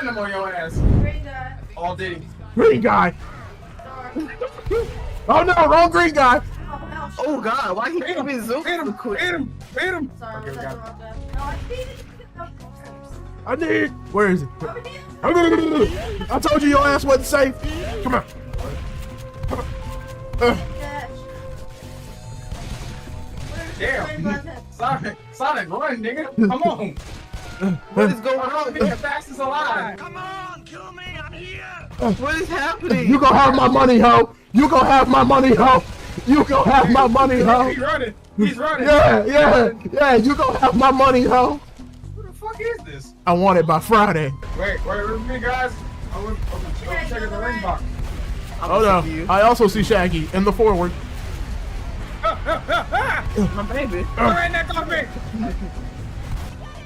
Send him on your ass. Green guy. All day. Green guy. Oh no, wrong green guy. Oh God, why he Beat him. keep his zoom Beat him. so quick? Beat him. Beat him. Sorry, Okay, was that the wrong guy? No, I needed I need. Where is it? I told you your ass wasn't safe. Come on. Damn. Sonic, run, nigga. Come on. What is going on Be the here? fastest alive. Come on, kill me, I'm here! What is happening? You gonna have my money, ho. You gonna have my money, ho. You gonna have my money, ho. He's running. He's running. Yeah. You gonna have my money, ho. Who the fuck is this? I want it by Friday. Wait, with me, guys. I'm checking the ring box. Oh no. I also see Shaggy in the forward. My baby. Right next on me.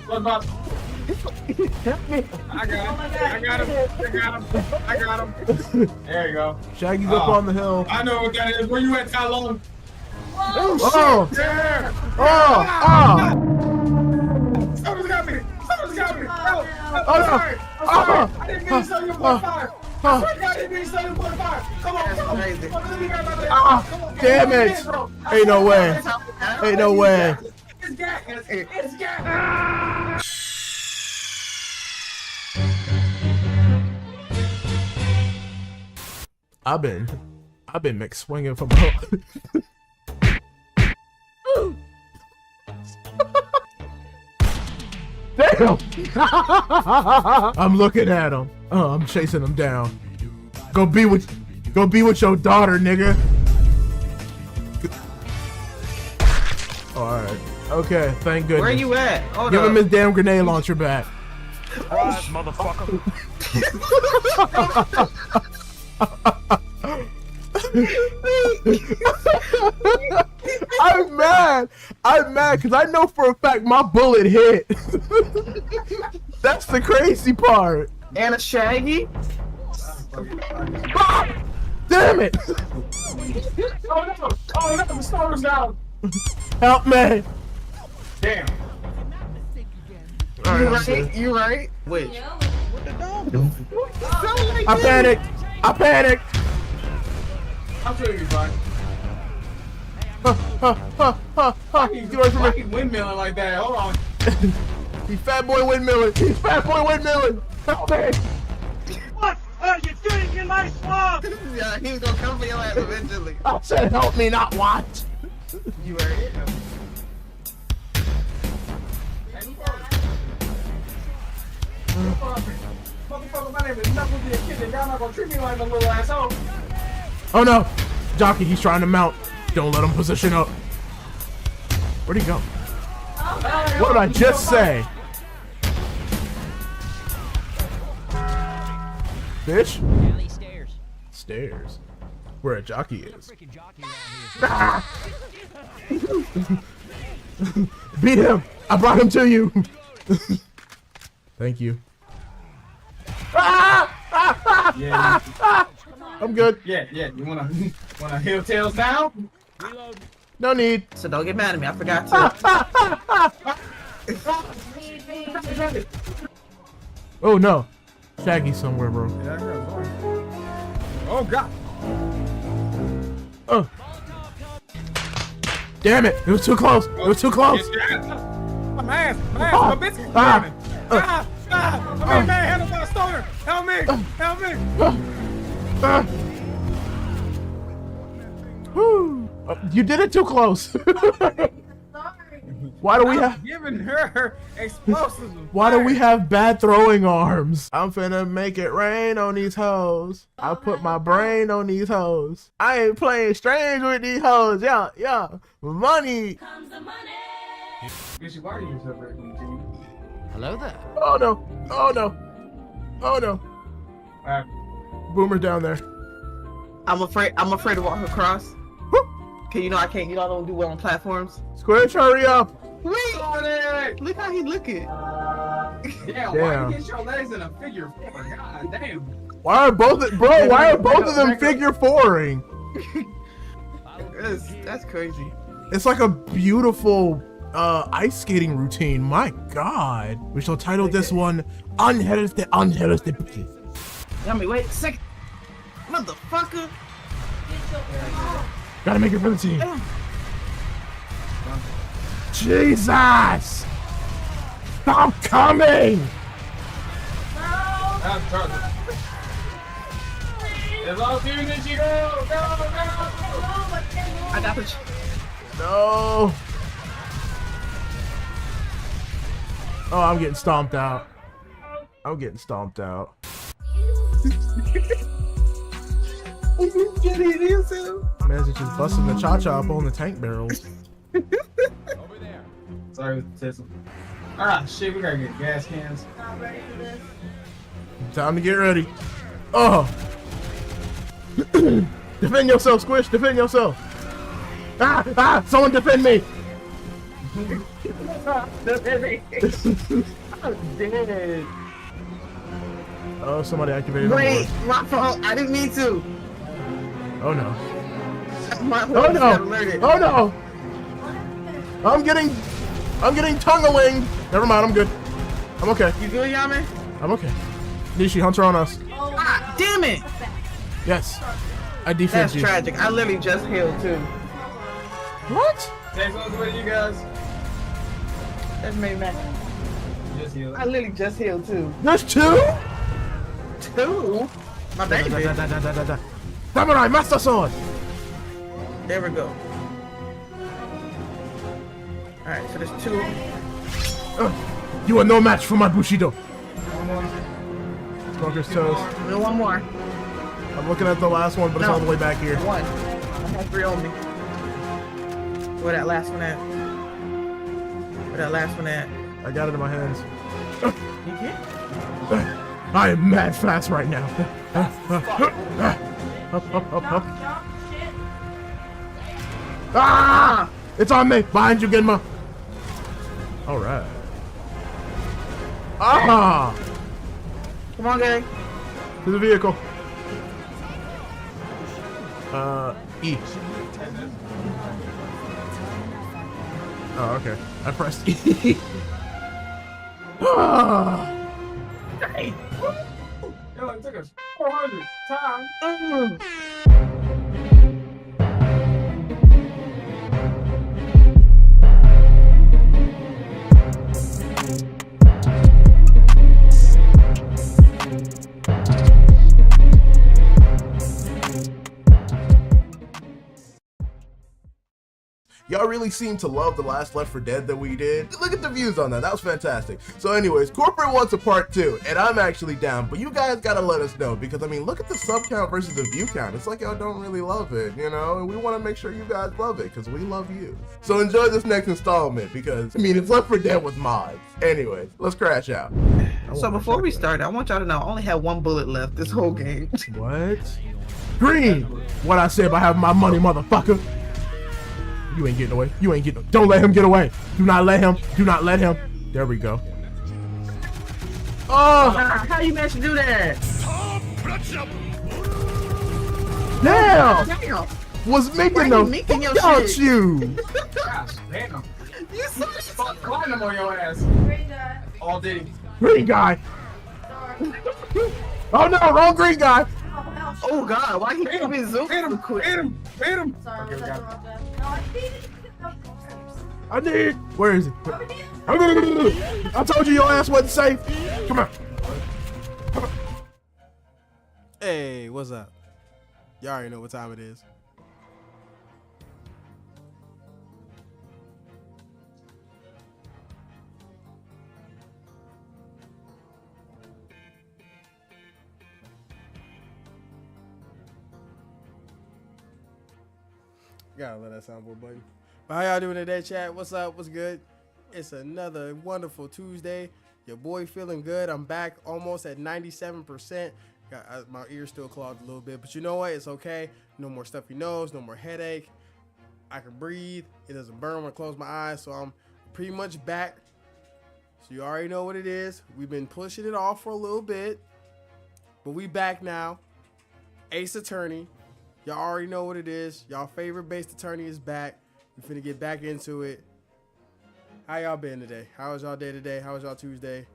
What about? I got him. There you go. Shaggy's up on the hill. I know what that is. Where you at, Tylone? Oh! There. Someone's got me. Help. Oh, no. Sorry. I'm sorry. I didn't mean to sell you a .5. I didn't mean to sell you a .5. Come on. That's crazy. Come on. Damn it. Ain't no way. Ain't no way. It's gas. It's gas. I've been mixed swinging from home. Damn! I'm looking at him. Oh, I'm chasing him down. Go be with your daughter, nigga. All right. Okay. Thank goodness. Where you at? Hold Give up. him his damn grenade launcher back. Motherfucker. I'm mad because I know for a fact my bullet hit. That's the crazy part. And a Shaggy? Ah! Damn it! Oh no, the starter's down. Help me! Damn. You right? Wait. I panicked! I'm sure you'll be fine. Get away from Why me! he windmilling like that? Hold on. He's fat boy windmilling! Help me! What are you doing in my swamp? Yeah, he's gonna come for your ass eventually. I said help me, not watch! You right? Motherfucker, my name is Knuckles the Kid, and y'all not gonna treat me like a little asshole. Oh no! Jockey, he's trying to mount. Don't let him position up. Where'd he go? What did I just say? Bitch? Stairs. Where a jockey is. Ah! Beat him! I brought him to you! Thank you. Yeah. I'm good. Yeah. You wanna heel tails down? No need. So don't get mad at me. I forgot to. Oh no. Shaggy's somewhere, bro. Oh god. Oh. Damn it! It was too close! It was too close! My ass, my biscuit. I mean, man, handle my stoner. Help me. Whew. You did it too close. Why do we have? Giving her explosives. Why do we have bad throwing arms? I'm finna make it rain on these hoes. I put my brain on these hoes. I ain't playing strange with these hoes. Yeah. Money. Bitch, why are you separating the team? Hello there. Oh no. Boomer down there. I'm afraid to walk across. Cause you know I can't. You know I don't do well on platforms. Squidge, hurry up. Wait. Oh, Look how he looking. damn, why you get your legs in a figure four? God damn. Why are both of them figure fouring? That's crazy. It's like a beautiful ice skating routine. My God. We shall title this one Unhealthy. Yummy, wait a second. Motherfucker. Gotta make it for the team. Jesus! Stop coming! That's Charlie. As long as you need you go. I got the. No. Oh, I'm getting stomped out. I'm getting stomped out. Man's just busting the cha-cha up on the tank barrels. Over there. Sorry, Tessa. Ah, shit, we gotta get gas cans. Not ready for this. Time to get ready. Oh. Defend yourself, Squish. Defend yourself. Ah, someone defend me. I'm dead. Oh, somebody activated. Wait, my fault. I didn't mean to. Oh no. My Oh fault. no. Alerted. Oh no. I'm getting tongue-a-winged. Never mind, I'm good. I'm okay. You good, Yame? I'm okay. Nishi, Hunter on us. Ah, damn it. Yes. I defend That's you. tragic. I literally just healed too. What? Thanks for the way you guys. That's made mad. Just healed. I literally just healed too. There's two? Two? My baby. Samurai Master Sword. There we go. Alright, so there's two. You are no match for my Bushido. Smoker's toast. And one more. I'm looking at the last one, but it's No. all the way back here. One. I have three on me. Where that last one at? Where that last one at? I got it in my hands. You can't? I am mad fast right now. Up. Jump, shit. Ah! It's on me. Behind you, Genma. All right. Ah! Come on, gang. To the vehicle. E. Oh, okay. I pressed E. Ah! Hey. Yo, it took us 400 times. Y'all really seem to love the last Left 4 Dead that we did. Look at the views on that. That was fantastic. So anyways, Corporate wants a part 2, and I'm actually down, but you guys gotta let us know, because I mean, look at the sub count versus the view count. It's like y'all don't really love it, you know? And we wanna make sure you guys love it, because we love you. So enjoy this next installment, because, I mean, it's Left 4 Dead with mods. Anyways, let's crash out. So before we start, I want y'all to know I only have one bullet left this whole game. What? Green! What I said about having my money, motherfucker! You ain't getting away. You ain't getting. Don't let him get away. Do not let him. Do not let him. There we go. Oh! How you managed to do that? Damn! Damn. Was Why making you no making your fuck out shit? you. Gosh, damn. You so Fuck platinum on your ass. Green guy. All day. Green guy. Sorry. Oh no, wrong green guy. Oh god, why he Hit him. keeping zoom Hit him. so quick? Hit him. Hit him. Sorry, Okay, we that's got the wrong guy. No, I cheated. I need. Where is it? I told you your ass wasn't safe. Come on. Hey, what's up? Y'all already know what time it is. Gotta let that soundboard button. But how y'all doing today, chat? What's up? What's good? It's another wonderful Tuesday. Your boy feeling good. I'm back almost at 97%. My ears still clogged a little bit, but you know what? It's okay. No more stuffy nose, no more headache. I can breathe. It doesn't burn when I close my eyes, so I'm pretty much back. So you already know what it is. We've been pushing it off for a little bit, but we back now. Ace Attorney. Y'all already know what it is. Y'all favorite based attorney is back. We finna get back into it. How y'all been today? How was y'all day today? How was y'all Tuesday?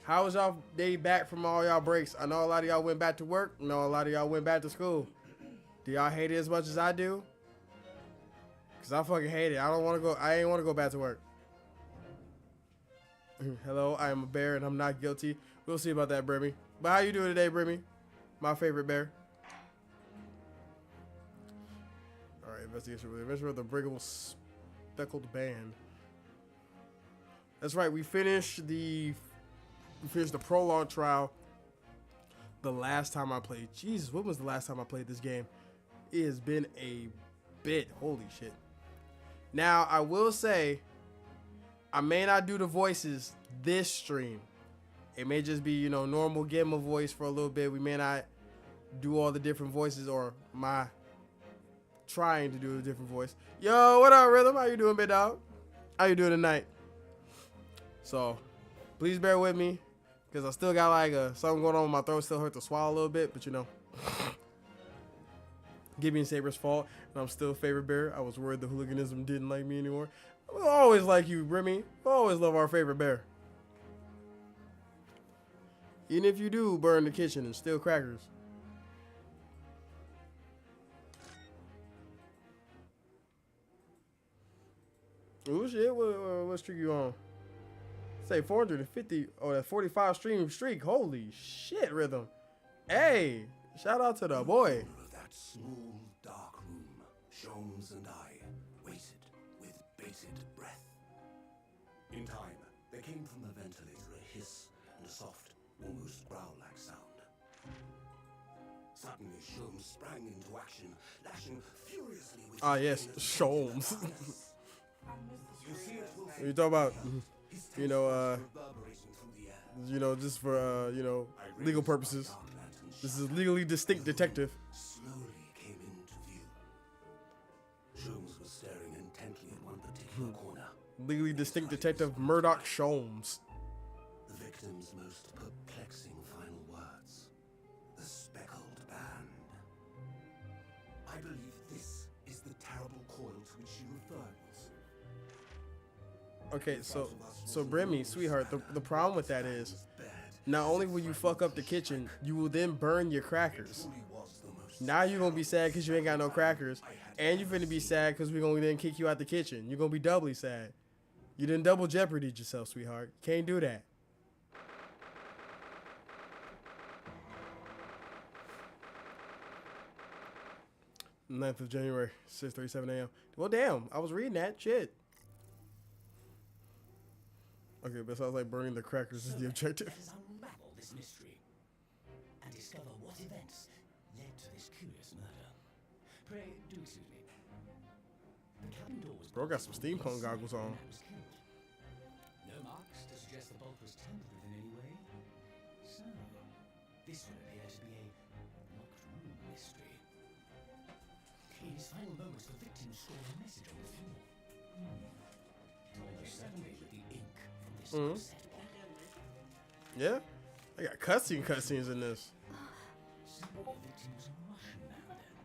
How was y'all day back from all y'all breaks? I know a lot of y'all went back to work. I know a lot of y'all went back to school. Do y'all hate it as much as I do? Cause I fucking hate it. I don't want to go. I ain't want to go back to work. Hello, I am a bear and I'm not guilty. We'll see about that, Brimmy. But how you doing today, Brimmy? My favorite bear. All right, investigation with the adventure of the Unbreakable Speckled Band. That's right. We finished the prologue trial. The last time I played. Jesus, when was the last time I played this game? It has been a bit. Holy shit. Now, I will say, I may not do the voices this stream. It may just be, you know, normal Genma voice for a little bit. We may not do all the different voices, or my trying to do a different voice. Yo, what up, Rhythm? How you doing, big dog? How you doing tonight? So, please bear with me, because I still got like something going on with my throat. Still hurt to swallow a little bit, but you know. Gibby and Saber's fault, and I'm still favorite bear. I was worried the hooliganism didn't like me anymore. We'll always like you, Brimmy. We'll always love our favorite bear. Even if you do burn the kitchen and steal crackers. Oh shit, what streak you on? Say 450, oh, that 45 stream streak. Holy shit, Rhythm. Hey, shout out to the boy. That small, dark room, Sholmes and I waited with bated breath. In time, there came from the ventilator a hiss and a soft, almost growl-like sound. Suddenly, Sholmes sprang into action, lashing furiously with Ah, yes, Sholmes. You talk about, you know, just for, you know, legal purposes. This is legally distinct detective. Slowly came into view. Sholmes was staring intently at one particular corner. Legally distinct detective Murdoch Sholmes. The victim's most perplexing final words. The speckled band. I believe this is the terrible coil to which you referred. Okay, so Brimmy, sweetheart, the problem with that is, not only will you fuck up the kitchen, you will then burn your crackers. Now you're gonna be sad because you ain't got no crackers, and you're finna be sad because we're gonna then kick you out the kitchen. You're gonna be doubly sad. You didn't double jeopardy yourself, sweetheart. Can't do that. Ninth of January, 6:37 a.m. Well, damn, I was reading that shit. Okay, but it sounds like burning the crackers is the objective. Let us unravel this mystery and discover what events led to this curious murder. Pray, do excuse me. The cabin door was Bro got some steampunk goggles on. was killed. No marks to suggest the bolt was tampered with in any way. So, this would appear to be a locked room mystery. In his final moments, the victim scored a message on the floor. Almost certainly with the ink from this set box. Yeah? I got cutscenes in this. The victim was a Russian man then,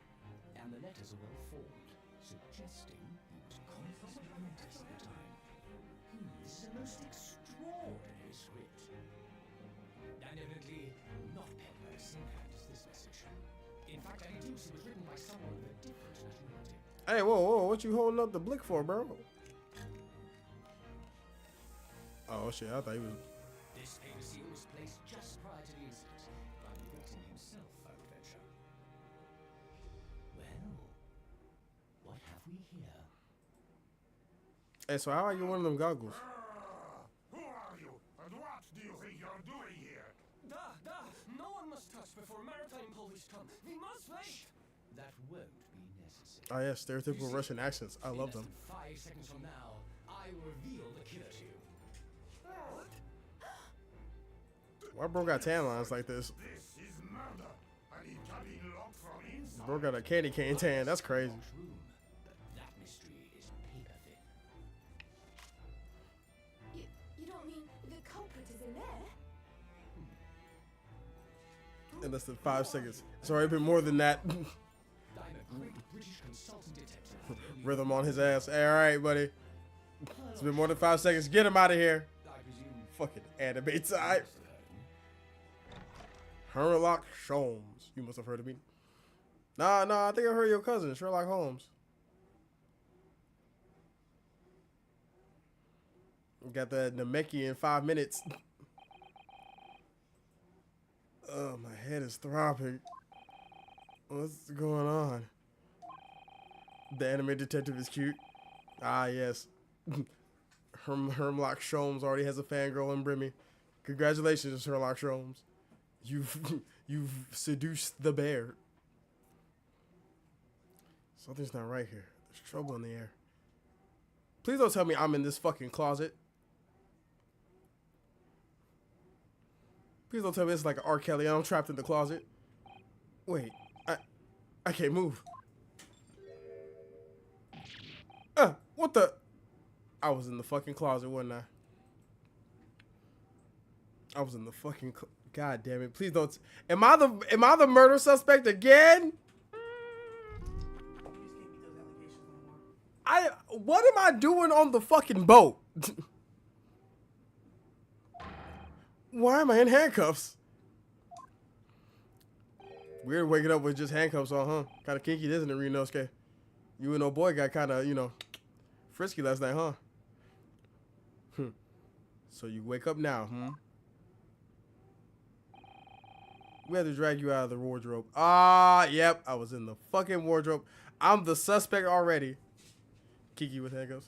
and the letters are well formed, suggesting he was constantly apprentice at the time. This is a most extraordinary script. And evidently not penned by the same hand as this message. In fact, I deduce it was written by someone with a different nationality. Hey, whoa, what you holding up the blick for, bro? Oh shit, I thought he was. This paper seal was placed just prior to the incident by the victim himself, I would venture. Well, what have we here? Hey, so how I get one of them goggles? Who are you? And what do you think you're doing here? No one must touch before maritime police come. We must wait. That won't be necessary. Oh yeah, stereotypical Russian accents. I love them. In less than 5 seconds from now, I will reveal the killer to you. Why bro got tan lines like this? This is murder, and it can be locked from inside. Bro got a candy cane tan. That's crazy. Room, but that mystery is paper thin. You don't mean the culprit is in there? In less than 5 seconds. It's already been more than that. I'm a great British consultant detective. Rhythm on his ass. Hey, all right, buddy. It's been more than 5 seconds. Get him out of here. Fucking anime type. Sherlock Holmes. You must have heard of me. Nah, I think I heard your cousin, Sherlock Holmes. Got the Namekian in 5 minutes. Oh, my head is throbbing. What's going on? The anime detective is cute. Ah, yes. Sherlock Holmes already has a fangirl in Brimmy. Congratulations, Sherlock Holmes. You've seduced the bear. Something's not right here. There's trouble in the air. Please don't tell me I'm in this fucking closet. Please don't tell me it's like an R. Kelly. I'm trapped in the closet. Wait, I can't move. What the? I was in the fucking closet, wasn't I? I was in the fucking. God damn it! Please don't. Am I the murder suspect again? What am I doing on the fucking boat? Why am I in handcuffs? Weird waking up with just handcuffs on, huh? Kind of kinky, isn't it, Renosuke? You and old boy got kind of, you know, frisky last night, huh? So you wake up now, We had to drag you out of the wardrobe. Ah, yep, I was in the fucking wardrobe. I'm the suspect already. Kiki with handcuffs.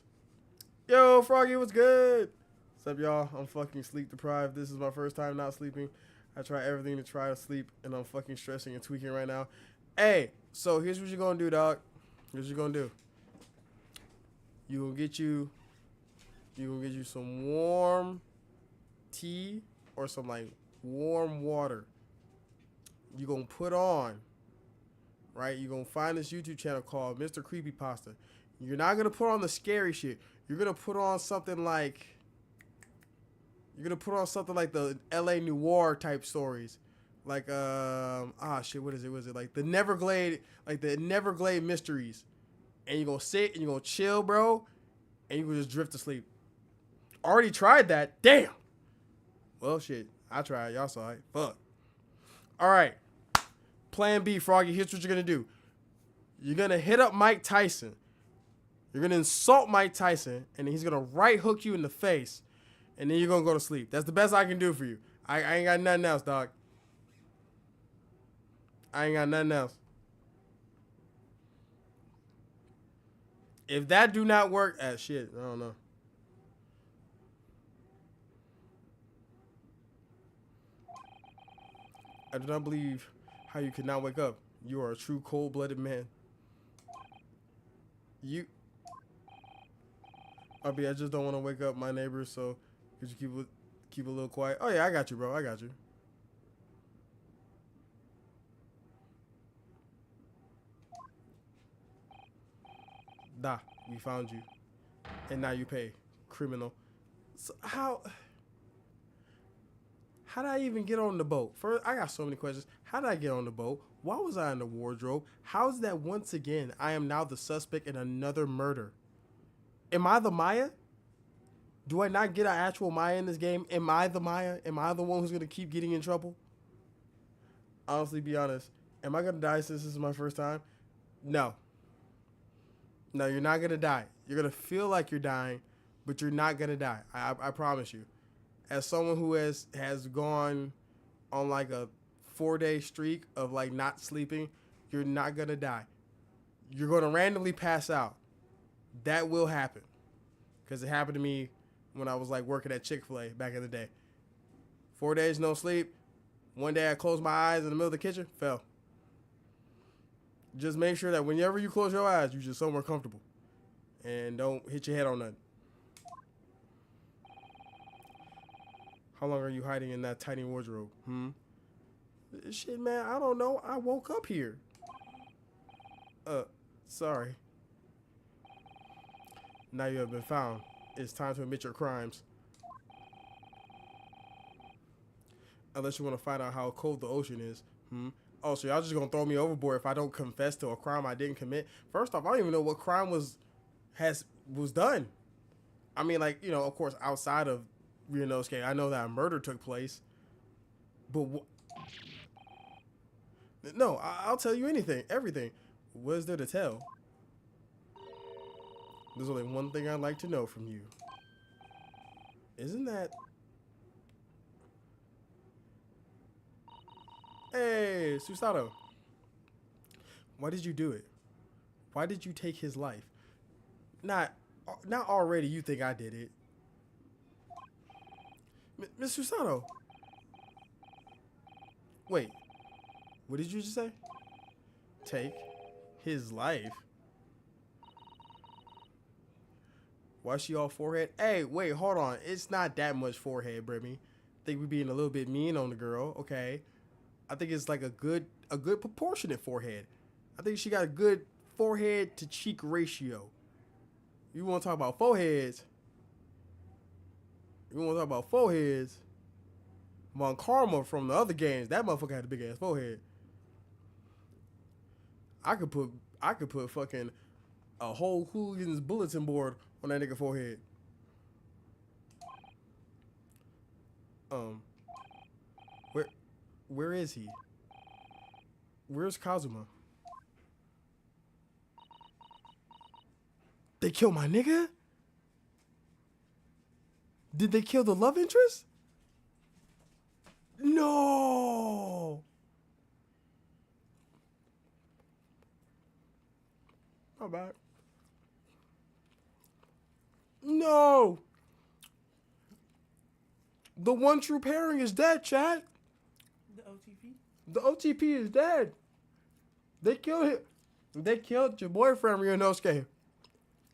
Yo, Froggy, what's good? What's up, y'all? I'm fucking sleep deprived. This is my first time not sleeping. I try everything to try to sleep, and I'm fucking stressing and tweaking right now. Hey, so here's what you're gonna do, dog. Here's what you're gonna do. You're gonna get you some warm tea or some like warm water. You're gonna put on, right? You're gonna find this YouTube channel called Mr. Creepypasta. You're not gonna put on the scary shit. You're gonna put on something like the LA Noir type stories. Like what is it? Was it like the Neverglade mysteries? And you're gonna sit and you're gonna chill, bro, and you can just drift to sleep. Already tried that. Damn. Well, shit. I tried. Y'all saw it. Fuck. All right. Plan B, Froggy. Here's what you're gonna do. You're gonna hit up Mike Tyson. You're gonna insult Mike Tyson, and he's gonna right hook you in the face, and then you're gonna go to sleep. That's the best I can do for you. I ain't got nothing else, dog. I ain't got nothing else. If that do not work, shit, I don't know. I do not believe how you could not wake up. You are a true cold-blooded man. I just don't want to wake up my neighbors, so could you keep a little quiet? Oh yeah, I got you, bro. I got you. Da, we found you, and now you pay, criminal. So how did I even get on the boat? First, I got so many questions. How did I get on the boat? Why was I in the wardrobe? How is that once again I am now the suspect in another murder? Am I the Maya? Do I not get an actual Maya in this game? Am I the Maya? Am I the one who's going to keep getting in trouble? Honestly, be honest. Am I going to die since this is my first time? No. No, you're not going to die. You're going to feel like you're dying, but you're not going to die. I promise you. As someone who has gone on like a 4-day streak of like not sleeping, you're not going to die. You're going to randomly pass out. That will happen. Because it happened to me when I was like working at Chick-fil-A back in the day. 4 days, no sleep. One day I closed my eyes in the middle of the kitchen, fell. Just make sure that whenever you close your eyes, you're just somewhere comfortable. And don't hit your head on nothing. How long are you hiding in that tiny wardrobe? Shit, man, I don't know. I woke up here. Sorry. Now you have been found. It's time to admit your crimes. Unless you want to find out how cold the ocean is. Oh, so y'all just gonna throw me overboard if I don't confess to a crime I didn't commit? First off, I don't even know what crime was done. I mean, like, you know, of course, outside of Ryunosuke, I know that a murder took place. But no, I'll tell you anything, everything. What is there to tell? There's only one thing I'd like to know from you. Isn't that... Hey, Susato. Why did you do it? Why did you take his life? Not already you think I did it. Miss Susato. Wait. What did you just say? Take his life? Why is she all forehead? Hey, wait, hold on. It's not that much forehead, Brimmy. Think we being a little bit mean on the girl, okay? I think it's like a good proportionate forehead. I think she got a good forehead to cheek ratio. You want to talk about foreheads? You want to talk about foreheads? Von Karma from the other games, that motherfucker had a big ass forehead. I could put fucking a whole Hooligans bulletin board on that nigga forehead. Where is he? Where's Kazuma? They killed my nigga? Did they kill the love interest? No. How bad? No. The one true pairing is dead, chat. The OTP? The OTP is dead. They killed him. They killed your boyfriend, Ryunosuke.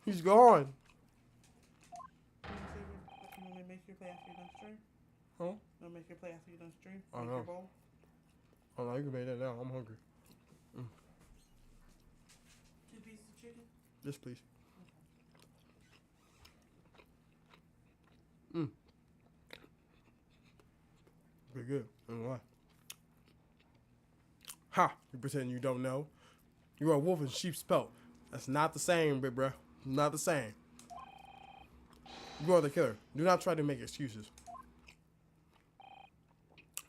He's gone. You want to make your play after you're done stream? Huh? You want to make your play after you're done stream? I Make know. your bowl? Oh no, you can make that now. I'm hungry. 2 pieces of chicken? Yes, please. Pretty good. I don't know why. Ha! You pretend you don't know. You are a wolf in sheep's pelt. That's not the same, big bruh. Not the same. You are the killer. Do not try to make excuses.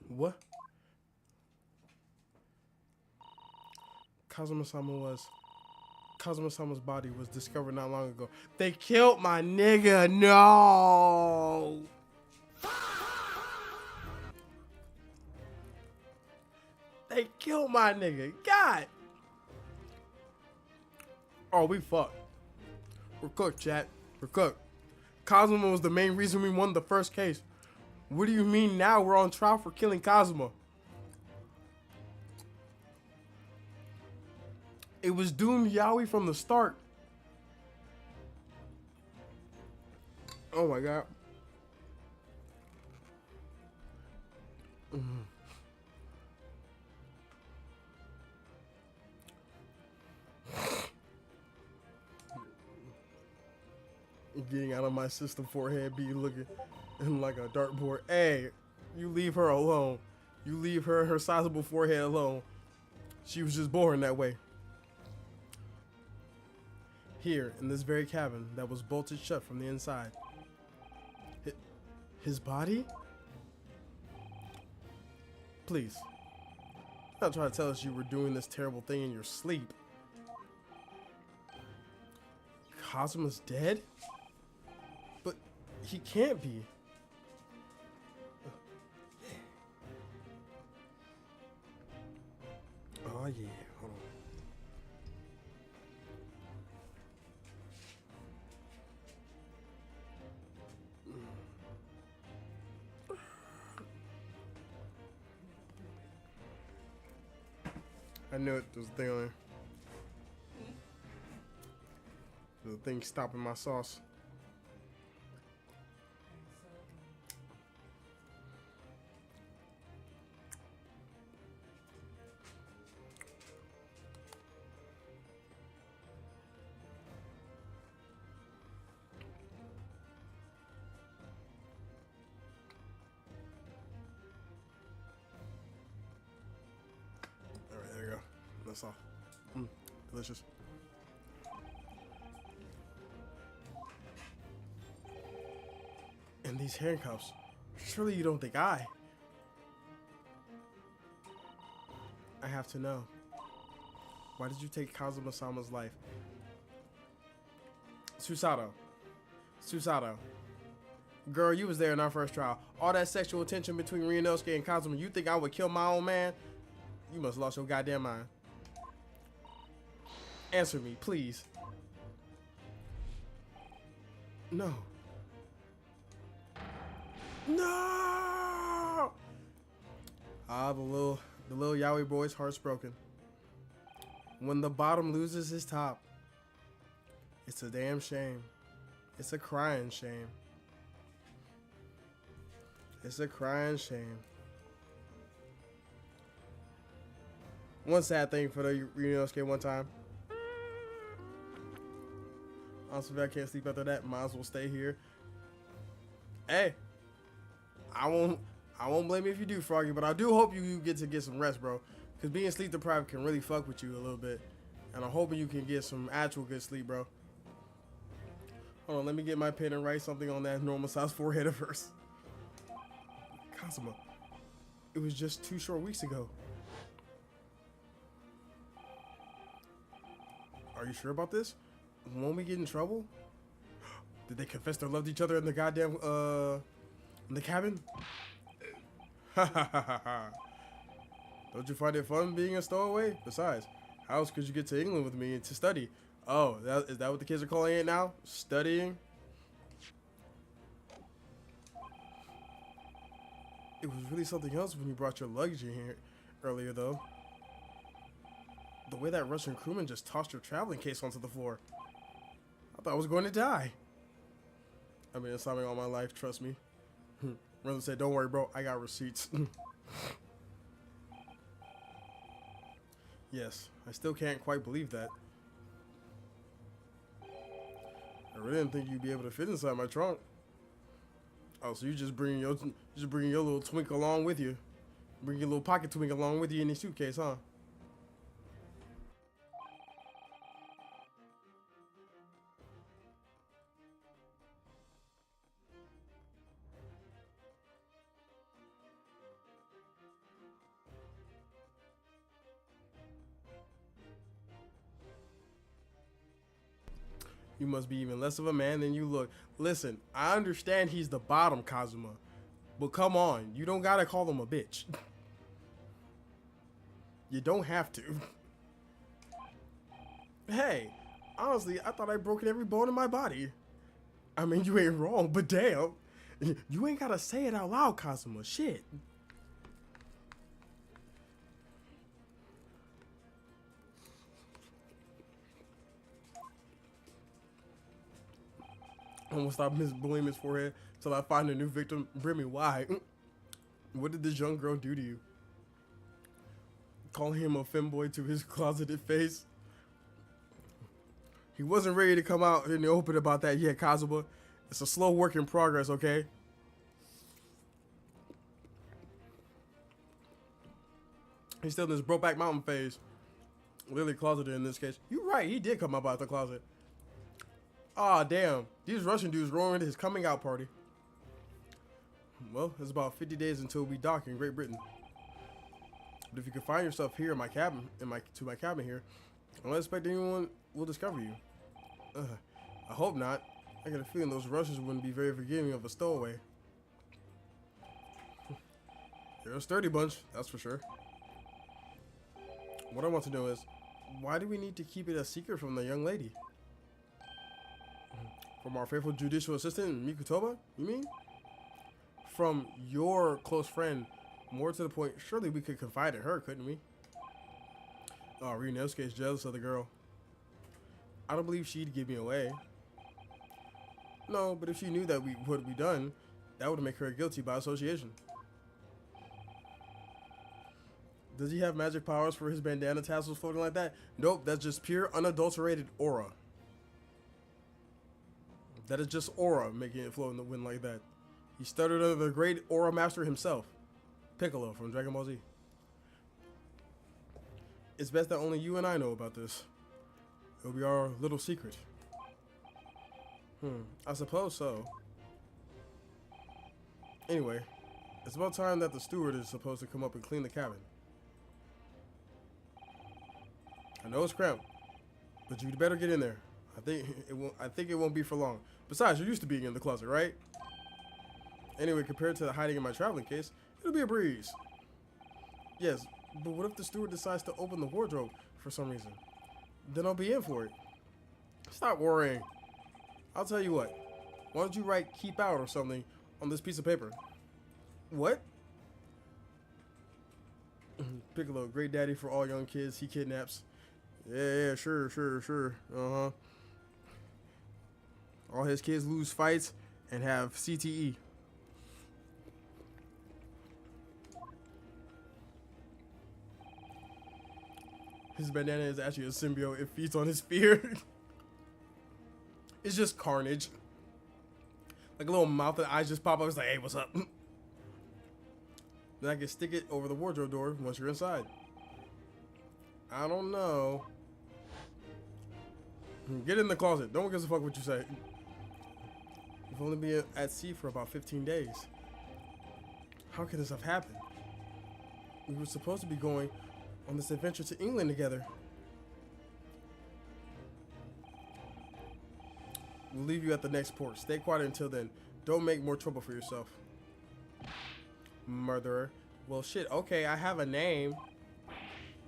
What? Kazuma-sama's body was discovered not long ago. They killed my nigga. No. They killed my nigga. God. Oh, we fucked. We're cooked, chat. We're cooked. Kazuma was the main reason we won the first case. What do you mean now we're on trial for killing Kazuma? It was doomed Yaoi from the start. Oh my god. Getting out of my system, forehead be looking like a dartboard. Hey, you leave her alone. You leave her sizable forehead alone. She was just born that way. Here, in this very cabin that was bolted shut from the inside. His body? Please. Don't try to tell us you were doing this terrible thing in your sleep. Kazuma's dead? But he can't be. Oh yeah, hold on. I knew it. There's a thing on there. There's a thing stopping my sauce. Alright, there you go. That's all. Delicious. These handcuffs. Surely you don't think I have to know. Why did you take Kazuma-sama's life? Susato. Girl, you was there in our first trial. All that sexual tension between Ryunosuke and Kazuma. You think I would kill my own man? You must have lost your goddamn mind. Answer me, please. No. No! Ah, the little yaoi boy's heart's broken. When the bottom loses his top, it's a damn shame. It's a crying shame. It's a crying shame. One sad thing for the Ryunosuke one time. Honestly, if I can't sleep after that, might as well stay here. Hey, I won't blame you if you do, Froggy, but I do hope you get some rest, bro. Because being sleep deprived can really fuck with you a little bit. And I'm hoping you can get some actual good sleep, bro. Hold on, let me get my pen and write something on that normal size forehead of hers. Kazuma, it was just 2 short weeks ago. Are you sure about this? Won't we get in trouble? Did they confess their love to each other in the goddamn, in the cabin? Ha ha ha ha ha. Don't you find it fun being a stowaway? Besides, how else could you get to England with me to study? Oh, is that what the kids are calling it now? Studying? It was really something else when you brought your luggage in here earlier, though. The way that Russian crewman just tossed your traveling case onto the floor. I thought I was going to die. I've been insomnia all my life, trust me. Brother said, don't worry, bro, I got receipts. Yes, I still can't quite believe that. I really didn't think you'd be able to fit inside my trunk. Oh, so you just bring your little twink along with you. Bring your little pocket twink along with you in your suitcase, huh? You must be even less of a man than you look. Listen, I understand he's the bottom, Kazuma. But come on, you don't gotta call him a bitch. You don't have to. Hey, honestly, I thought I'd broken every bone in my body. I mean, you ain't wrong, but damn. You ain't gotta say it out loud, Kazuma. Shit. I won't stop bullying his forehead till I find a new victim. Brimmy, why? What did this young girl do to you? Calling him a femboy to his closeted face? He wasn't ready to come out in the open about that yet, Kazuma. It's a slow work in progress, okay? He's still in this Brokeback Mountain phase. Literally closeted in this case. You're right, he did come up out the closet. Ah, damn. These Russian dudes rolling into his coming out party. Well, it's about 50 days until we dock in Great Britain. But if you can find yourself here in my cabin, to my cabin here, I don't expect anyone will discover you. I hope not. I got a feeling those Russians wouldn't be very forgiving of a stowaway. They're a sturdy bunch, that's for sure. What I want to know is, why do we need to keep it a secret from the young lady? From our faithful judicial assistant, Mikutoba, you mean? From your close friend, more to the point, surely we could confide in her, couldn't we? Oh, Ryunosuke is jealous of the girl. I don't believe she'd give me away. No, but if she knew that what we done, that would make her guilty by association. Does he have magic powers for his bandana tassels floating like that? Nope, that's just pure unadulterated aura. That is just aura making it float in the wind like that. He stuttered under the great aura master himself, Piccolo from Dragon Ball Z. It's best that only you and I know about this. It'll be our little secret. I suppose so. Anyway, it's about time that the steward is supposed to come up and clean the cabin. I know it's cramped, but you'd better get in there. I think it won't be for long. Besides, you're used to being in the closet, right? Anyway, compared to hiding in my traveling case, it'll be a breeze. Yes, but what if the steward decides to open the wardrobe for some reason? Then I'll be in for it. Stop worrying. I'll tell you what. Why don't you write "keep out" or something on this piece of paper? What? Piccolo, great daddy for all young kids he kidnaps. Yeah, sure. Uh-huh. All his kids lose fights and have CTE. His bandana is actually a symbiote. It feeds on his fear. It's just carnage. Like a little mouth and eyes just pop up. It's like, hey, what's up? Then I can stick it over the wardrobe door once you're inside. I don't know. Get in the closet. No one gives a fuck what you say. You've only been at sea for about 15 days. How can this have happened? We were supposed to be going on this adventure to England together. We'll leave you at the next port. Stay quiet until then. Don't make more trouble for yourself. Murderer. Well, shit. Okay, I have a name.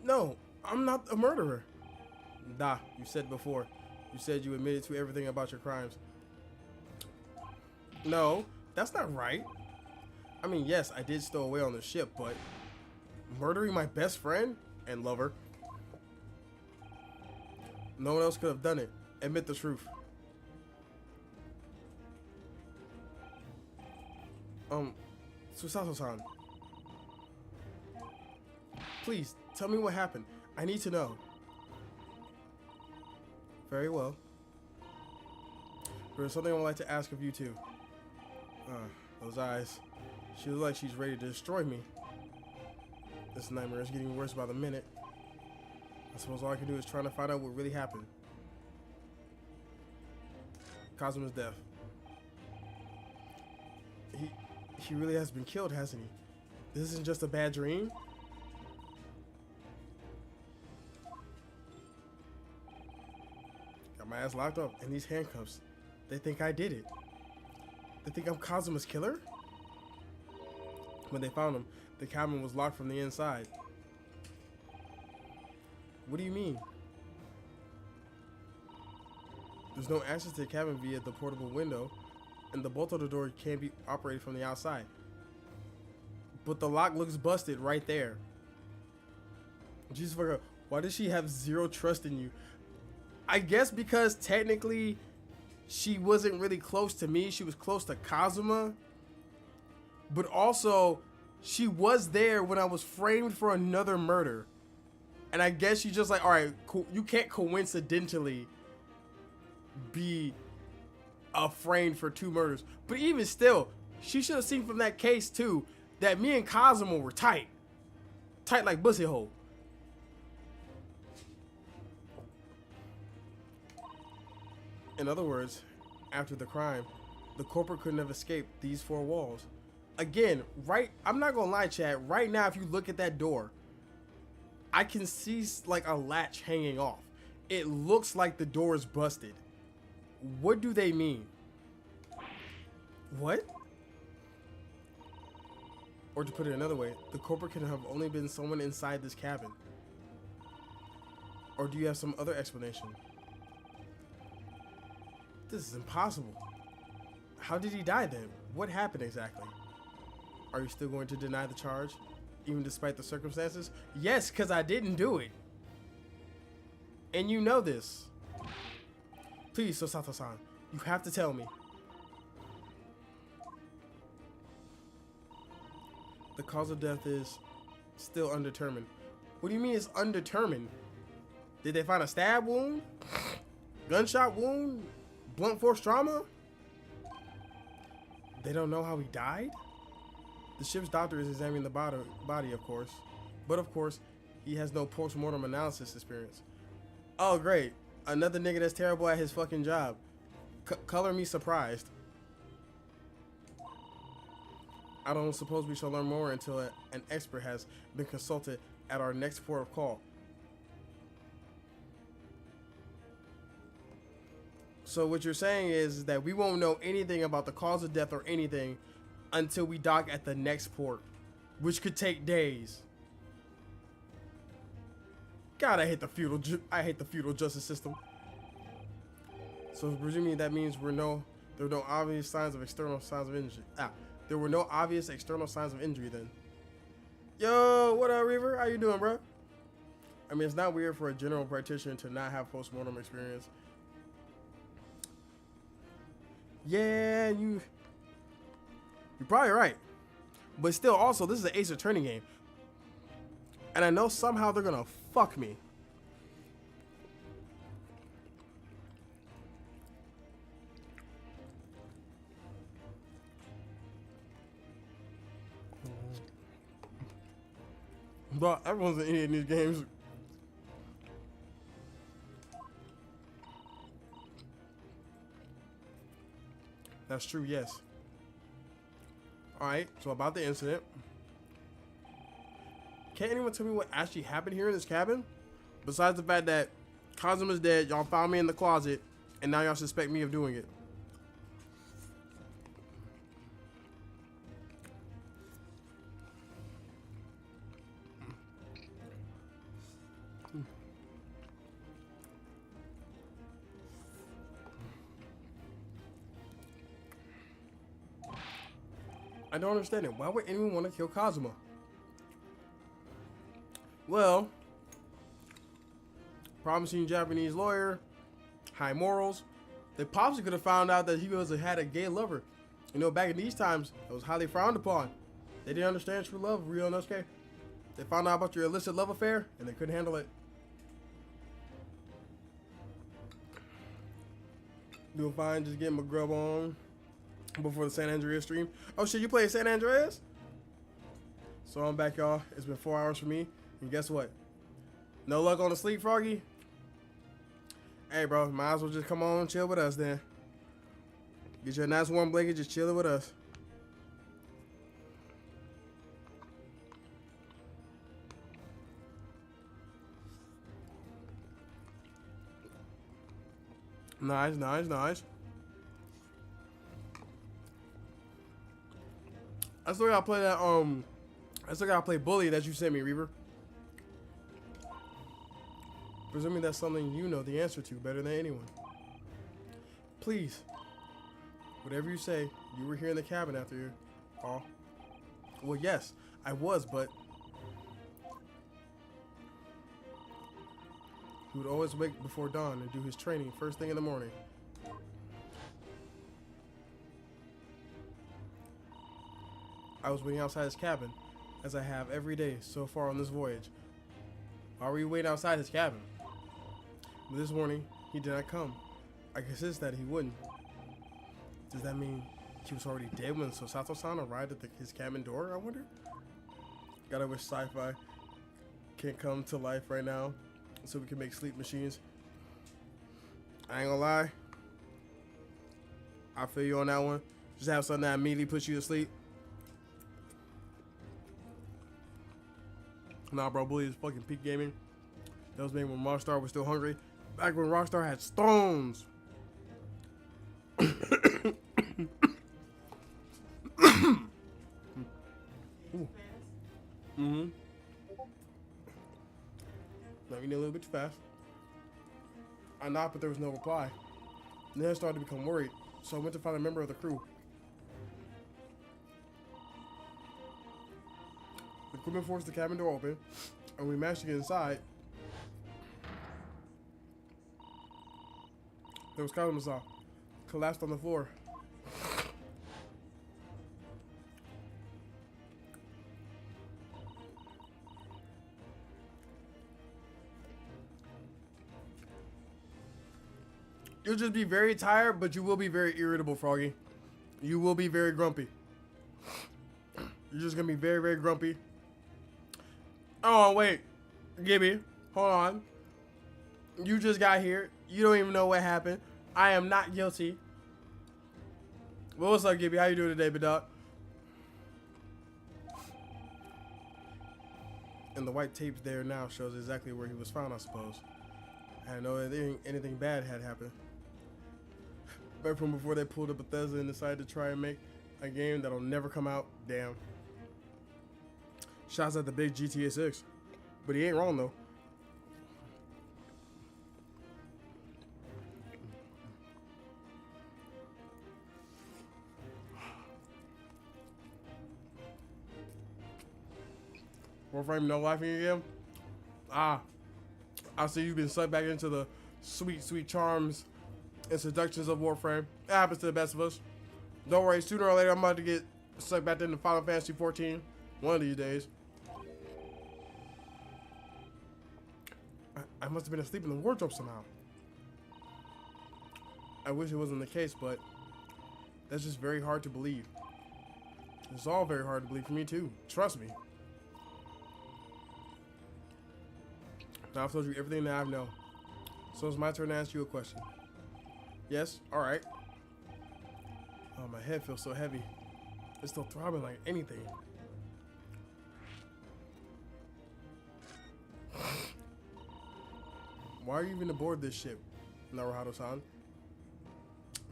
No, I'm not a murderer. Nah, you said before. You said you admitted to everything about your crimes. No, that's not right. I mean, yes, I did stow away on the ship, but murdering my best friend and lover? No one else could have done it. Admit the truth. Susato-san. Please, tell me what happened. I need to know. Very well. There's something I would like to ask of you too. Those eyes. She looks like she's ready to destroy me. This nightmare is getting worse by the minute. I suppose all I can do is try to find out what really happened. Kazuma's death. He really has been killed, hasn't he? This isn't just a bad dream? Got my ass locked up in these handcuffs. They think I did it. They think I'm Kazuma's killer? When they found him, the cabin was locked from the inside. What do you mean? There's no access to the cabin via the portable window, and the bolt of the door can't be operated from the outside. But the lock looks busted right there. Jesus fuck, why does she have zero trust in you? I guess because technically she wasn't really close to me. She was close to Kazuma. But also, she was there when I was framed for another murder. And I guess she's just like, all right, you can't coincidentally be framed for 2 murders. But even still, she should have seen from that case too that me and Kazuma were tight. Tight like bussy hole. In other words, after the crime, the corporate couldn't have escaped these 4 walls. Again, I'm not gonna lie, chat, right now if you look at that door, I can see like a latch hanging off. It looks like the door is busted. What do they mean? What? Or to put it another way, the corporate can have only been someone inside this cabin. Or do you have some other explanation? This is impossible. How did he die then? What happened exactly? Are you still going to deny the charge, even despite the circumstances? Yes, because I didn't do it. And you know this. Please, Susato-san, you have to tell me. The cause of death is still undetermined. What do you mean it's undetermined? Did they find a stab wound? Gunshot wound? Blunt force trauma? They don't know how he died? The ship's doctor is examining the body, of course. But of course, he has no post-mortem analysis experience. Oh, great. Another nigga that's terrible at his fucking job. Color me surprised. I don't suppose we shall learn more until an expert has been consulted at our next port of call. So what you're saying is that we won't know anything about the cause of death or anything until we dock at the next port, which could take days. God, I hate the feudal justice system. So presumably that means there were no obvious signs of external signs of injury. There were no obvious external signs of injury then. Yo, what up, Reaver? How you doing, bro? I mean, it's not weird for a general practitioner to not have post-mortem experience. Yeah, you're probably right. But still, also, this is an Ace Attorney game. And I know somehow they're gonna fuck me. But everyone's an idiot in these games. That's true, yes. Alright, so about the incident. Can't anyone tell me what actually happened here in this cabin? Besides the fact that Kazuma's dead, y'all found me in the closet, and now y'all suspect me of doing it. I don't understand it. Why would anyone want to kill Kazuma? Well, promising Japanese lawyer, high morals. They possibly could have found out that he had a gay lover. You know, back in these times, it was highly frowned upon. They didn't understand true love, real and okay. They found out about your illicit love affair, and they couldn't handle it. Doing fine, just getting my grub on before the San Andreas stream. Oh shit, you playing San Andreas? So I'm back, y'all. It's been 4 hours for me, and guess what? No luck on the sleep, Froggy? Hey, bro, might as well just come on and chill with us then. Get your nice warm blanket, just chilling with us. Nice, nice, nice. I still gotta play that, I still gotta play Bully that you sent me, Reaver. Presuming that's something you know the answer to better than anyone. Please, whatever you say, you were here in the cabin after your call. Well, yes, I was, but he would always wake before dawn and do his training first thing in the morning. I was waiting outside his cabin, as I have every day so far on this voyage. Why were you waiting outside his cabin? But this morning, he did not come. I guessed that he wouldn't. Does that mean he was already dead when Sosato-san arrived at his cabin door, I wonder? Gotta wish sci-fi can come to life right now so we can make sleep machines. I ain't gonna lie. I feel you on that one. Just have something that immediately puts you to sleep. Nah, bro, Bully is fucking peak gaming. That was made when Rockstar was still hungry. Back when Rockstar had stones. Mm-hmm. Now you need a little bit too fast. I knocked, but there was no reply. And then I started to become worried, so I went to find a member of the crew. The crewman forced the cabin door open, and we managed to get inside. There was Kazuma collapsed on the floor. You'll just be very tired, but you will be very irritable, Froggy. You will be very grumpy. You're just gonna be very, very grumpy. Oh, wait. Gibby, hold on. You just got here. You don't even know what happened. I am not guilty. Well, what's up, Gibby? How you doing today, big dog? And the white tape there now shows exactly where he was found, I suppose. I didn't know anything bad had happened. Right from before they pulled up Bethesda and decided to try and make a game that'll never come out. Damn. Shots at the big GTA 6. But he ain't wrong though. Warframe, no laughing again? I see you've been sucked back into the sweet, sweet charms and seductions of Warframe. It happens to the best of us. Don't worry, sooner or later I'm about to get sucked back into Final Fantasy 14 one of these days. I must have been asleep in the wardrobe somehow. I wish it wasn't the case, but that's just very hard to believe. It's all very hard to believe for me too. Trust me. Now I've told you everything that I know. So it's my turn to ask you a question. Yes? Alright. Oh, my head feels so heavy. It's still throbbing like anything. Why are you even aboard this ship, Naruhado-san?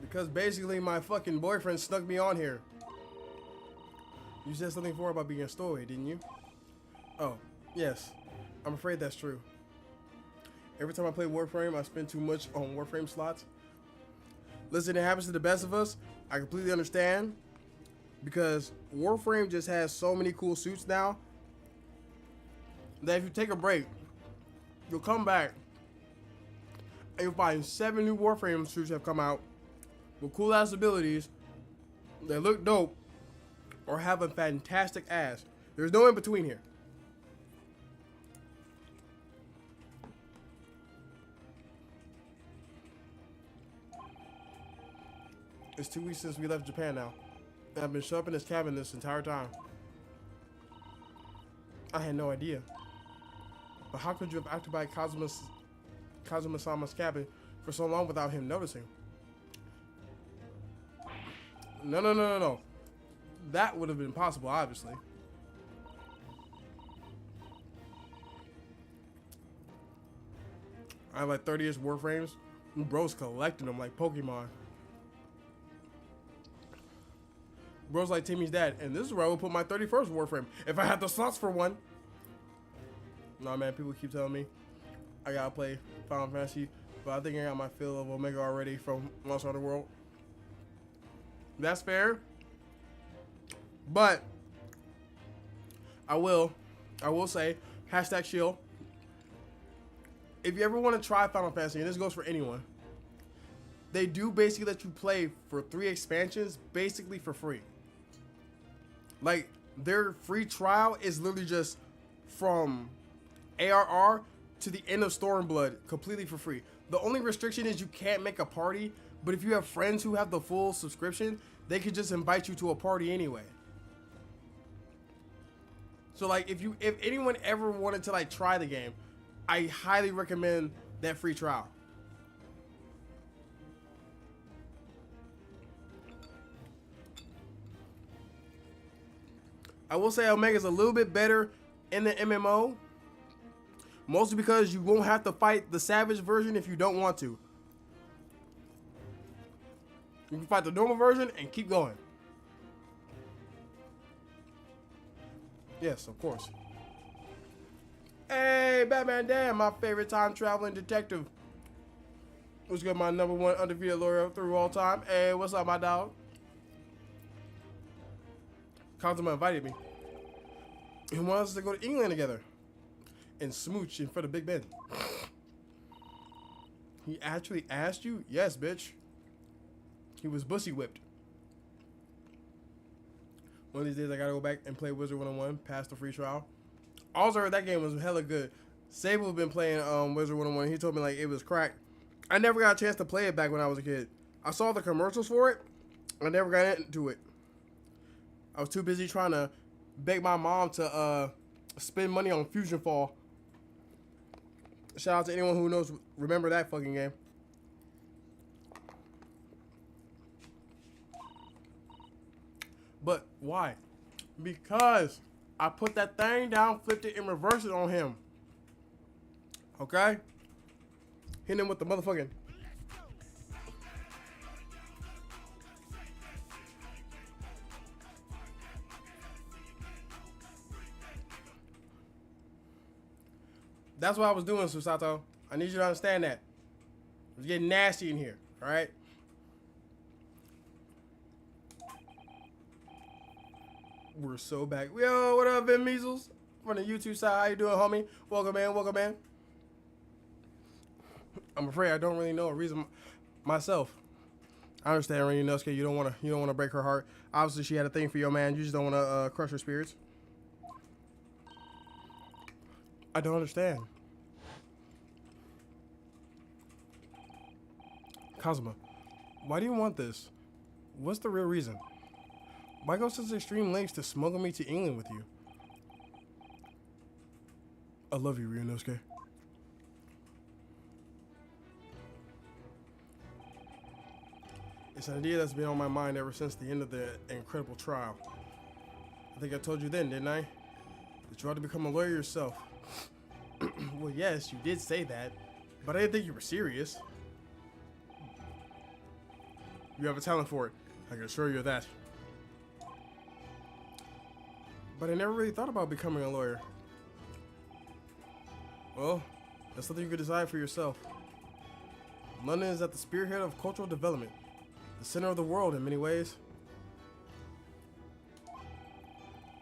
Because basically my fucking boyfriend snuck me on here. You said something before about being a stowaway, didn't you? Oh, yes. I'm afraid that's true. Every time I play Warframe, I spend too much on Warframe slots. Listen, it happens to the best of us. I completely understand. Because Warframe just has so many cool suits now that if you take a break, you'll come back and you'll find 7 new Warframe suits have come out with cool ass abilities that look dope or have a fantastic ass. There's no in between here. It's 2 weeks since we left Japan now. And I've been shut up in this cabin this entire time. I had no idea. But how could you have occupied Kazuma-sama's cabin for so long without him noticing? No. That would have been possible, obviously. I have like 30-ish Warframes. Bro's collecting them like Pokemon. Bro's like Timmy's dad, and this is where I would put my 31st Warframe if I had the slots for one. Nah, man, people keep telling me I gotta play Final Fantasy, but I think I got my fill of Omega already from Monster Hunter World. That's fair, but I will say #shield. If you ever want to try Final Fantasy, and this goes for anyone, they do basically let you play for 3 expansions basically for free. Like, their free trial is literally just from ARR to the end of Stormblood completely for free. The only restriction is you can't make a party, but if you have friends who have the full subscription, they could just invite you to a party anyway. So like, if anyone ever wanted to like try the game, I highly recommend that free trial. I will say Omega's a little bit better in the MMO, mostly because you won't have to fight the Savage version if you don't want to. You can fight the normal version and keep going. Yes, of course. Hey, Batman Dan, my favorite time traveling detective. What's good, my #1 undefeated lawyer through all time. Hey, what's up, my dog? Kazuma invited me. He wanted us to go to England together and smooch in front of Big Ben. He actually asked you? Yes, bitch. He was bussy whipped. One of these days I gotta go back and play Wizard 101 past the free trial. Also heard that game was hella good. Sable been playing Wizard 101. He told me like it was crack. I never got a chance to play it back when I was a kid. I saw the commercials for it. I never got into it. I was too busy trying to beg my mom to spend money on Fusion Fall. Shout out to anyone who knows, remember that fucking game. But why? Because I put that thing down, flipped it, and reversed it on him. Okay? Hit him with the motherfucking. That's what I was doing, Susato. I need you to understand that. It's getting nasty in here, alright? We're so back. Yo, what up, Vin Measles? From the YouTube side, how you doing, homie? Welcome, man. Welcome, man. I'm afraid I don't really know a reason myself. I understand, Inosuke. You don't want to break her heart. Obviously, she had a thing for your man. You just don't want to crush her spirits. I don't understand. Kazuma, why do you want this? What's the real reason? Why go such extreme lengths to smuggle me to England with you? I love you, Ryunosuke. It's an idea that's been on my mind ever since the end of the incredible trial. I think I told you then, didn't I? That you ought to become a lawyer yourself. Well, yes, you did say that, but I didn't think you were serious. You have a talent for it. I can assure you of that. But I never really thought about becoming a lawyer. Well, that's something you could decide for yourself. London is at the spearhead of cultural development, the center of the world in many ways.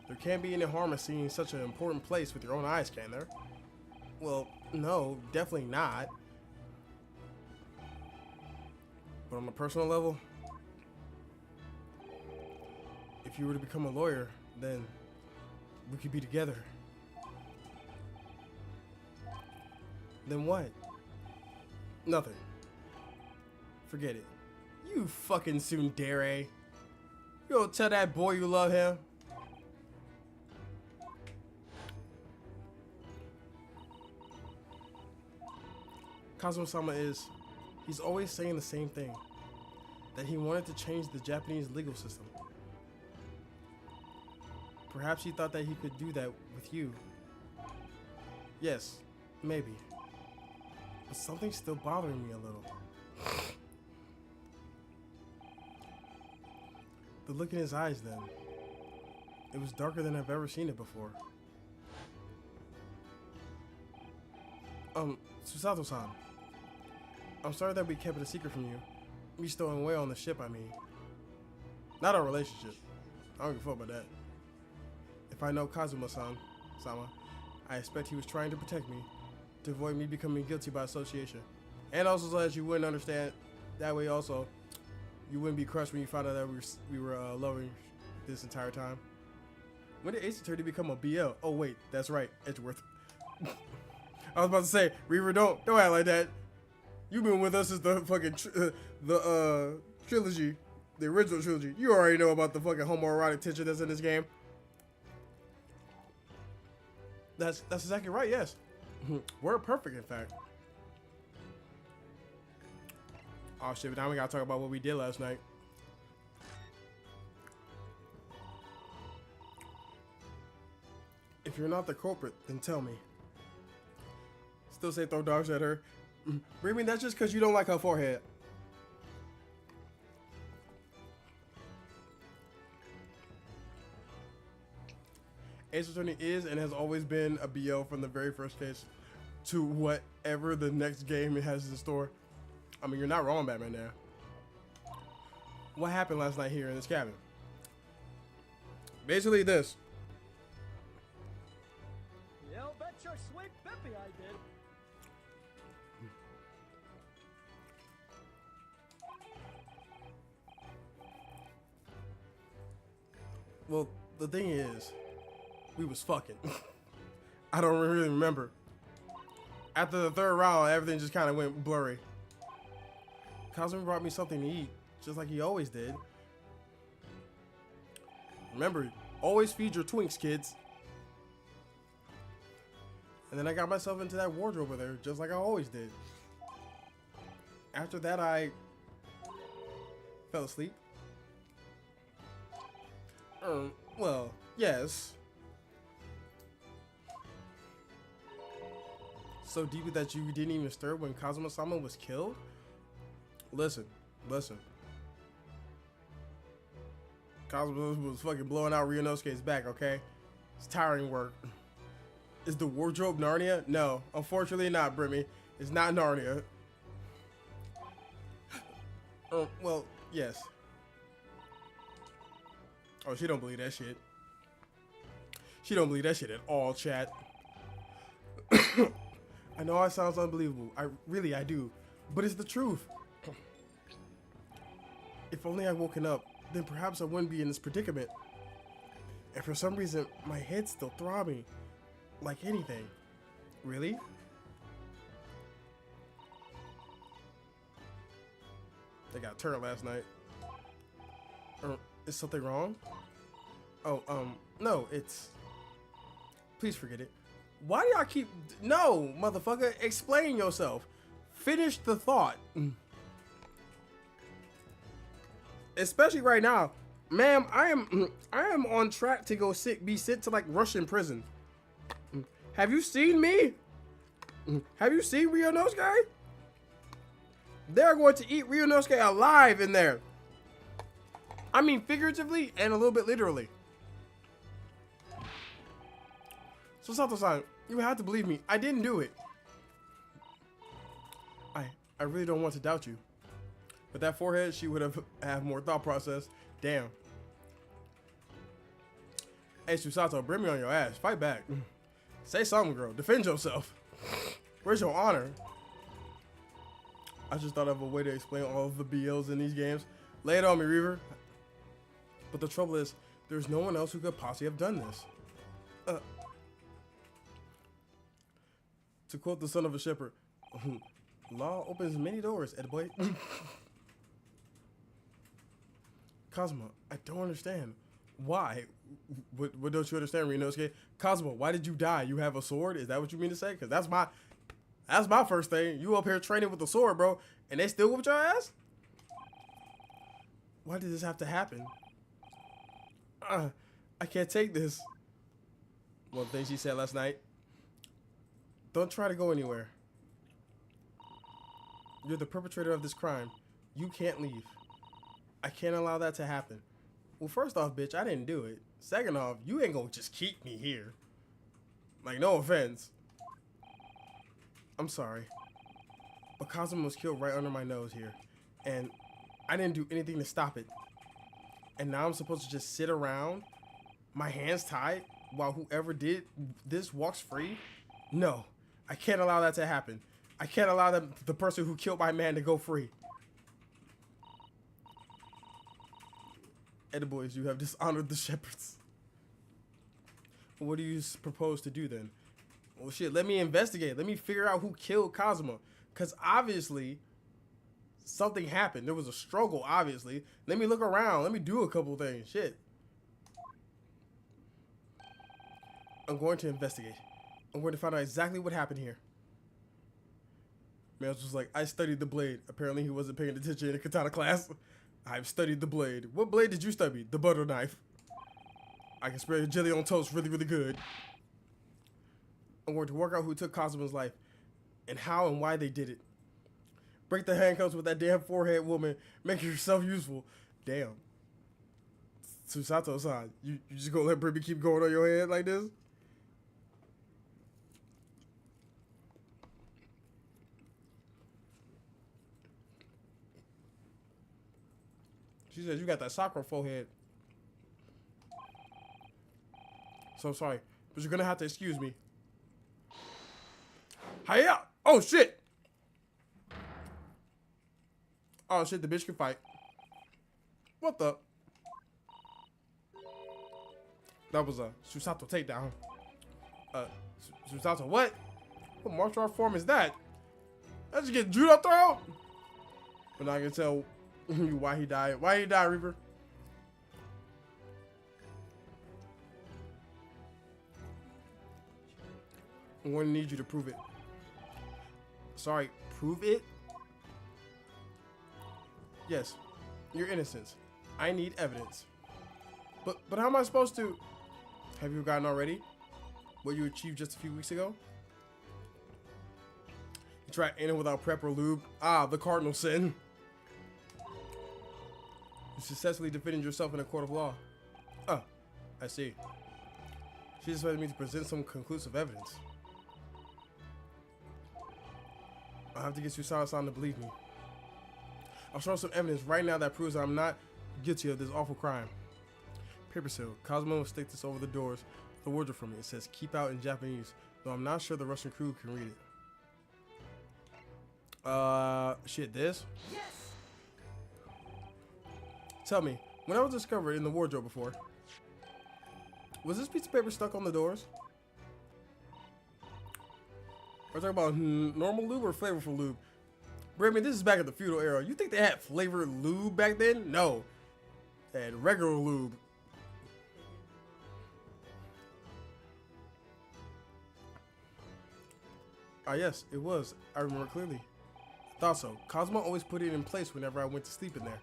There can't be any harm in seeing such an important place with your own eyes, can there? Well, no, definitely not. But on a personal level, if you were to become a lawyer, then we could be together. Then what? Nothing. Forget it. You fucking tsundere. You don't tell that boy you love him. Kazuma-sama he's always saying the same thing. That he wanted to change the Japanese legal system. Perhaps he thought that he could do that with you. Yes, maybe. But something's still bothering me a little. The look in his eyes then. It was darker than I've ever seen it before. Susato-san. I'm sorry that we kept it a secret from you. Me stowing away on the ship, I mean. Not our relationship. I don't give a fuck about that. If I know Kazuma-sama, I expect he was trying to protect me, to avoid me becoming guilty by association. And also so that you wouldn't understand, that way also, you wouldn't be crushed when you found out that we were loving this entire time. When did Ace Attorney become a BL? Oh wait, that's right, Edgeworth. I was about to say, Reaver, don't act like that. You've been with us since the fucking trilogy, the original trilogy. You already know about the fucking homoerotic tension that's in this game. That's exactly right. Yes, we're perfect. In fact. Oh shit! But now we gotta talk about what we did last night. If you're not the culprit, then tell me. Still say throw dogs at her. Bring me. That's just because you don't like her forehead. Ace Attorney is and has always been a BO from the very first case to whatever the next game it has in store. I mean, you're not wrong, Batman, there. What happened last night here in this cabin? Basically this. You bet your sweet Bippy I did. Well, the thing is, we was fucking. I don't really remember. After the third round, everything just kind of went blurry. Kazuma brought me something to eat, just like he always did. Remember, always feed your twinks, kids. And then I got myself into that wardrobe over there, just like I always did. After that, I fell asleep. Well, yes. So deeply that you didn't even stir when Kazuma-sama was killed? Listen. Kazuma was fucking blowing out Ryunosuke's back, okay? It's tiring work. Is the wardrobe Narnia? No, unfortunately not, Brimmy. It's not Narnia. Well, yes. Oh, she don't believe that shit. She don't believe that shit at all, chat. I know it sounds unbelievable. I do. But it's the truth. If only I woken up, then perhaps I wouldn't be in this predicament. And for some reason, my head's still throbbing. Like anything. Really? They got turned last night. Is something wrong? Oh, no, it's... Please forget it. Why do y'all keep... No, motherfucker, explain yourself. Finish the thought. Especially right now. Ma'am, I am on track to go be sent to like Russian prison. Have you seen me? Have you seen Ryunosuke? They're going to eat Ryunosuke alive in there. I mean figuratively and a little bit literally. So Sato-san, you have to believe me. I didn't do it. I really don't want to doubt you. But that forehead, she would have more thought process. Damn. Hey, Susato, bring me on your ass. Fight back. Say something, girl. Defend yourself. Where's your honor? I just thought of a way to explain all of the BLs in these games. Lay it on me, Reaver. But the trouble is, there's no one else who could possibly have done this. To quote the son of a shepherd, law opens many doors, Ed boy. Kazuma, I don't understand. Why? What don't you understand, Ryunosuke? Kazuma, why did you die? You have a sword? Is that what you mean to say? Because that's my first thing. You up here training with a sword, bro, and they still whooped your ass? Why did this have to happen? I can't take this. One thing she said last night. Don't try to go anywhere. You're the perpetrator of this crime. You can't leave. I can't allow that to happen. Well, first off, bitch, I didn't do it. Second off, you ain't gonna just keep me here. Like, no offense. I'm sorry. But Kazuma was killed right under my nose here. And I didn't do anything to stop it. And now I'm supposed to just sit around, my hands tied, while whoever did this walks free? No, I can't allow that to happen. I can't allow the person who killed my man to go free. And the boys, you have dishonored the shepherds. What do you propose to do then? Well, shit, let me investigate. Let me figure out who killed Kazuma. Because obviously, something happened. There was a struggle, obviously. Let me look around. Let me do a couple things. Shit. I'm going to investigate. I'm going to find out exactly what happened here. Man was just like, I studied the blade. Apparently he wasn't paying attention in a katana class. I've studied the blade. What blade did you study? The butter knife. I can spread jelly on toast really, really good. I'm going to work out who took Kazuma's life and how and why they did it. Break the handcuffs with that damn forehead woman. Make yourself useful. Damn. Susato-san, you just gonna let Brimmy keep going on your head like this? She says you got that Sakura forehead. So I'm sorry, but you're gonna have to excuse me. Hiya! Oh shit! Oh shit, the bitch can fight. What the? That was a Susato takedown. Susato what? What martial art form is that? That just get judo thrown? But now I can tell you why he died. Why he died, Reaper? I'm going to need you to prove it. Sorry, prove it? Yes, your innocence. I need evidence. But how am I supposed to? Have you forgotten already what you achieved just a few weeks ago? You try to enter without prep or lube. Ah, the cardinal sin. You successfully defended yourself in a court of law. Oh, I see. She just wanted me to present some conclusive evidence. I'll have to get you Sawa-san to believe me. I'll show some evidence right now that proves I'm not guilty of this awful crime. Paper seal. Cosmo will stick this over the doors. The wardrobe for me. It says keep out in Japanese, though I'm not sure the Russian crew can read it. Shit, this? Yes! Tell me, when I was discovered in the wardrobe before, was this piece of paper stuck on the doors? We're talking about normal lube or flavorful lube? Brittany, this is back in the feudal era. You think they had flavored lube back then? No. They had regular lube. Ah, yes, it was. I remember clearly. Thought so. Cosmo always put it in place whenever I went to sleep in there,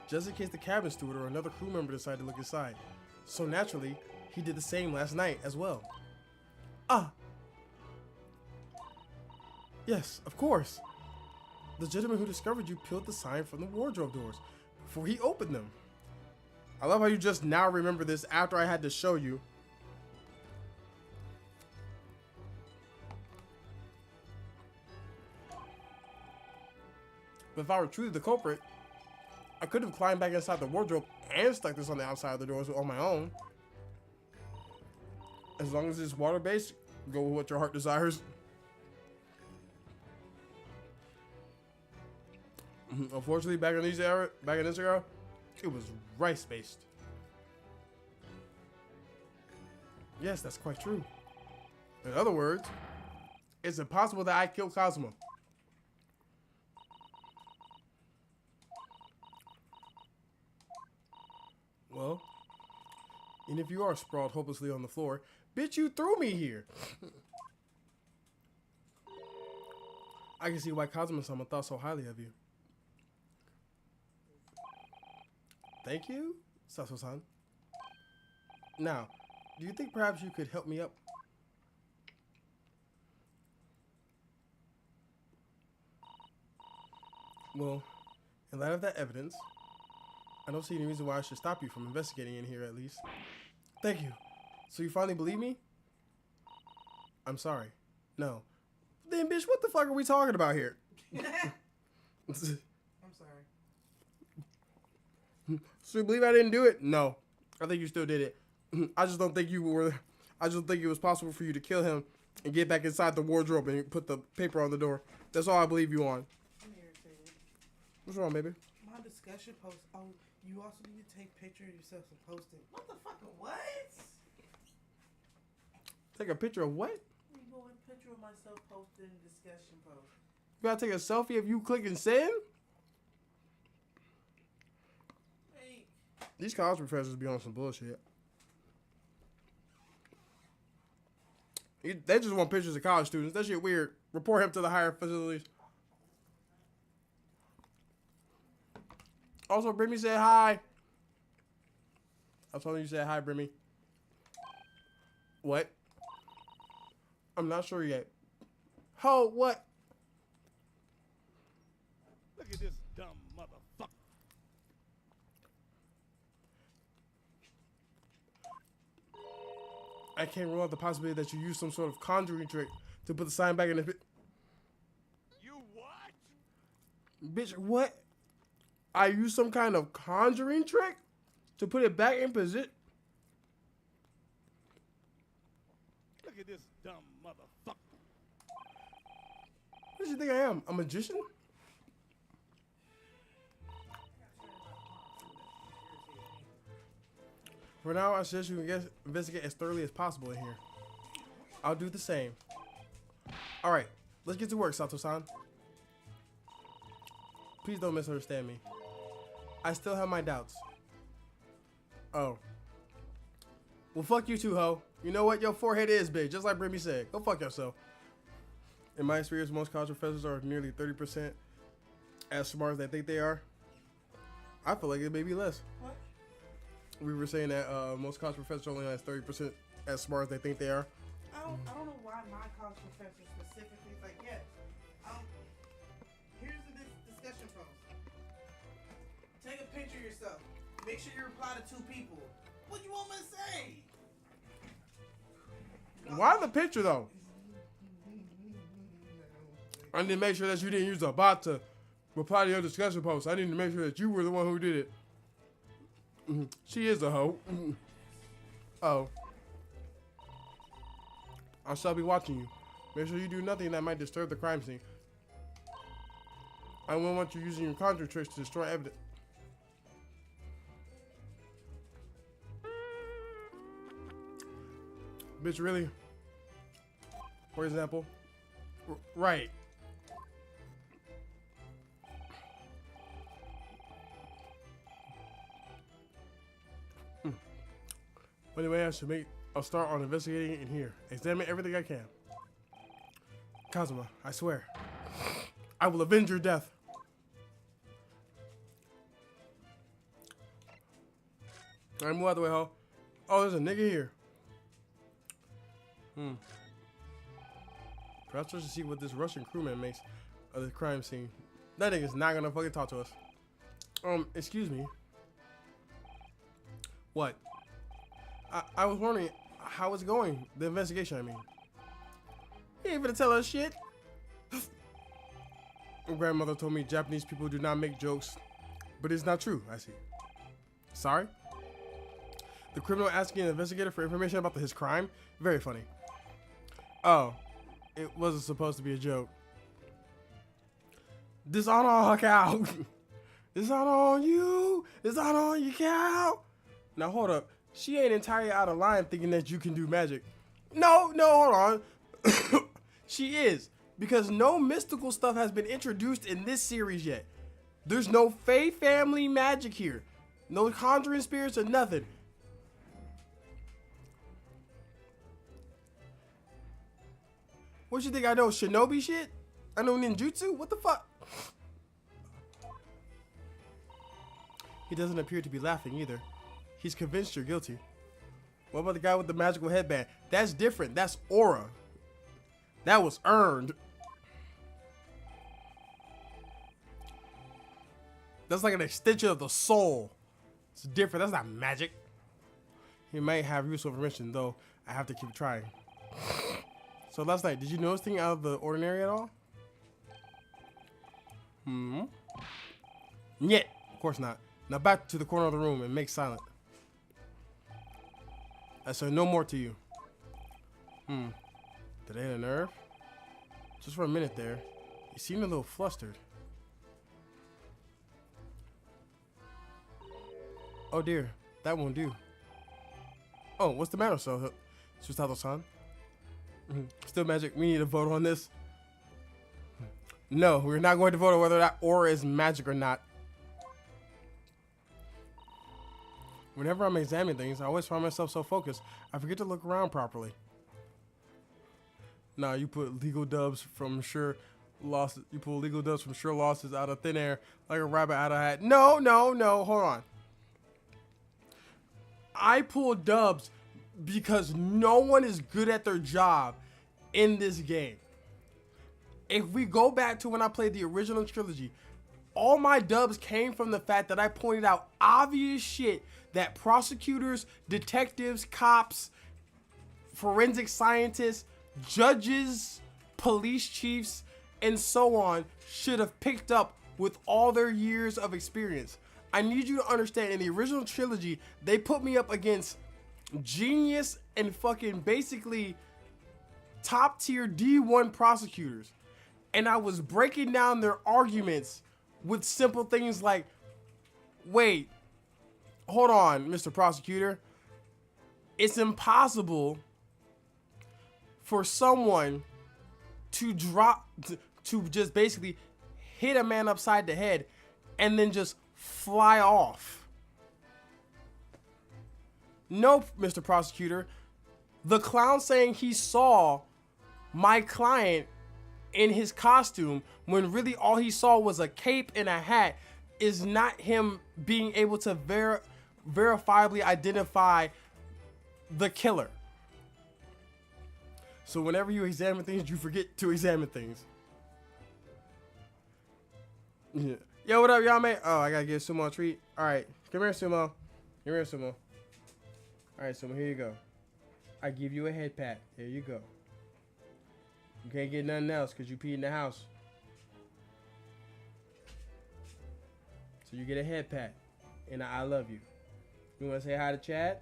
just in case the cabin steward or another crew member decided to look inside. So naturally, he did the same last night as well. Ah! Yes, of course. The gentleman who discovered you peeled the sign from the wardrobe doors before he opened them. I love how you just now remember this after I had to show you. But if I were truly the culprit, I could have climbed back inside the wardrobe and stuck this on the outside of the doors on my own. As long as it's water-based, go with what your heart desires. Unfortunately, back in this era, it was rice-based. Yes, that's quite true. In other words, it's impossible that I killed Cosmo. Well, and if you are sprawled hopelessly on the floor, bitch, you threw me here. I can see why Cosmo-sama thought so highly of you. Thank you, Saso-san. Now, do you think perhaps you could help me up? Well, in light of that evidence, I don't see any reason why I should stop you from investigating in here at least. Thank you. So you finally believe me? I'm sorry. No. Then, bitch, what the fuck are we talking about here? I'm sorry. So you believe I didn't do it? No. I think you still did it. I just don't think you were. I just think it was possible for you to kill him and get back inside the wardrobe and put the paper on the door. That's all I believe you on. I'm irritated. What's wrong, baby? My discussion post. Oh, you also need to take a picture of yourself and post it. What the fuck? What? Take a picture of what? You go in picture of myself posting discussion post. You gotta take a selfie of you clicking send? Hey. These college professors be on some bullshit. They just want pictures of college students. That shit weird. Report him to the higher facilities. Also, Brimmy said hi. I told you said hi, Brimmy. What? I'm not sure yet. Ho, what? Look at this dumb motherfucker. I can't rule out the possibility that you used some sort of conjuring trick to put the sign back in the pit. You what? Bitch, what? I used some kind of conjuring trick to put it back in position? Look at this dumb motherfucker. What do you think I am? A magician? For now, I suggest you investigate as thoroughly as possible in here. I'll do the same. Alright, let's get to work, Sato-san. Please don't misunderstand me. I still have my doubts. Oh. Well, fuck you too, ho. You know what? Your forehead is big, just like Brimmy said. Go fuck yourself. In my experience, most college professors are nearly 30% as smart as they think they are. I feel like it may be less. What? We were saying that most college professors only has 30% as smart as they think they are. I don't know why my college professor specifically is like, yes, Here's the discussion post. Take a picture of yourself. Make sure you reply to 2 people. What do you want me to say? Why the picture though? I need to make sure that you didn't use a bot to reply to your discussion post. I need to make sure that you were the one who did it. She is a hoe. Oh. I shall be watching you. Make sure you do nothing that might disturb the crime scene. I won't want you using your conjuring tricks to destroy evidence. Bitch, really? For example? Right. Anyway, I should make a start on investigating in here. Examine everything I can. Kazuma, I swear, I will avenge your death. Alright, move out the way, ho. Oh, there's a nigga here. Perhaps I should see what this Russian crewman makes of the crime scene. That nigga's not gonna fucking talk to us. Excuse me. What? I was wondering how it's going. The investigation, I mean. You ain't gonna tell us shit. My grandmother told me Japanese people do not make jokes, but it's not true. I see. Sorry? The criminal asking an investigator for information about his crime? Very funny. Oh, it wasn't supposed to be a joke. Dishonor her cow. Dishonor on you. Dishonor on your cow. Now hold up. She ain't entirely out of line thinking that you can do magic. No, hold on. She is. Because no mystical stuff has been introduced in this series yet. There's no Fae family magic here. No conjuring spirits or nothing. What you think I know? Shinobi shit? I know ninjutsu? What the fuck? He doesn't appear to be laughing either. He's convinced you're guilty. What about the guy with the magical headband? That's different. That's aura. That was earned. That's like an extension of the soul. It's different. That's not magic. He might have useful information, though. I have to keep trying. So last night, did you notice anything out of the ordinary at all? Yet, of course not. Now back to the corner of the room and make silent. I said no more to you. Did I hit a nerve? Just for a minute there, you seemed a little flustered. Oh dear, that won't do. Oh, what's the matter, Susato-san? Still magic, we need to vote on this. No, we're not going to vote on whether that aura is magic or not. Whenever I'm examining things, I always find myself so focused, I forget to look around properly. Nah, you put legal dubs from sure losses. You pull legal dubs from sure losses out of thin air like a rabbit out of a hat. No, hold on. I pull dubs because no one is good at their job in this game. If we go back to when I played the original trilogy, all my dubs came from the fact that I pointed out obvious shit that prosecutors, detectives, cops, forensic scientists, judges, police chiefs, and so on should have picked up with all their years of experience. I need you to understand, in the original trilogy, they put me up against genius and fucking basically top tier D1 prosecutors. And I was breaking down their arguments with simple things like, wait, hold on, Mr. Prosecutor. It's impossible for someone to to just basically hit a man upside the head and then just fly off. No, Mr. Prosecutor. The clown saying he saw my client in his costume when really all he saw was a cape and a hat is not him being able to verifiably identify the killer. So whenever you examine things, you forget to examine things. Yeah. Yo, what up, y'all, man? Oh, I gotta give Sumo a treat. All right, come here, Sumo. Come here, Sumo. All right, Sumo, here you go. I give you a head pat. There you go. You can't get nothing else because you peed in the house. So you get a head pat. And I love you. You want to say hi to Chad?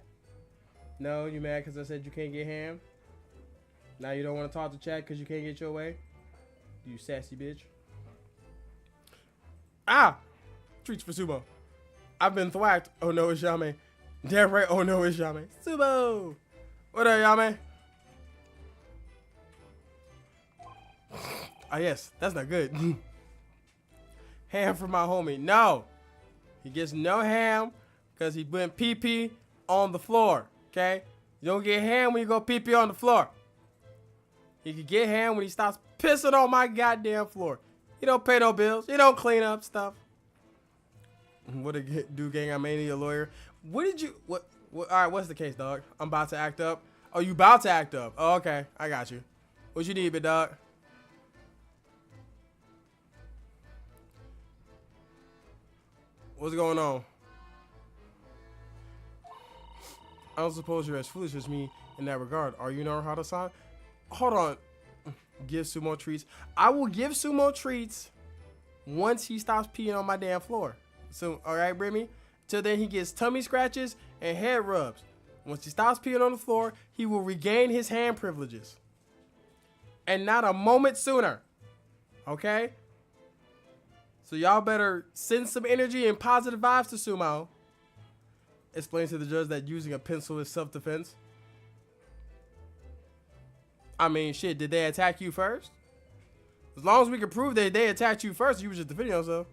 No, you mad because I said you can't get ham? Now you don't want to talk to Chad because you can't get your way? You sassy bitch. Ah! Treats for Sumo. I've been thwacked. Oh no, it's Yame. Damn right. Oh no, it's Yame. Sumo! What up, Yame? Ah, yes. That's not good. Ham for my homie. No! He gets no ham because he went pee-pee on the floor, okay? You don't get ham when you go pee-pee on the floor. He can get ham when he stops pissing on my goddamn floor. He don't pay no bills. He don't clean up stuff. What a do, gang? I'm mainly a lawyer. What did you, what, all right, what's the case, dog? I'm about to act up. Oh, you about to act up. Oh, okay. I got you. What you need, big dog? What's going on? I don't suppose you're as foolish as me in that regard. Are you Naruto-san? Hold on. Give Sumo treats. I will give Sumo treats once he stops peeing on my damn floor. So, all right, Brimmy? Till then, he gets tummy scratches and head rubs. Once he stops peeing on the floor, he will regain his hand privileges. And not a moment sooner. Okay? So y'all better send some energy and positive vibes to Sumo. Explain to the judge that using a pencil is self-defense. I mean, shit, did they attack you first? As long as we can prove that they attacked you first, you was just defending yourself.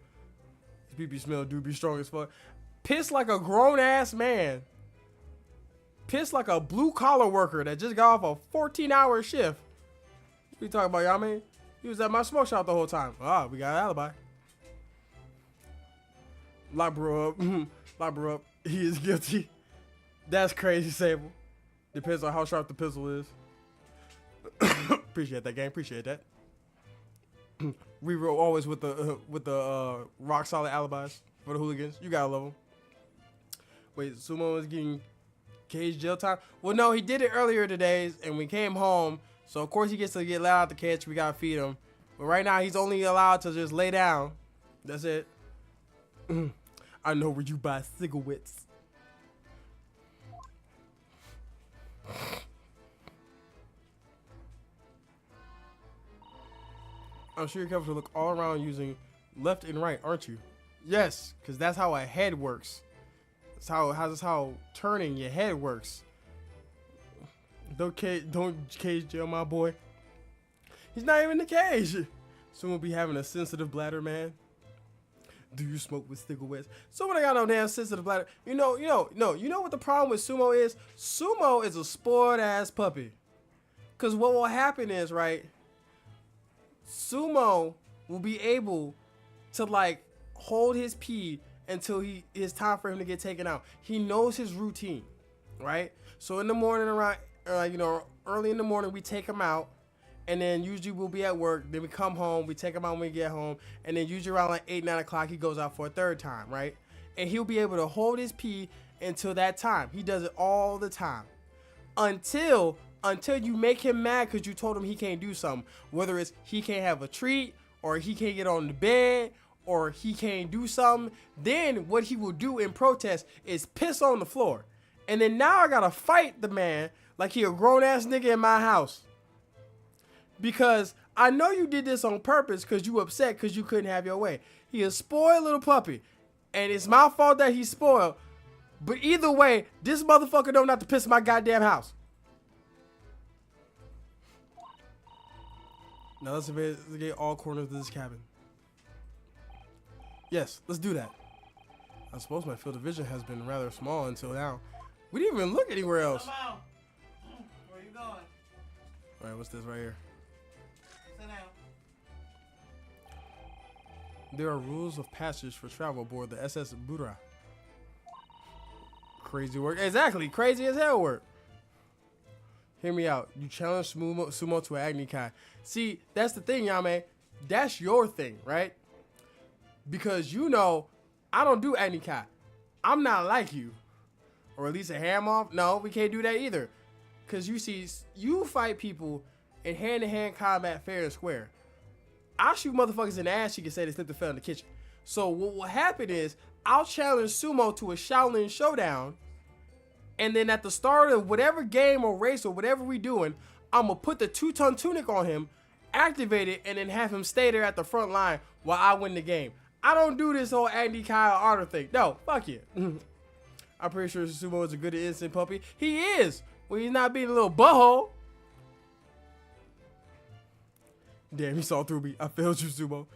This pee-pee smell do be strong as fuck. Piss like a grown-ass man. Piss like a blue-collar worker that just got off a 14-hour shift. What you talking about, y'all, man? He was at my smoke shop the whole time. Ah, we got an alibi. Lock bro up. Lock bro up. He is guilty. That's crazy, Sable. Depends on how sharp the pistol is. Appreciate that, gang. Appreciate that. We roll always with the rock solid alibis for the hooligans. You gotta love them. Wait, Sumo is getting cage jail time? Well, no, he did it earlier today, and we came home. So of course he gets to get let out the cage. We gotta feed him. But right now he's only allowed to just lay down. That's it. I know where you buy cigarettes. I'm sure you're careful to look all around using left and right, aren't you? Yes, because that's how a head works. That's how turning your head works. Don't cage jail my boy. He's not even in the cage. Soon we'll be having a sensitive bladder, man. Do you smoke with cigarettes? Someone got no damn sensitive bladder. You know what the problem with Sumo is? Sumo is a spoiled ass puppy. Cause what will happen is, right, Sumo will be able to like hold his pee until it's time for him to get taken out. He knows his routine, right? So in the morning around early in the morning we take him out. And then usually we'll be at work. Then we come home. We take him out when we get home. And then usually around like 8, 9 o'clock, he goes out for a third time, right? And he'll be able to hold his pee until that time. He does it all the time. Until you make him mad because you told him he can't do something. Whether it's he can't have a treat, or he can't get on the bed, or he can't do something. Then what he will do in protest is piss on the floor. And then now I gotta fight the man like he a grown-ass nigga in my house. Because I know you did this on purpose because you upset because you couldn't have your way. He a spoiled little puppy. And it's my fault that he's spoiled. But either way, this motherfucker don't have to piss in my goddamn house. Now let's investigate all corners of this cabin. Yes, let's do that. I suppose my field of vision has been rather small until now. We didn't even look anywhere else. Come out. Where you going? All right, what's this right here? Sit down. There are rules of passage for travel aboard the SS Budra. Crazy work. Exactly. Crazy as hell work. Hear me out. You challenge Sumo to an Agni Kai. See, that's the thing, y'all, man. That's your thing, right? Because you know, I don't do Andy-Kai. I'm not like you. Or at least a ham off. No, we can't do that either. Because you see, you fight people in hand-to-hand combat fair and square. I'll shoot motherfuckers in the ass, she can say they slipped and fell in the kitchen. So what will happen is, I'll challenge Sumo to a Shaolin showdown. And then at the start of whatever game or race or whatever we doing, I'm going to put the 2-ton tunic on him, activate it, and then have him stay there at the front line while I win the game. I don't do this whole Andy Kyle Arthur thing. No, fuck you. I'm pretty sure Sumo is a good innocent puppy. He is, when he's not being a little butthole. Damn, he saw through me. I failed you, Sumo.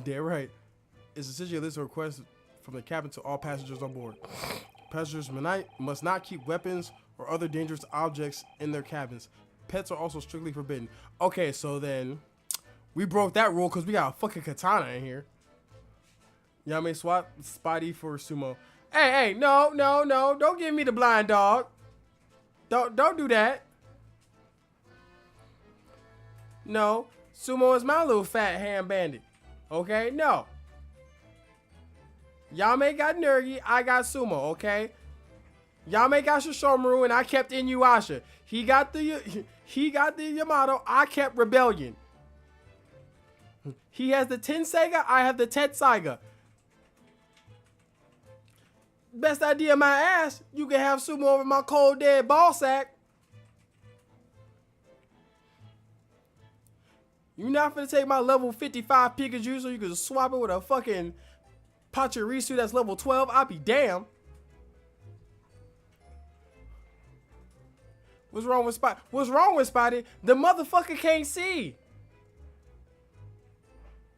Damn right. It's essentially a list of requests from the captain to all passengers on board. Passengers must not keep weapons or other dangerous objects in their cabins. Pets are also strictly forbidden. Okay, so then we broke that rule because we got a fucking katana in here. Y'all may swap Spidey for Sumo. Hey, no, don't give me the blind dog. Don't do that. No, Sumo is my little fat ham bandit. Okay, no. Yame got Nergi, I got Sumo, okay? Yame got Shishomaru and I kept Inuyasha. He got the Yamato, I kept Rebellion. He has the Tenseiga, I have the Tetsaiga. Best idea my ass, you can have Sumo over my cold dead ball sack. You not finna take my level 55 Pikachu so you can swap it with a fucking Pachirisu that's level 12? I'll be damned. What's wrong with Spidey? What's wrong with Spidey? The motherfucker can't see.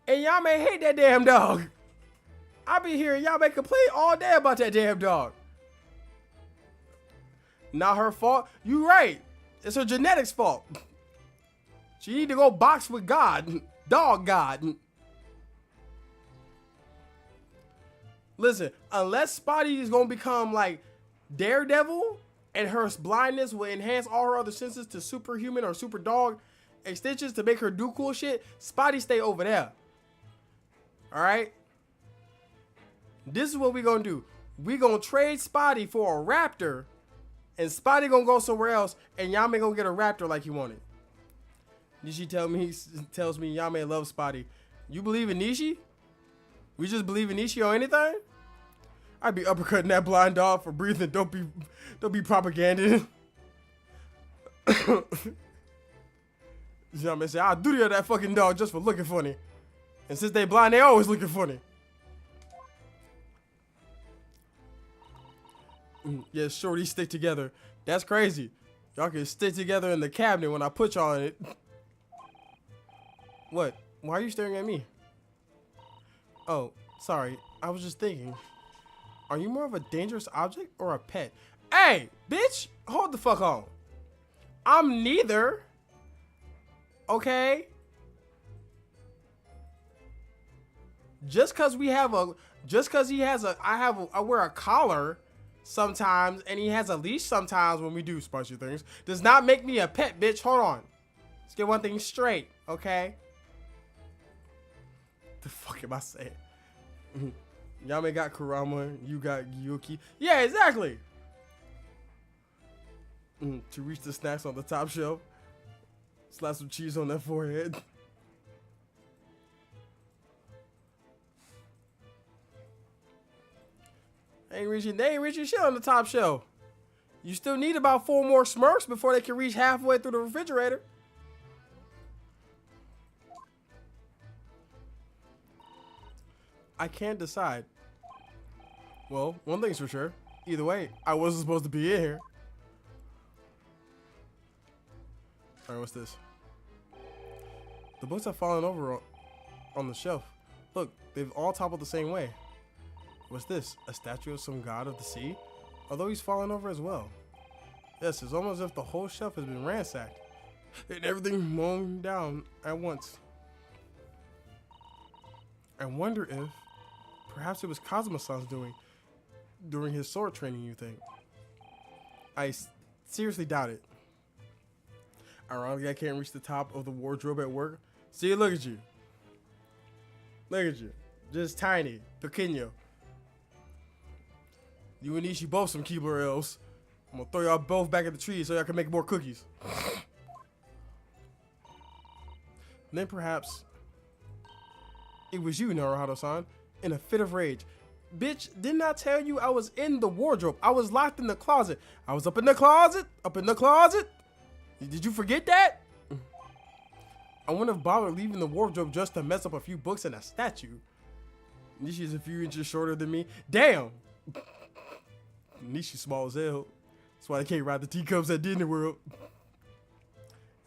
And y'all may hate that damn dog. I be hearing y'all may complain all day about that damn dog. Not her fault. You right. It's her genetics fault. She need to go box with God. Dog God. Listen, unless Spotty is going to become like Daredevil and her blindness will enhance all her other senses to superhuman or super dog extensions to make her do cool shit, Spotty stay over there. Alright? This is what we going to do. We going to trade Spotty for a raptor and Spotty going to go somewhere else and Yame going to get a raptor like he wanted. Nishi tells me Yame loves Spotty. You believe in Nishi? We just believe in Nishi or anything? I'd be uppercutting that blind dog for breathing. Don't be propaganda. Yame say, I'll do that fucking dog just for looking funny. And since they blind, they always looking funny. Yeah, shorty stick together. That's crazy. Y'all can stick together in the cabinet when I put y'all in it. What? Why are you staring at me? Oh, sorry. I was just thinking. Are you more of a dangerous object or a pet? Hey, bitch! Hold the fuck on. I'm neither. Okay? Just cause he has a, I wear a collar sometimes and he has a leash sometimes when we do spicy things, does not make me a pet, bitch. Hold on. Let's get one thing straight, okay? The fuck am I saying? Yame got Kurama, you got Yuki. Yeah, exactly. To reach the snacks on the top shelf. Slap some cheese on that forehead. They ain't reaching shit on the top shelf. You still need about 4 more Smurfs before they can reach halfway through the refrigerator. I can't decide. Well, one thing's for sure. Either way, I wasn't supposed to be in here. Alright, what's this? The books have fallen over on the shelf. Look, they've all toppled the same way. What's this? A statue of some god of the sea? Although he's fallen over as well. Yes, it's almost as if the whole shelf has been ransacked. And everything mown down at once. I wonder if perhaps it was Kazuma-san's doing during his sword training, you think? I seriously doubt it. Ironically, I can't reach the top of the wardrobe at work. See, look at you. Look at you. Just tiny. Pequeño. You and Ishi both some Keebler elves. I'm gonna throw y'all both back at the tree so y'all can make more cookies. And then perhaps it was you, Naruto-san, in a fit of rage. Bitch, didn't I tell you I was in the wardrobe? I was locked in the closet. I was up in the closet. Up in the closet. Did you forget that? I wouldn't have bothered leaving the wardrobe just to mess up a few books and a statue. Nishi's a few inches shorter than me. Damn! Nishi's small as hell. That's why I can't ride the teacups at Disney World.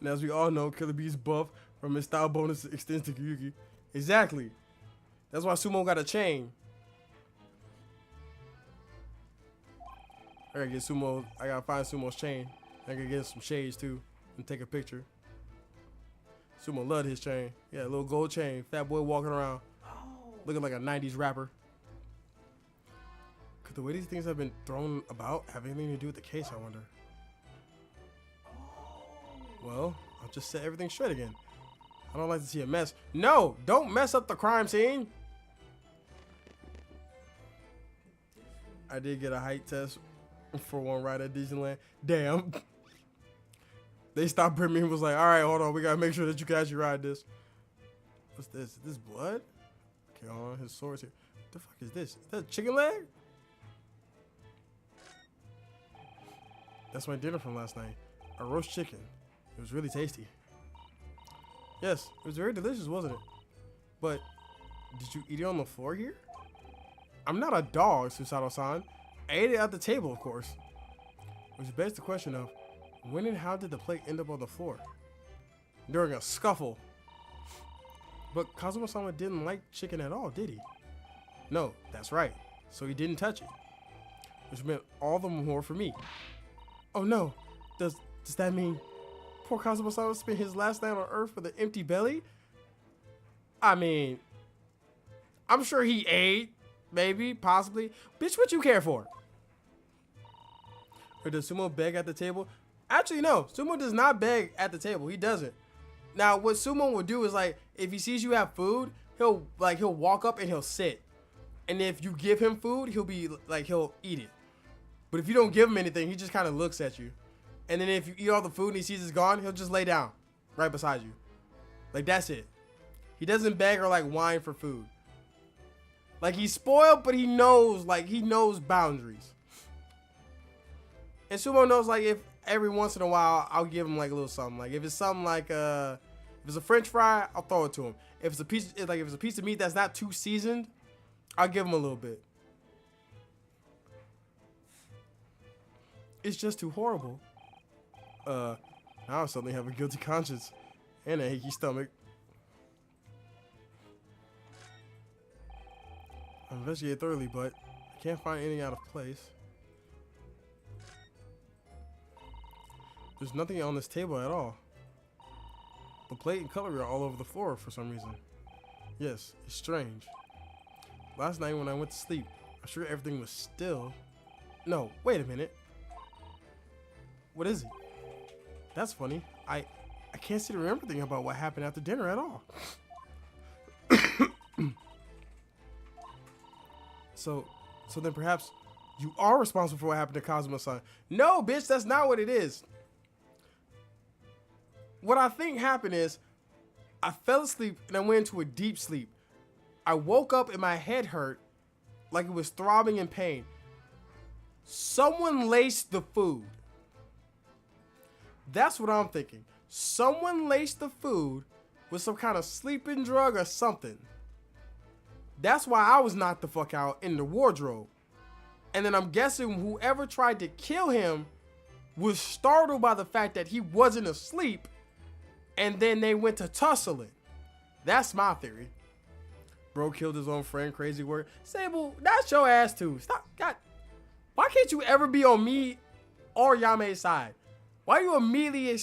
And as we all know, Killer Bee's buff from his style bonus extends to Kyuki. Exactly. That's why Sumo got a chain. I gotta get Sumo. I gotta find Sumo's chain. I gotta get some shades too and take a picture. Sumo loved his chain. Yeah, a little gold chain. Fat boy walking around, looking like a 90s rapper. Could the way these things have been thrown about have anything to do with the case, I wonder? Well, I'll just set everything straight again. I don't like to see a mess. No, don't mess up the crime scene. I did get a height test for one ride at Disneyland. Damn. They stopped me and was like, all right, hold on. We got to make sure that you can actually ride this. What's this? Is this blood? Okay, hold on. His sword's here. What the fuck is this? Is that a chicken leg? That's my dinner from last night. A roast chicken. It was really tasty. Yes, it was very delicious, wasn't it? But did you eat it on the floor here? I'm not a dog, Susato-san. I ate it at the table, of course. Which begs the question of, when and how did the plate end up on the floor? During a scuffle. But Kazuma-sama didn't like chicken at all, did he? No, that's right. So he didn't touch it. Which meant all the more for me. Oh no, does that mean poor Kazuma-sama spent his last night on Earth with an empty belly? I mean, I'm sure he ate, maybe, possibly. Bitch, what you care for? Or does Sumo beg at the table? Actually, no. Sumo does not beg at the table. He doesn't. Now, what Sumo will do is, like, if he sees you have food, he'll walk up and he'll sit. And if you give him food, he'll eat it. But if you don't give him anything, he just kind of looks at you. And then if you eat all the food and he sees it's gone, he'll just lay down right beside you. Like, that's it. He doesn't beg or, like, whine for food. Like, he's spoiled, but he knows boundaries. And Sumo knows, like, if every once in a while, I'll give him, like, a little something. Like, if it's something like, if it's a French fry, I'll throw it to him. If it's a piece of meat that's not too seasoned, I'll give him a little bit. It's just too horrible. Now I suddenly have a guilty conscience and a achy stomach. I investigated thoroughly, but I can't find anything out of place. There's nothing on this table at all. The plate and cutlery are all over the floor for some reason. Yes, it's strange. Last night when I went to sleep, I'm sure everything was still. No, wait a minute. What is it? That's funny. I can't seem to remember anything about what happened after dinner at all. So then perhaps you are responsible for what happened to Kazuma-san. No, bitch, that's not what it is. What I think happened is I fell asleep and I went into a deep sleep. I woke up and my head hurt like it was throbbing in pain. Someone laced the food. That's what I'm thinking. Someone laced the food with some kind of sleeping drug or something. That's why I was knocked the fuck out in the wardrobe. And then I'm guessing whoever tried to kill him was startled by the fact that he wasn't asleep, and then they went to tussling. That's my theory. Bro killed his own friend, crazy word. Sable, that's your ass too. Stop. God. Why can't you ever be on me or Yame's side? Why do you immediately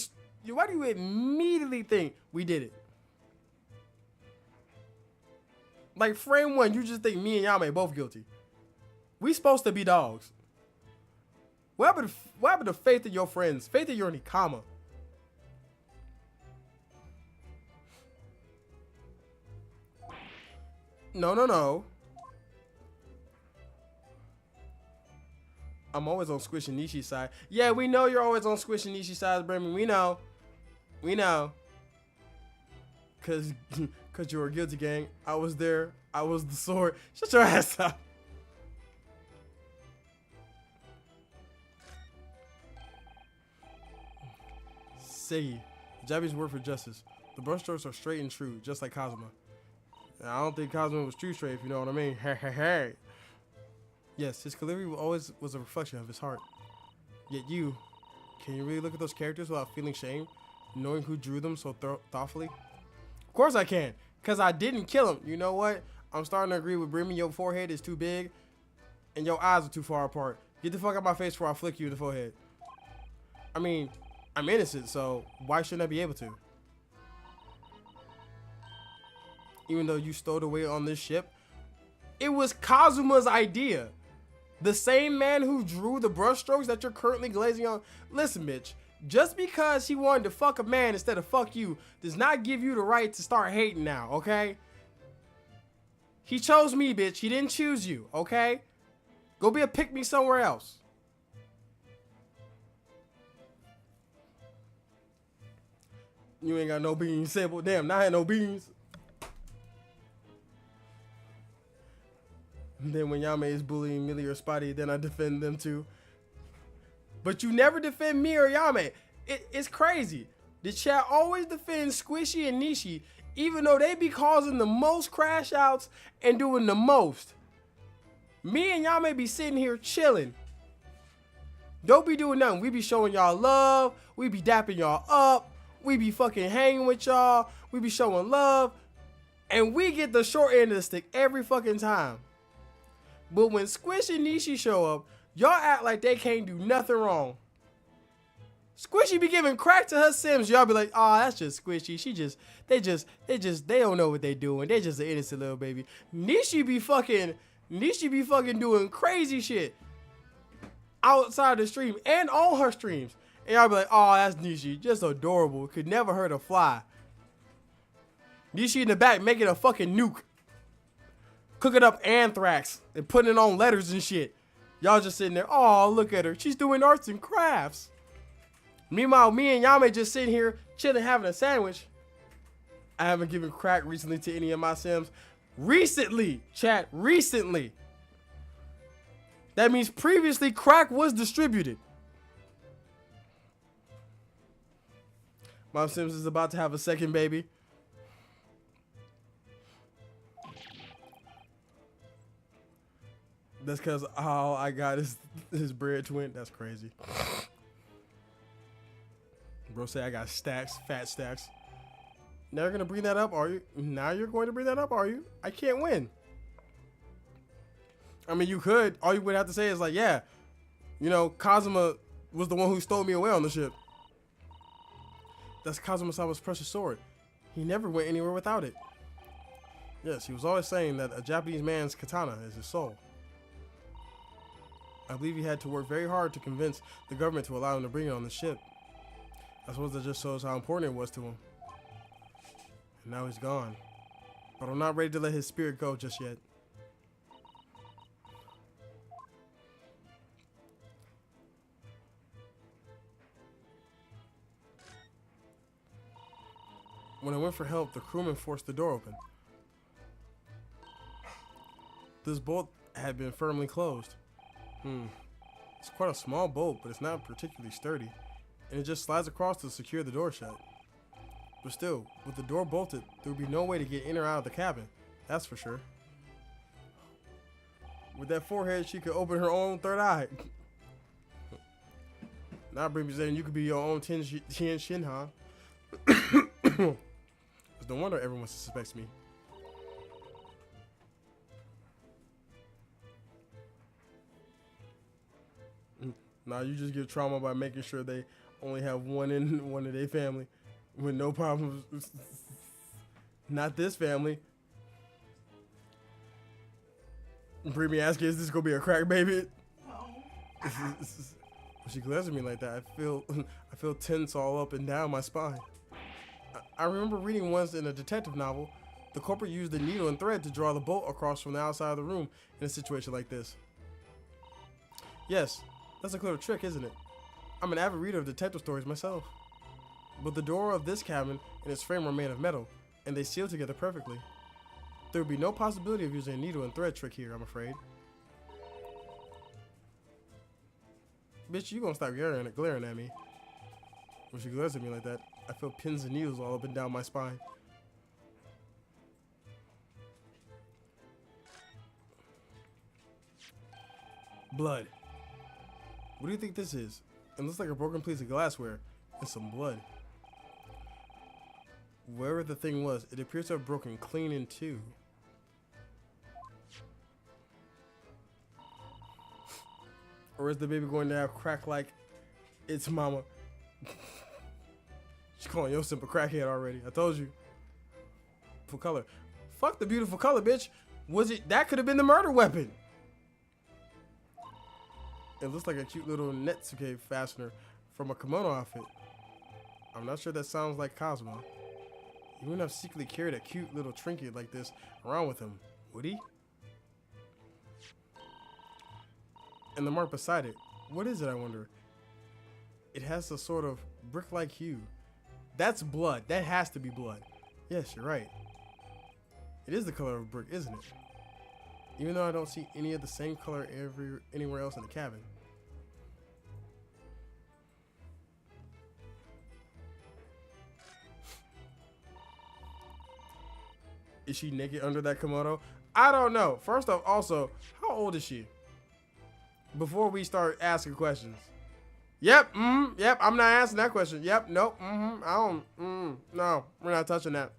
think we did it? Like frame one, you just think me and Yame both guilty. We supposed to be dogs. What happened to faith in your friends? Faith in your Nikama? No. I'm always on Squish and Nishi's side. Yeah, we know you're always on Squish and Nishi's side, Bremen. We know. Cause you're a guilty gang. I was there. I was the sword. Shut your ass up. Sei, the Japanese word for justice. The brushstrokes are straight and true, just like Kazuma. And I don't think Kazuma was true straight, if you know what I mean. Hey. Yes, his calligraphy always was a reflection of his heart. Yet you, can you really look at those characters without feeling shame, knowing who drew them so thoughtfully? Of course I can, because I didn't kill him. You know what? I'm starting to agree with Bremen. Your forehead is too big, and your eyes are too far apart. Get the fuck out of my face before I flick you in the forehead. I mean, I'm innocent, so why shouldn't I be able to? Even though you stowed away on this ship, it was Kazuma's idea. The same man who drew the brushstrokes that you're currently glazing on. Listen, bitch, just because he wanted to fuck a man instead of fuck you does not give you the right to start hating now, okay? He chose me, bitch. He didn't choose you, okay? Go be a pick-me somewhere else. You ain't got no beans, sample. Damn, now I had no beans. And then when Yame is bullying Millie or Spotty, then I defend them too. But you never defend me or Yame. It's crazy. The chat always defends Squishy and Nishi, even though they be causing the most crash outs and doing the most. Me and Yame be sitting here chilling. Don't be doing nothing. We be showing y'all love. We be dapping y'all up. We be fucking hanging with y'all. We be showing love. And we get the short end of the stick every fucking time. But when Squish and Nishi show up, y'all act like they can't do nothing wrong. Squishy be giving crack to her Sims. Y'all be like, oh, that's just Squishy. They don't know what they doing. They just an innocent little baby. Nishi be fucking doing crazy shit outside the stream and on her streams. And y'all be like, oh, that's Nishi. Just adorable. Could never hurt a fly. Nishi in the back making a fucking nuke. Cooking up anthrax and putting it on letters and shit. Y'all just sitting there, oh, look at her. She's doing arts and crafts. Meanwhile, me and Yame just sitting here chilling, having a sandwich. I haven't given crack recently to any of my Sims. Recently, chat, recently. That means previously crack was distributed. My Sims is about to have a second baby. That's because all I got is his bread twin. That's crazy. Bro say I got stacks, fat stacks. Now you're going to bring that up, are you? Now you're going to bring that up, are you? I can't win. I mean, you could. All you would have to say is like, yeah, you know, Kazuma was the one who stole me away on the ship. That's Kazuma-sama's precious sword. He never went anywhere without it. Yes, he was always saying that a Japanese man's katana is his soul. I believe he had to work very hard to convince the government to allow him to bring it on the ship. I suppose that just shows how important it was to him. And now he's gone. But I'm not ready to let his spirit go just yet. When I went for help, the crewman forced the door open. This bolt had been firmly closed. It's quite a small bolt, but it's not particularly sturdy. And it just slides across to secure the door shut. But still, with the door bolted, there would be no way to get in or out of the cabin. That's for sure. With that forehead, she could open her own third eye. Now, Brimmy saying you could be your own Tien Shinhan. It's no wonder everyone suspects me. Nah, you just give trauma by making sure they only have one in one of their family with no problems. Not this family. Brimmy asking, is this gonna be a crack baby? When she glares at me like that, I feel tense all up and down my spine. I remember reading once in a detective novel The culprit used the needle and thread to draw the bolt across from the outside of the room in a situation like this. Yes, that's a clever trick, isn't it? I'm an avid reader of detective stories myself. But the door of this cabin and its frame are made of metal, and they seal together perfectly. There would be no possibility of using a needle and thread trick here, I'm afraid. Bitch, you gonna stop glaring at me. When she glares at me like that, I feel pins and needles all up and down my spine. Blood. What do you think this is? It looks like a broken piece of glassware and some blood. Wherever the thing was, it appears to have broken clean in two. Or is the baby going to have crack like its mama? She's calling your simple crackhead already. I told you. Beautiful color. Fuck the beautiful color, bitch. Was it? That could have been the murder weapon. It looks like a cute little Netsuke fastener from a kimono outfit. I'm not sure that sounds like Cosmo. He wouldn't have secretly carried a cute little trinket like this around with him, would he? And the mark beside it, what is it, I wonder? It has a sort of brick-like hue. That's blood. That has to be blood. Yes, you're right. It is the color of brick, isn't it? Even though I don't see any of the same color anywhere else in the cabin. Is she naked under that kimono? I don't know. First off, also, how old is she? Before we start asking questions. Yep, yep, I'm not answering that question. Yep, nope, I don't, no, we're not touching that.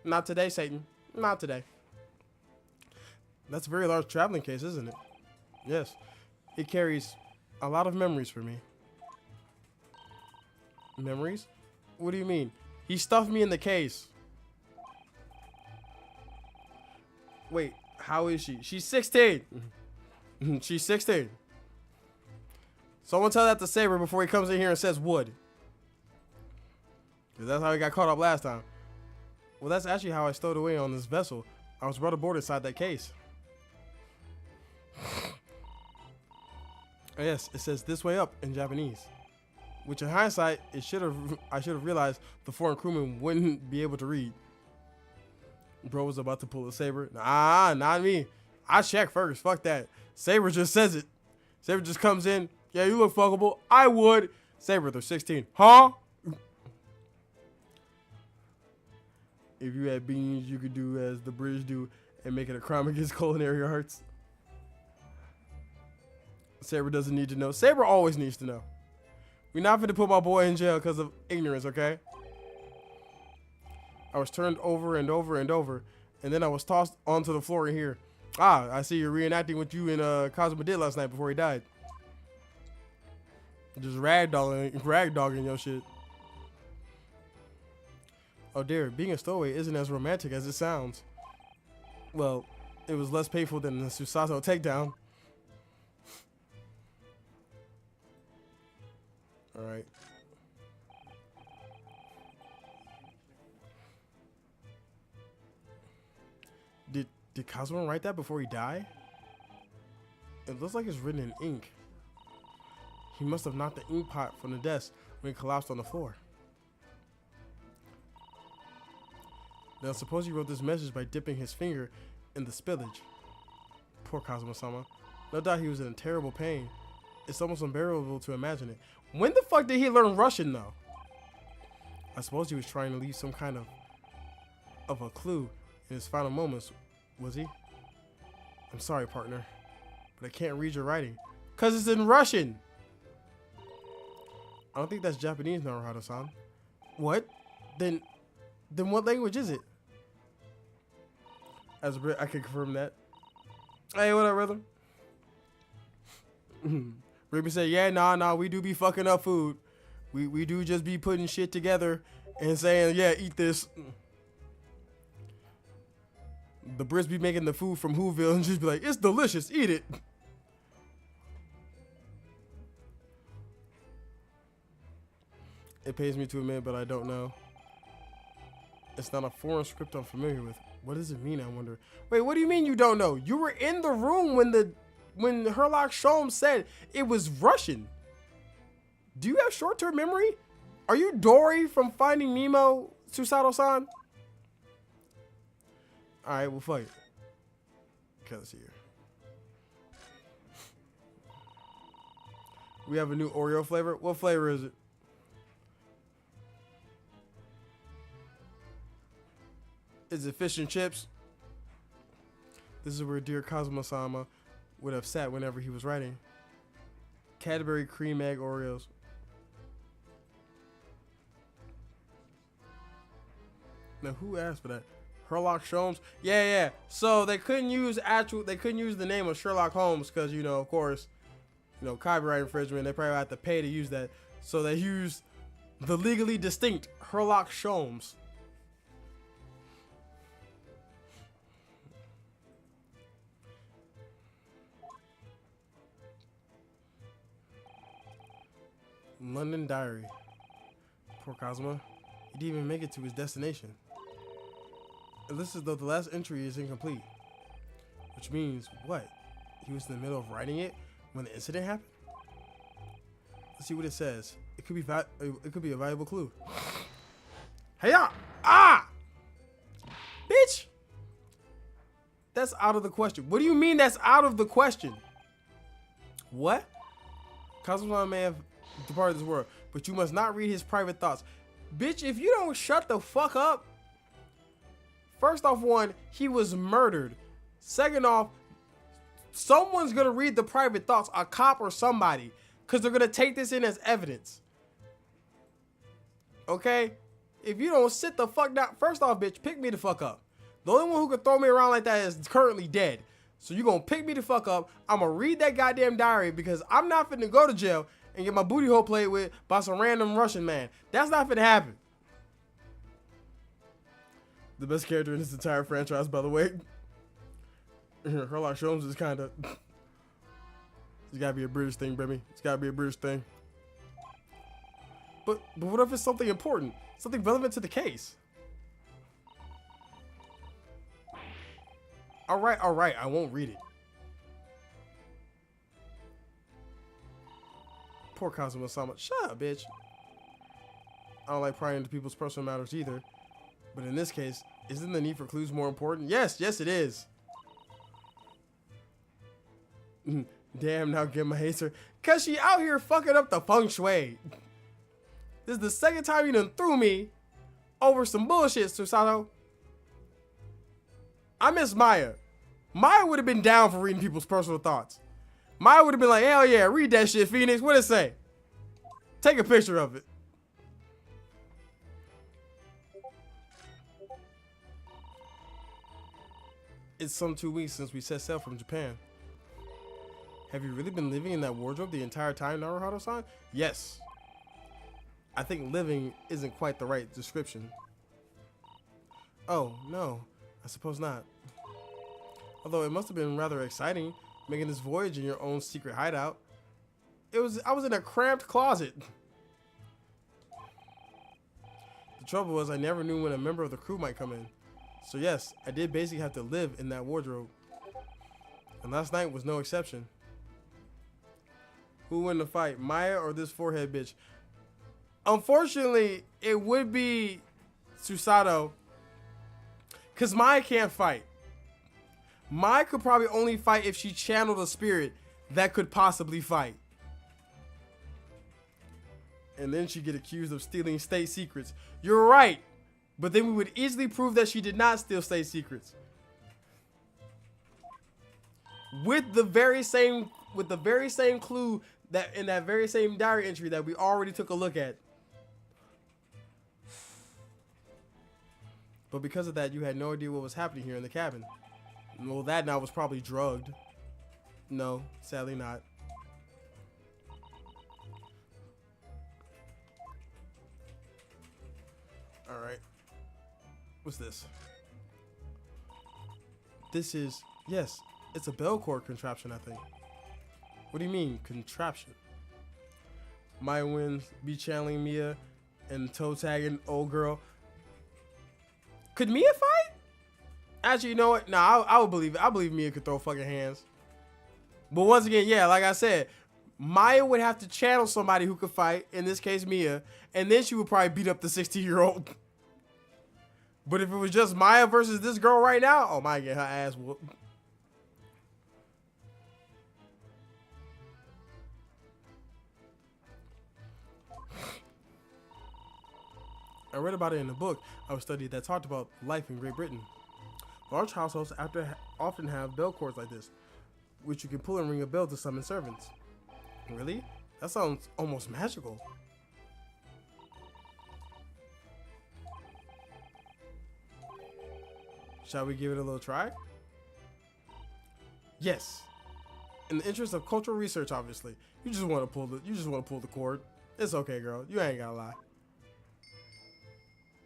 Not today, Satan. Not today. That's a very large traveling case, isn't it? Yes. It carries a lot of memories for me. Memories? What do you mean? He stuffed me in the case. Wait, how is she? She's 16. She's 16. Someone tell that to Saber before he comes in here and says wood. Because that's how he got caught up last time. Well, that's actually how I stowed away on this vessel. I was brought aboard inside that case. Yes, it says this way up in Japanese. Which in hindsight, I should have realized the foreign crewman wouldn't be able to read. Bro was about to pull a Saber. Nah, not me. I check first. Fuck that. Saber just says it. Saber just comes in. Yeah, you look fuckable. I would. Saber, they're 16. Huh? If you had beans, you could do as the British do and make it a crime against culinary arts. Saber doesn't need to know. Saber always needs to know. We're not going to put my boy in jail because of ignorance, okay? I was turned over and over and over, and then I was tossed onto the floor in here. Ah, I see you're reenacting what you and Cosmo did last night before he died. Just ragdogging your shit. Oh dear, being a stowaway isn't as romantic as it sounds. Well, it was less painful than the Susato takedown. Alright. Did Cosmo write that before he died? It looks like it's written in ink. He must have knocked the ink pot from the desk when he collapsed on the floor. Now suppose he wrote this message by dipping his finger in the spillage. Poor Cosmo-sama. No doubt he was in terrible pain. It's almost unbearable to imagine it. When the fuck did he learn Russian though? I suppose he was trying to leave some kind of a clue in his final moments. Was he? I'm sorry, partner, but I can't read your writing. Cause it's in Russian. I don't think that's Japanese, Naruto-san. What? Then what language is it? As a Brit, I can confirm that. Hey, what up, brother? Ruby said, yeah, nah, we do be fucking up food. We do just be putting shit together and saying, yeah, eat this. The Brits be making the food from Whoville and just be like, it's delicious, eat it. It pays me to admit, but I don't know. It's not a foreign script I'm familiar with. What does it mean, I wonder? Wait, what do you mean you don't know? You were in the room when Herlock Sholmes said it was Russian. Do you have short-term memory? Are you Dory from Finding Nemo, Susato-san? Alright, well, fuck it. Okay, let's see here. We have a new Oreo flavor. What flavor is it? Is it fish and chips? This is where dear Kazuma-sama would have sat whenever he was writing. Cadbury cream egg Oreos. Now who asked for that? Herlock Sholmes? Yeah. So they couldn't use the name of Sherlock Holmes because, you know, of course, you know, copyright infringement. They probably have to pay to use that. So they used the legally distinct Herlock Sholmes. London Diary. Poor Kazuma. He didn't even make it to his destination. It looks as though the last entry is incomplete. Which means what? He was in the middle of writing it when the incident happened? Let's see what it says. It could be a valuable clue. Hey-ya! Ah! Bitch! That's out of the question. What do you mean that's out of the question? What? Kazuma may have departed this world, but you must not read his private thoughts. Bitch, if you don't shut the fuck up. First off, one, he was murdered. Second off, someone's gonna read the private thoughts, a cop or somebody, because they're gonna take this in as evidence. Okay? If you don't sit the fuck down, first off, bitch, pick me the fuck up. The only one who could throw me around like that is currently dead. So you gonna pick me the fuck up. I'm gonna read that goddamn diary because I'm not finna go to jail and get my booty hole played with by some random Russian man. That's not finna happen. The best character in this entire franchise, by the way. Herlock Sholmes is kind of... It's gotta be a British thing, baby. It's gotta be a British thing. But what if it's something important? Something relevant to the case? Alright, I won't read it. Poor Kazuma-sama. Shut up, bitch. I don't like prying into people's personal matters either. But in this case, isn't the need for clues more important? Yes, it is. Damn, now Genma hates her. Cause she out here fucking up the feng shui. This is the second time you done threw me over some bullshit, Susato. I miss Maya. Maya would have been down for reading people's personal thoughts. Maya would have been like, hell yeah, read that shit, Phoenix. What it say? Take a picture of it. It's some 2 weeks since we set sail from Japan. Have you really been living in that wardrobe the entire time, Naruhodo-san? Yes. I think living isn't quite the right description. Oh, no. I suppose not. Although it must have been rather exciting making this voyage in your own secret hideout. I was in a cramped closet. The trouble was I never knew when a member of the crew might come in. So yes, I did basically have to live in that wardrobe. And last night was no exception. Who win the fight, Maya or this forehead bitch? Unfortunately, it would be Susato. Because Maya can't fight. Maya could probably only fight if she channeled a spirit that could possibly fight. And then she'd get accused of stealing state secrets. You're right. But then we would easily prove that she did not steal state secrets. With the very same clue that in that very same diary entry that we already took a look at. But because of that, you had no idea what was happening here in the cabin. Well, that now was probably drugged. No, sadly not. Alright. What's this? This is, yes, it's a bell cord contraption, I think. What do you mean, contraption? Maya wins, be channeling Mia, and toe tagging old girl. Could Mia fight? Actually, you know what? Nah, I would believe it. I believe Mia could throw fucking hands. But once again, yeah, like I said, Maya would have to channel somebody who could fight, in this case Mia, and then she would probably beat up the 16-year-old. But if it was just Maya versus this girl right now, oh my, get her ass whooped. I read about it in a book I was studying that talked about life in Great Britain. Large households often have bell cords like this, which you can pull and ring a bell to summon servants. Really? That sounds almost magical. Shall we give it a little try? Yes. In the interest of cultural research, obviously. You just want to pull the cord. It's okay, girl. You ain't gotta lie.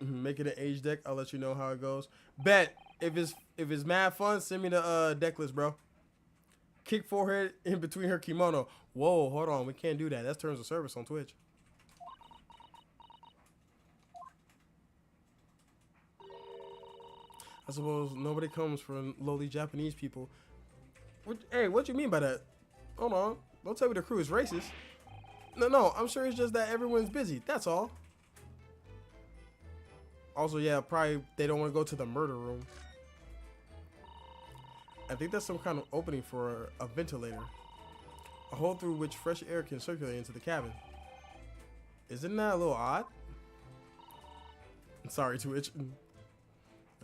Make it an age deck. I'll let you know how it goes. Bet. If it's mad fun, send me the deck list, bro. Kick forehead in between her kimono. Whoa, hold on. We can't do that. That's terms of service on Twitch. I suppose nobody comes from lowly Japanese people. Hey, what you mean by that? Hold on. Don't tell me the crew is racist. No, I'm sure it's just that everyone's busy. That's all. Also, yeah, probably they don't want to go to the murder room. I think that's some kind of opening for a ventilator. A hole through which fresh air can circulate into the cabin. Isn't that a little odd? I'm sorry, Twitch.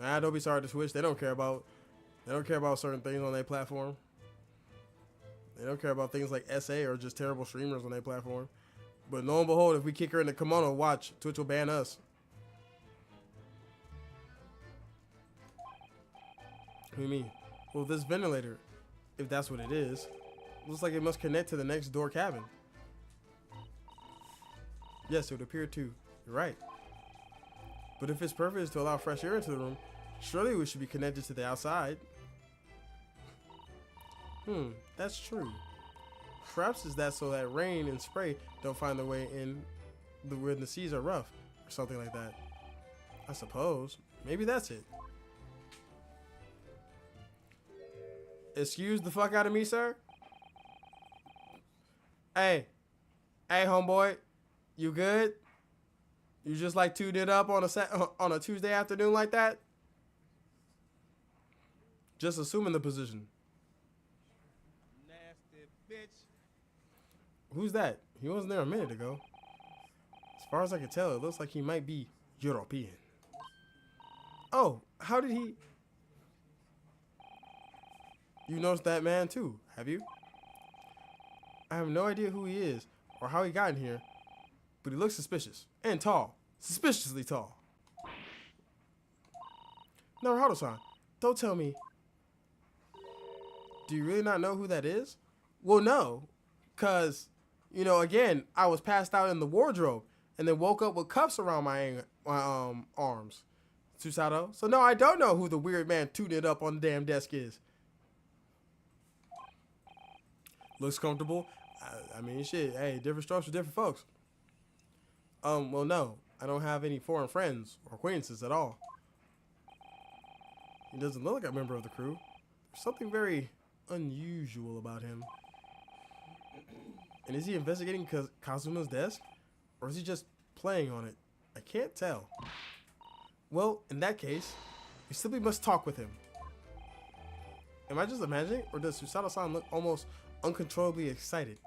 Nah, don't be sorry to Twitch. They don't care about certain things on their platform. They don't care about things like SA or just terrible streamers on their platform. But lo and behold, if we kick her in the kimono, watch, Twitch will ban us. What do you mean? Well, this ventilator, if that's what it is, looks like it must connect to the next door cabin. Yes, it would appear to. You're right. But if its purpose is to allow fresh air into the room, surely we should be connected to the outside. That's true. Perhaps is that so that rain and spray don't find their way in when the seas are rough, or something like that. I suppose. Maybe that's it. Excuse the fuck out of me, sir? Hey, homeboy, you good? You just like tuned it up on a Tuesday afternoon like that? Just assuming the position. Nasty bitch. Who's that? He wasn't there a minute ago. As far as I can tell, it looks like he might be European. Oh, how did he? You noticed that man too, have you? I have no idea who he is or how he got in here, but he looks suspicious and tall, suspiciously tall. Naruto-san, don't tell me. Do you really not know who that is? Well, no, cause again, I was passed out in the wardrobe and then woke up with cuffs around my arms. Susato. So no, I don't know who the weird man tuned it up on the damn desk is. Looks comfortable. I mean, shit. Hey, different strokes for different folks. Well, no. I don't have any foreign friends or acquaintances at all. He doesn't look like a member of the crew. There's something very unusual about him. And is he investigating Kazuma's desk? Or is he just playing on it? I can't tell. Well, in that case, we simply must talk with him. Am I just imagining? Or does Susato-san look almost uncontrollably excited?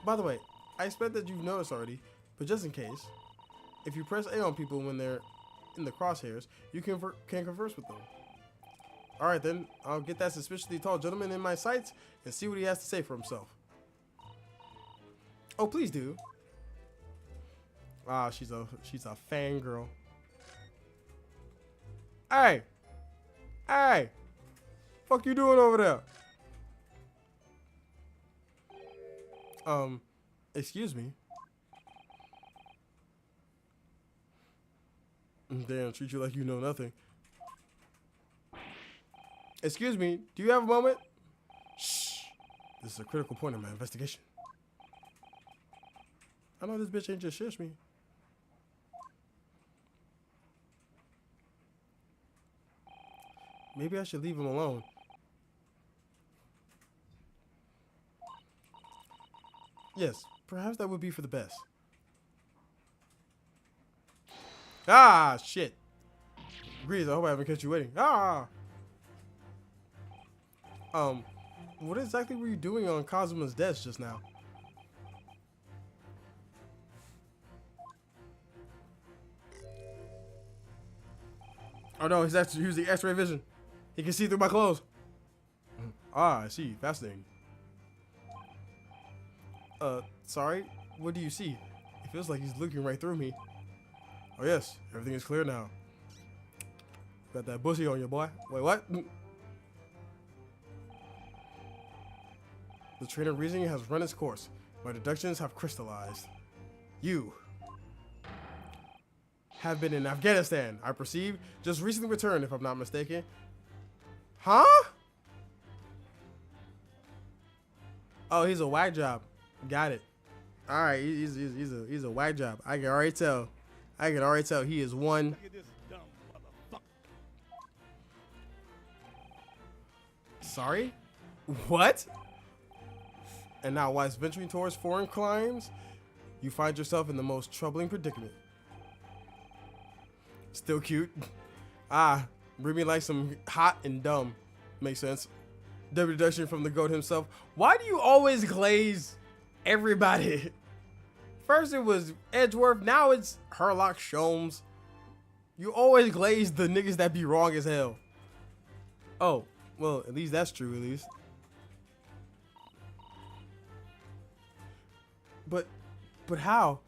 By the way, I expect that you've noticed already, but just in case, if you press A on people when they're in the crosshairs, you can converse with them. Alright then, I'll get that suspiciously tall gentleman in my sights and see what he has to say for himself. Oh, please do. Ah, she's a fangirl. Hey! Hey! Fuck you doing over there? Excuse me. Damn, treat you like you know nothing. Excuse me, do you have a moment? Shh. This is a critical point in my investigation. I know this bitch ain't just shush me. Maybe I should leave him alone. Yes, perhaps that would be for the best. Ah, shit. Grease, I hope I haven't kept you waiting. Ah! What exactly were you doing on Kazuma's desk just now? Oh no, he's actually using X-ray vision. He can see through my clothes. Ah, I see. Fascinating. Sorry? What do you see? It feels like he's looking right through me. Oh yes, everything is clear now. Got that bussy on you, boy. Wait, what? The train of reasoning has run its course. My deductions have crystallized. You have been in Afghanistan, I perceive. Just recently returned, if I'm not mistaken. Huh? Oh, he's a whack job. Got it. All right, he's a whack job. I can already tell. I can already tell he is one. Sorry? What? And now, whilst venturing towards foreign climes, you find yourself in the most troubling predicament. Still cute. Ah, bring me like some hot and dumb. Makes sense. Double deduction from the goat himself. Why do you always glaze everybody? First it was Edgeworth, now it's Herlock Sholmes. You always glaze the niggas that be wrong as hell. Oh, well, at least that's true, at least. But how?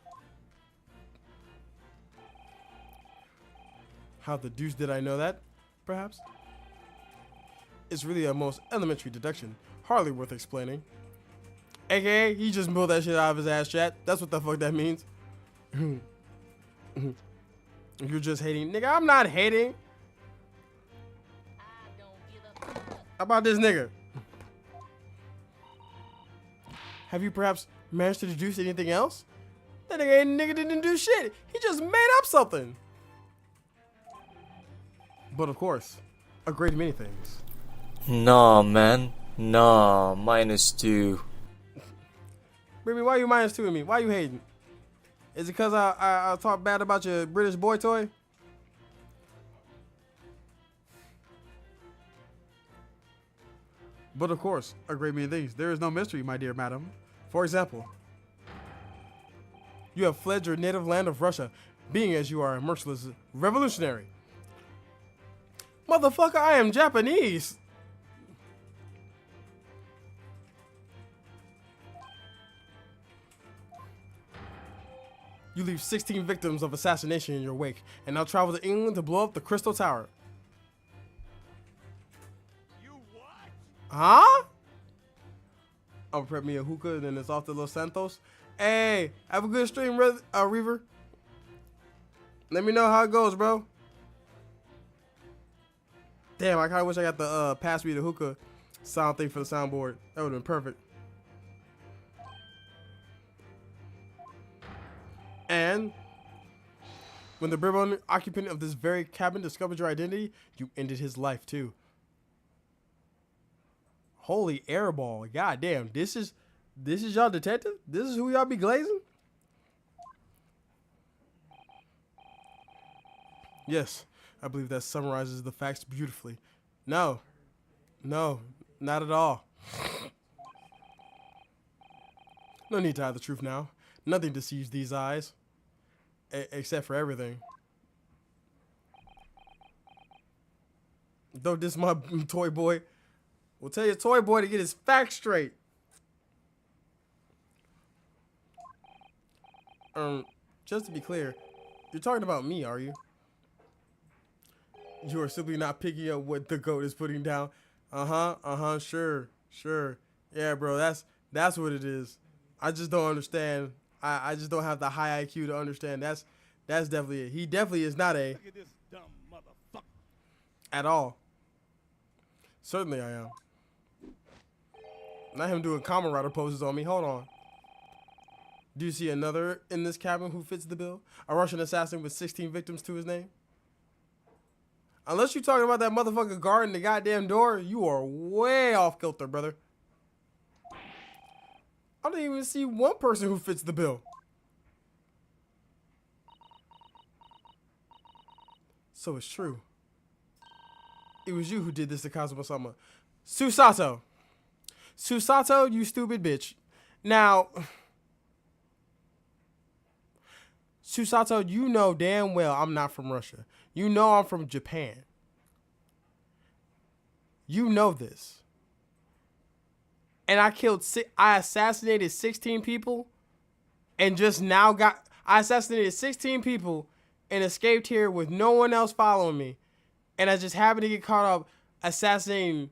How the deuce did I know that? Perhaps? It's really a most elementary deduction. Hardly worth explaining. AKA, he just pulled that shit out of his ass, chat. That's what the fuck that means. You're just hating. Nigga, I'm not hating. How about this nigga? Have you perhaps managed to deduce anything else? That nigga didn't do shit. He just made up something. But of course, a great many things. Nah, man. Nah, -2. Baby, why you -2 me? Why you hating? Is it because I talk bad about your British boy toy? But of course, a great many things. There is no mystery, my dear madam. For example, you have fled your native land of Russia, being as you are a merciless revolutionary. Motherfucker, I am Japanese. You leave 16 victims of assassination in your wake, and now travel to England to blow up the Crystal Tower. You what? Huh? I'm gonna prep me a hookah, and then it's off to Los Santos. Hey, have a good stream, Reaver. Let me know how it goes, bro. Damn, I kind of wish I got the pass me the hookah sound thing for the soundboard. That would have been perfect. And when the Bourbon occupant of this very cabin discovered your identity, you ended his life too. Holy airball. God damn. This is y'all detective? This is who y'all be glazing? Yes, I believe that summarizes the facts beautifully. No, not at all. No need to hide the truth now. Nothing deceives these eyes. Except for everything. Though this my toy boy. We'll tell your toy boy to get his facts straight. Just to be clear, you're talking about me, are you? You are simply not picking up what the goat is putting down. Sure. Yeah, bro, that's what it is. I just don't understand. I just don't have the high IQ to understand. That's definitely it. He definitely is not a. Look at this dumb motherfucker. At all. Certainly I am. Not him doing Kamen Rider poses on me. Hold on. Do you see another in this cabin who fits the bill? A Russian assassin with 16 victims to his name? Unless you're talking about that motherfucker guarding the goddamn door, you are way off kilter, brother. I don't even see one person who fits the bill. So it's true. It was you who did this to Kazuma-sama. Susato. Susato, you stupid bitch. Now, Susato, you know damn well I'm not from Russia. You know I'm from Japan. You know this. And I assassinated 16 people and just now I assassinated 16 people and escaped here with no one else following me. And I just happened to get caught up assassinating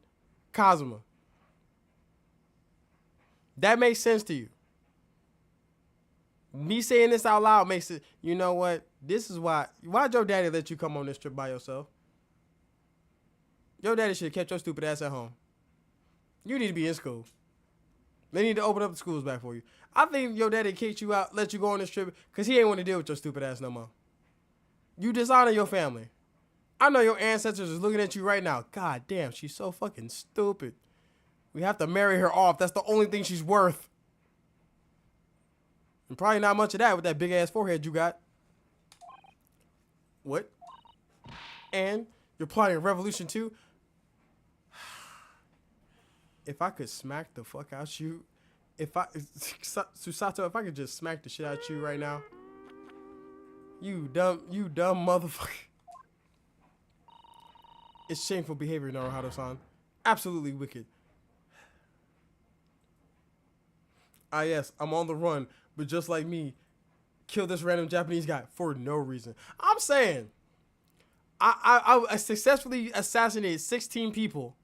Kazuma. That makes sense to you. Me saying this out loud makes it, you know what? This is why'd your daddy let you come on this trip by yourself? Your daddy should have kept your stupid ass at home. You need to be in school. They need to open up the schools back for you. I think your daddy kicked you out, let you go on this trip, because he ain't want to deal with your stupid ass no more. You dishonor your family. I know your ancestors is looking at you right now. God damn, she's so fucking stupid. We have to marry her off. That's the only thing she's worth. And probably not much of that with that big ass forehead you got. What? And you're plotting a revolution too? If I could smack the fuck out you, Susato, if I could just smack the shit out you right now. You dumb motherfucker. It's shameful behavior, Naruhito-san. Absolutely wicked. Ah yes, I'm on the run, but just like me, kill this random Japanese guy for no reason. I'm saying, I successfully assassinated 16 people,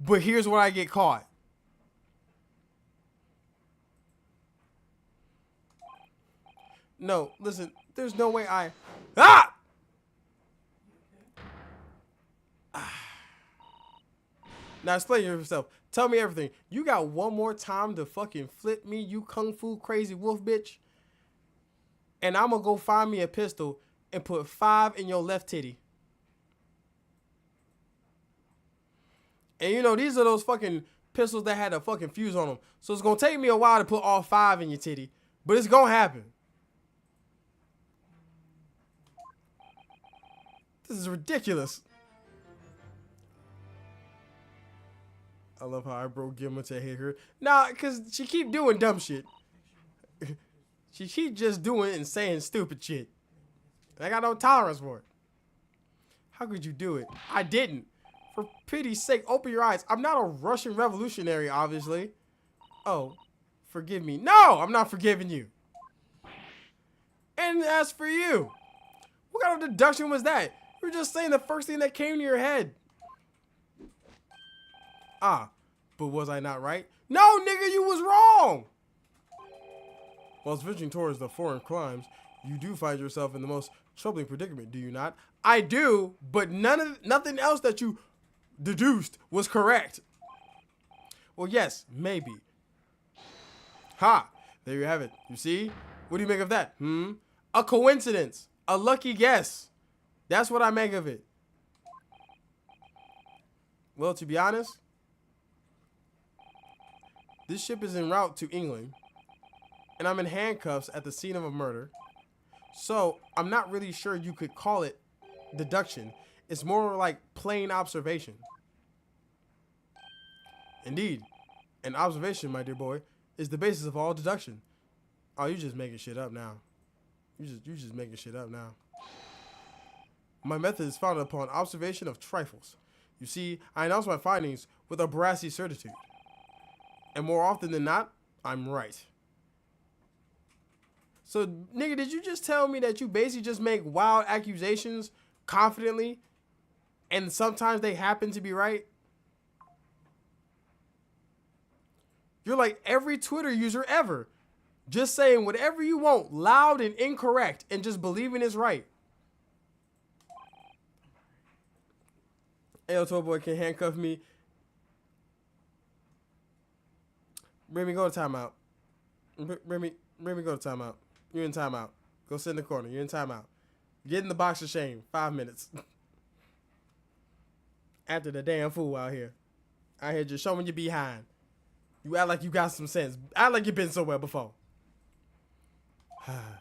but here's where I get caught. No, listen, there's no way Now explain yourself. Tell me everything. You got one more time to fucking flip me, you kung fu crazy wolf bitch. And I'm gonna go find me a pistol and put 5 in your left titty. And you know, these are those fucking pistols that had a fucking fuse on them. So it's gonna take me a while to put all 5 in your titty. But it's gonna happen. This is ridiculous. I love how I broke Genma to hate her. Nah, because she keep doing dumb shit. She keep just doing and saying stupid shit. And I got no tolerance for it. How could you do it? I didn't. For pity's sake, open your eyes. I'm not a Russian revolutionary, obviously. Oh, forgive me. No, I'm not forgiving you. And as for you, what kind of deduction was that? You were just saying the first thing that came to your head. Ah, but was I not right? No, nigga, you was wrong. While switching towards the foreign crimes, you do find yourself in the most troubling predicament, do you not? I do, but nothing else that you deduced was correct. Well, yes, maybe. Ha! There you have it. You see? What do you make of that? A coincidence. A lucky guess. That's what I make of it. Well, to be honest, this ship is en route to England, and I'm in handcuffs at the scene of a murder. So, I'm not really sure you could call it deduction. It's more like plain observation. Indeed, an observation, my dear boy, is the basis of all deduction. Oh, you just making shit up now. You just making shit up now. My method is founded upon observation of trifles. You see, I announce my findings with a brassy certitude. And more often than not, I'm right. So, nigga, did you just tell me that you basically just make wild accusations confidently and sometimes they happen to be right? You're like every Twitter user ever. Just saying whatever you want, loud and incorrect, and just believing it's right. Hey, Toy Boy can handcuff me. Bring me go to timeout. Bring me go to timeout. You're in timeout. Go sit in the corner. You're in timeout. Get in the box of shame. 5 minutes. After the damn fool out here just showing you behind. You act like you got some sense. Act like you've been somewhere before. I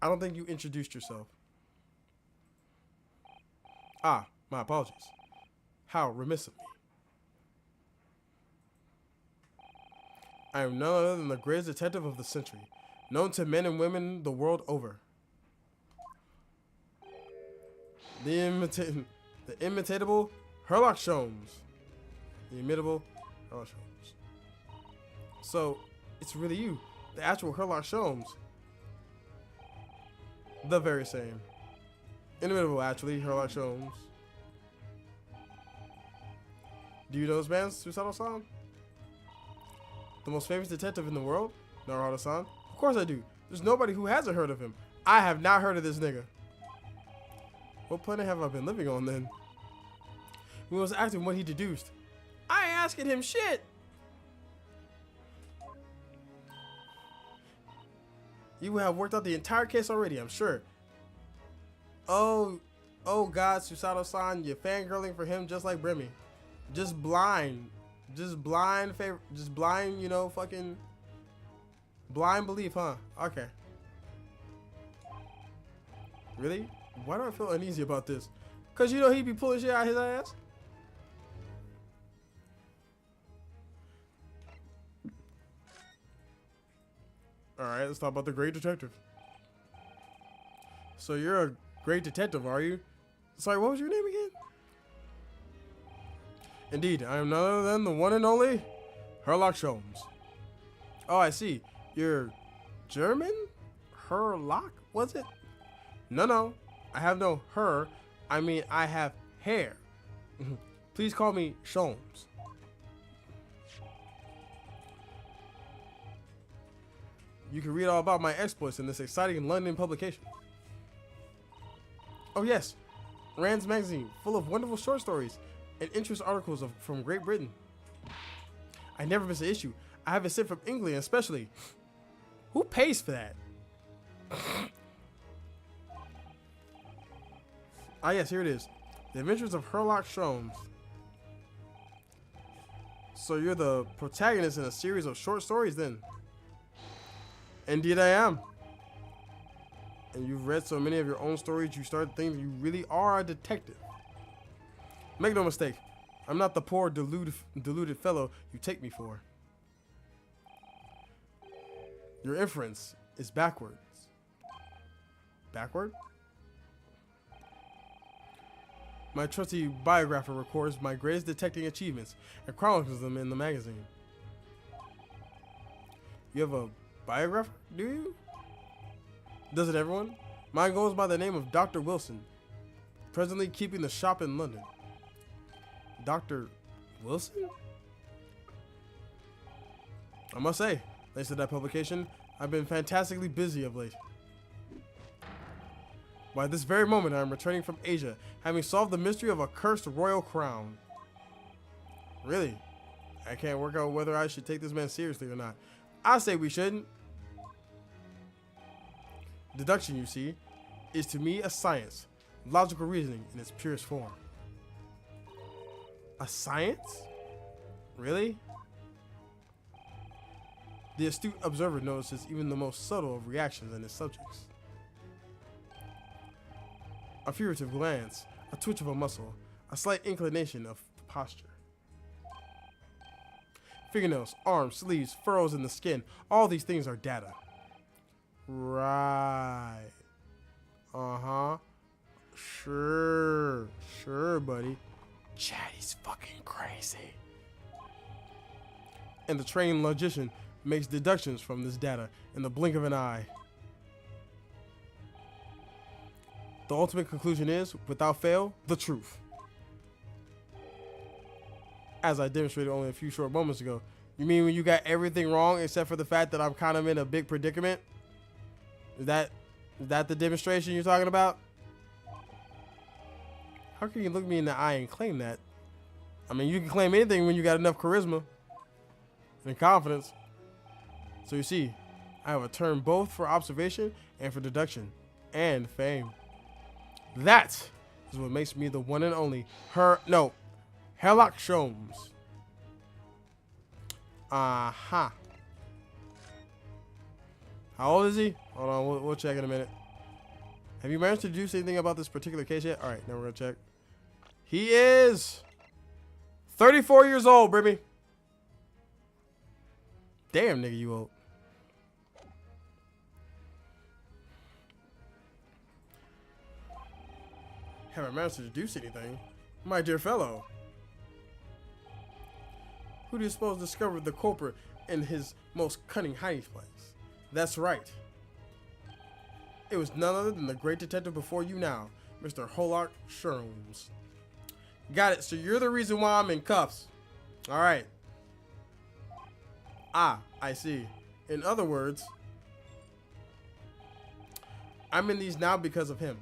don't think you introduced yourself. Ah, my apologies. How remiss of me. I am none other than the greatest detective of the century, known to men and women the world over. The imitatable Sherlock Holmes. The imitable Sherlock Holmes. So, it's really you, the actual Sherlock Holmes. The very same. Inimitable, actually, Sherlock Holmes. Do you know this band, Suicidal-san? The most famous detective in the world, Naruto-san? Of course I do. There's nobody who hasn't heard of him. I have not heard of this nigga. What planet have I been living on then? We was asking what he deduced. I ain't asking him shit. You have worked out the entire case already, I'm sure. Oh God, Susato-san, you're fangirling for him just like Bremy. Just blind, you know, fucking blind belief, huh? Okay. Really? Why do I feel uneasy about this? Cause you know he be pulling shit out his ass. Alright, let's talk about the great detective. So you're a great detective, are you? Sorry, what was your name again? Indeed, I am none other than the one and only Sherlock Holmes. Oh, I see. You're German? Herlock, was it? No. I have no her. I mean, I have hair. Please call me Sholmes. You can read all about my exploits in this exciting London publication. Oh yes, Rand's magazine, full of wonderful short stories and interest articles from Great Britain. I never miss an issue. I have it sent from England especially. Who pays for that? Ah yes, here it is. The Adventures of Sherlock Holmes. So you're the protagonist in a series of short stories then? Indeed I am. And you've read so many of your own stories you start to think you really are a detective. Make no mistake, I'm not the poor deluded fellow you take me for. Your inference is backwards. Backward? My trusty biographer records my greatest detecting achievements and chronicles them in the magazine. You have a biographer, do you? Doesn't everyone? Mine goes by the name of Dr. Wilson, presently keeping the shop in London. Dr. Wilson? I must say, thanks to that publication, I've been fantastically busy of late. Why, this very moment I am returning from Asia, having solved the mystery of a cursed royal crown. Really? I can't work out whether I should take this man seriously or not. I say we shouldn't. Deduction, you see, is to me a science, logical reasoning in its purest form. A science? Really? The astute observer notices even the most subtle of reactions in his subjects. A furtive glance, a twitch of a muscle, a slight inclination of the posture. Fingernails, arms, sleeves, furrows in the skin, all these things are data. Right. Uh-huh. Sure, buddy. Chatty's fucking crazy. And the trained logician makes deductions from this data in the blink of an eye. The ultimate conclusion is, without fail, the truth. As I demonstrated only a few short moments ago. You mean when you got everything wrong except for the fact that I'm kind of in a big predicament? Is that the demonstration you're talking about? How can you look me in the eye and claim that? I mean, you can claim anything when you got enough charisma and confidence. So you see, I have a term both for observation and for deduction. and fame. That is what makes me the one and only Sherlock Sholmes. How old is he? Hold on, we'll check in a minute. Have you managed to deduce anything about this particular case yet? All right, now we're gonna check. He is 34 years old, baby. Damn, nigga, you old. Haven't managed to deduce anything, my dear fellow. Who do you suppose discovered the culprit in his most cunning hiding place? That's right. It was none other than the great detective before you now, Mr. Sherlock Sholmes. Got it. So you're the reason why I'm in cuffs. All right. Ah, I see. In other words, I'm in these now because of him.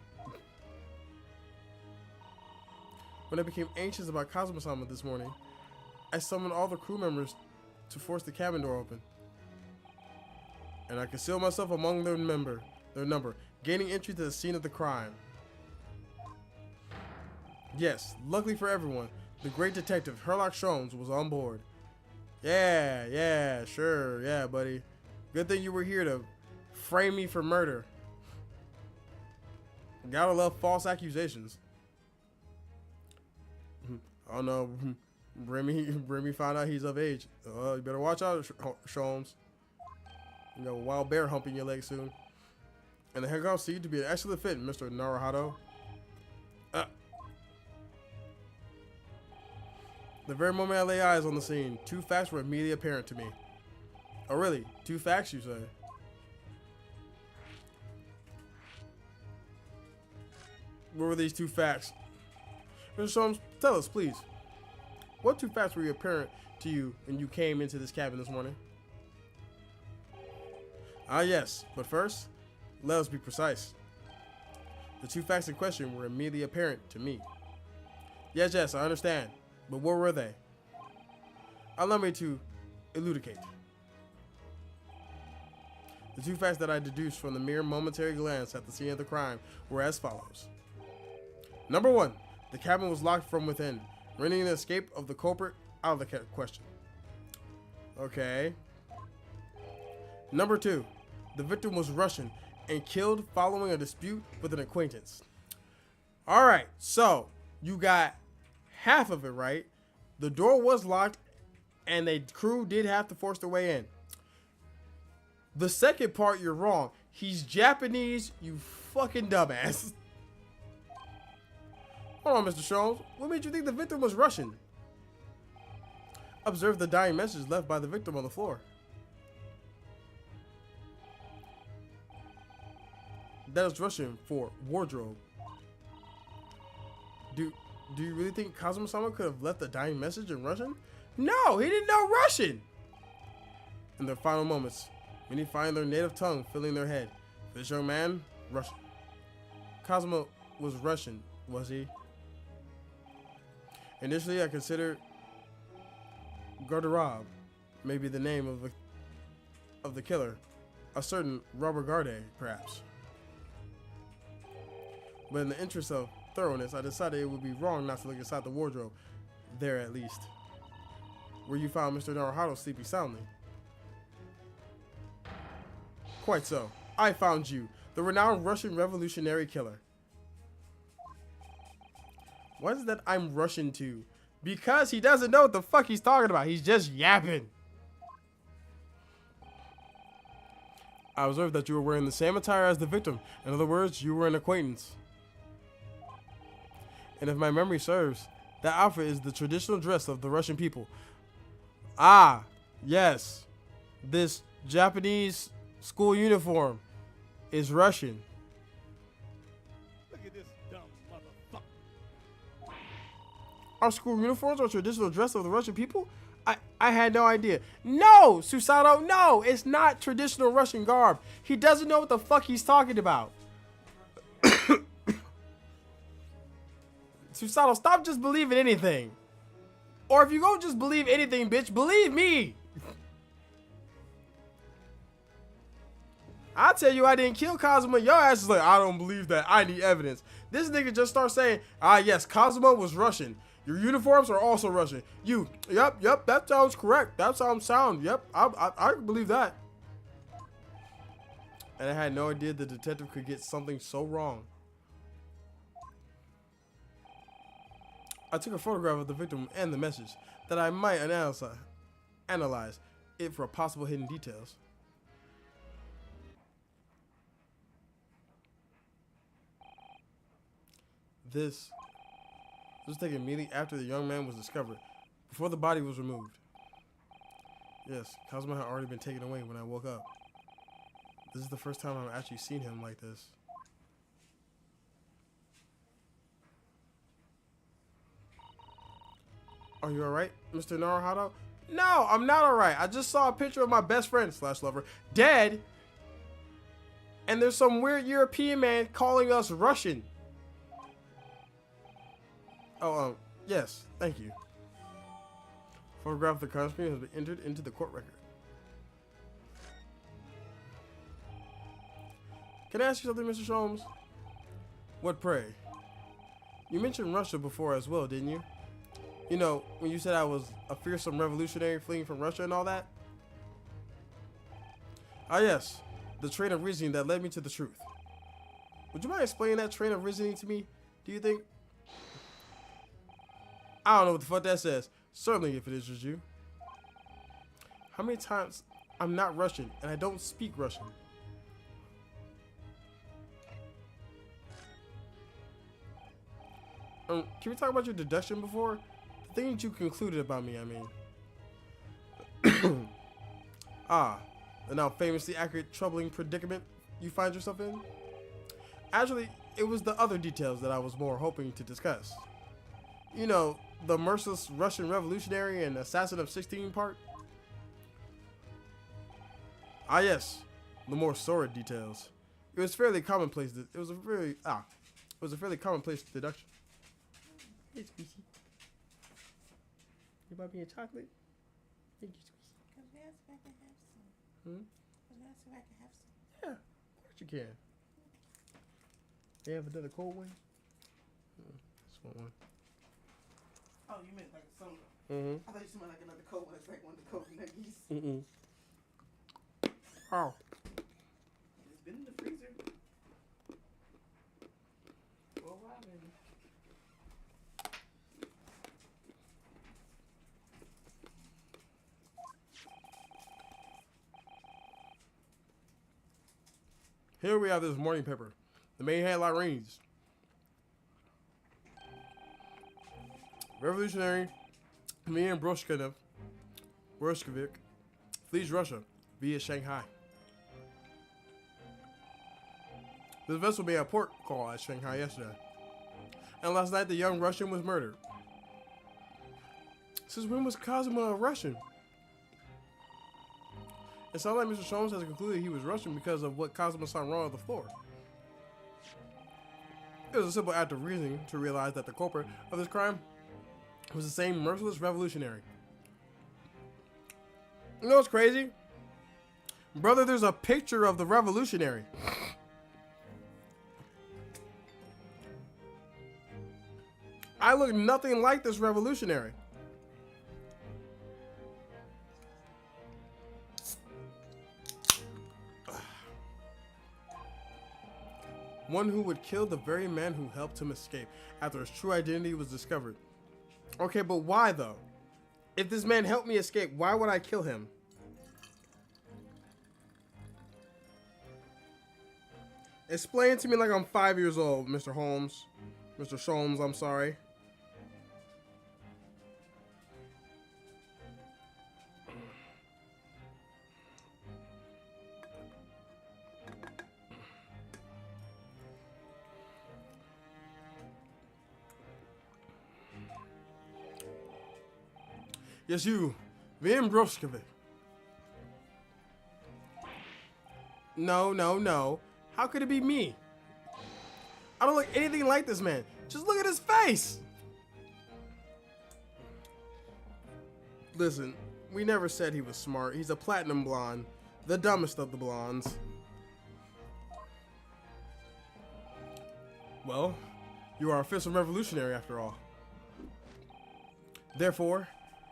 When I became anxious about Kazuma-sama this morning, I summoned all the crew members to force the cabin door open. And I concealed myself among their number, gaining entry to the scene of the crime. Yes, luckily for everyone, the great detective Sherlock Sholmes was on board. Yeah, sure, yeah, buddy. Good thing you were here to frame me for murder. Gotta love false accusations. Oh no, Remy found out he's of age. You better watch out, Sholmes. You got a wild bear humping your leg soon. And the head seemed to be an excellent fit, Mr. Naruhito. The very moment I lay eyes on the scene, two facts were immediately apparent to me. Oh really? Two facts, you say? What were these two facts? Mr. Sholmes, tell us, please. What two facts were apparent to you when you came into this cabin this morning? Ah, yes, but first, let us be precise. The two facts in question were immediately apparent to me. Yes, I understand, but what were they? Allow me to elucidate. The two facts that I deduced from the mere momentary glance at the scene of the crime were as follows. Number one, the cabin was locked from within, rendering the escape of the culprit out of the question. Okay. Number two, the victim was Russian and killed following a dispute with an acquaintance. All right, so you got half of it right. The door was locked and the crew did have to force their way in. The second part, you're wrong. He's Japanese, you fucking dumbass. Hold on, Mr. Sholmes. What made you think the victim was Russian? Observe the dying message left by the victim on the floor. That is Russian for wardrobe. Do you really think Kazuma-sama could have left a dying message in Russian? No, he didn't know Russian. In their final moments, many find their native tongue filling their head. For this young man, Russian. Kazuma was Russian, was he? Initially, I considered Garderob, maybe the name of the killer, a certain Robert Garde, perhaps. But in the interest of thoroughness, I decided it would be wrong not to look inside the wardrobe, there at least, where you found Mr. Naruhito sleeping soundly. Quite so. I found you, the renowned Russian revolutionary killer. What is that I'm Russian to? Because he doesn't know what the fuck he's talking about. He's just yapping. I observed that you were wearing the same attire as the victim. In other words, you were an acquaintance. And if my memory serves, that outfit is the traditional dress of the Russian people. Ah, yes. This Japanese school uniform is Russian. Look at this dumb motherfucker. Our school uniforms are traditional dress of the Russian people? I had no idea. No, Susato, no, it's not traditional Russian garb. He doesn't know what the fuck he's talking about. Susato, stop just believing anything. Or if you go just believe anything, bitch, believe me. I tell you I didn't kill Kazuma. Your ass is like, I don't believe that. I need evidence. This nigga just starts saying, yes, Kazuma was Russian. Your uniforms are also Russian. Yep, that sounds correct. That sounds sound. Yep, I believe that. And I had no idea the detective could get something so wrong. I took a photograph of the victim and the message that I might analyze it for possible hidden details. This was taken immediately after the young man was discovered, before the body was removed. Yes, Kazuma had already been taken away when I woke up. This is the first time I've actually seen him like this. Are you alright, Mr. Naruhito? No, I'm not alright. I just saw a picture of my best friend / lover dead, and there's some weird European man calling us Russian. Oh, yes, thank you. Photograph of the crime scene has been entered into the court record. Can I ask you something, Mr. Sholmes? What pray? You mentioned Russia before as well, didn't you? You know, when you said I was a fearsome revolutionary fleeing from Russia and all that? Ah, yes. The train of reasoning that led me to the truth. Would you mind explaining that train of reasoning to me, do you think? I don't know what the fuck that says. Certainly if it interests you. How many times I'm not Russian and I don't speak Russian? Can we talk about your deduction before? The thing that you concluded about me, I mean. The now famously accurate, troubling predicament you find yourself in? Actually, it was the other details that I was more hoping to discuss. You know, the merciless Russian revolutionary and assassin of 16 part? Ah, yes, the more sordid details. It was fairly commonplace. It was a fairly commonplace deduction. Hey, Squeezy. You bought me a chocolate? Thank you, Squeezy. Yeah, of course you can. They have another cold one? Just want one. Oh, you meant like some. Mm-hmm. I thought you meant like another cold one. It's like one of the cold nuggies. Mm-mm. Oh. It's been in the freezer. For a while, baby. Here we have this morning paper. The main headline reads: Revolutionary Mian Broshkov flees Russia via Shanghai. This vessel made a port call at Shanghai yesterday, and last night the young Russian was murdered. Since when was Kazuma a Russian? It sounds like Mr. Sholmes has concluded he was Russian because of what Kazuma saw wrong on the floor. It was a simple act of reasoning to realize that the culprit of this crime was the same merciless revolutionary. You know what's crazy? Brother, there's a picture of the revolutionary. I look nothing like this revolutionary. One who would kill the very man who helped him escape after his true identity was discovered. Okay, but why though? If this man helped me escape, why would I kill him? Explain it to me like I'm 5 years old, Mr. Holmes. Mr. Sholmes, I'm sorry. Yes, you, Vim Broshkovic. No. How could it be me? I don't look anything like this man. Just look at his face. Listen, we never said he was smart. He's a platinum blonde, the dumbest of the blondes. Well, you are a fearsome revolutionary after all. Therefore,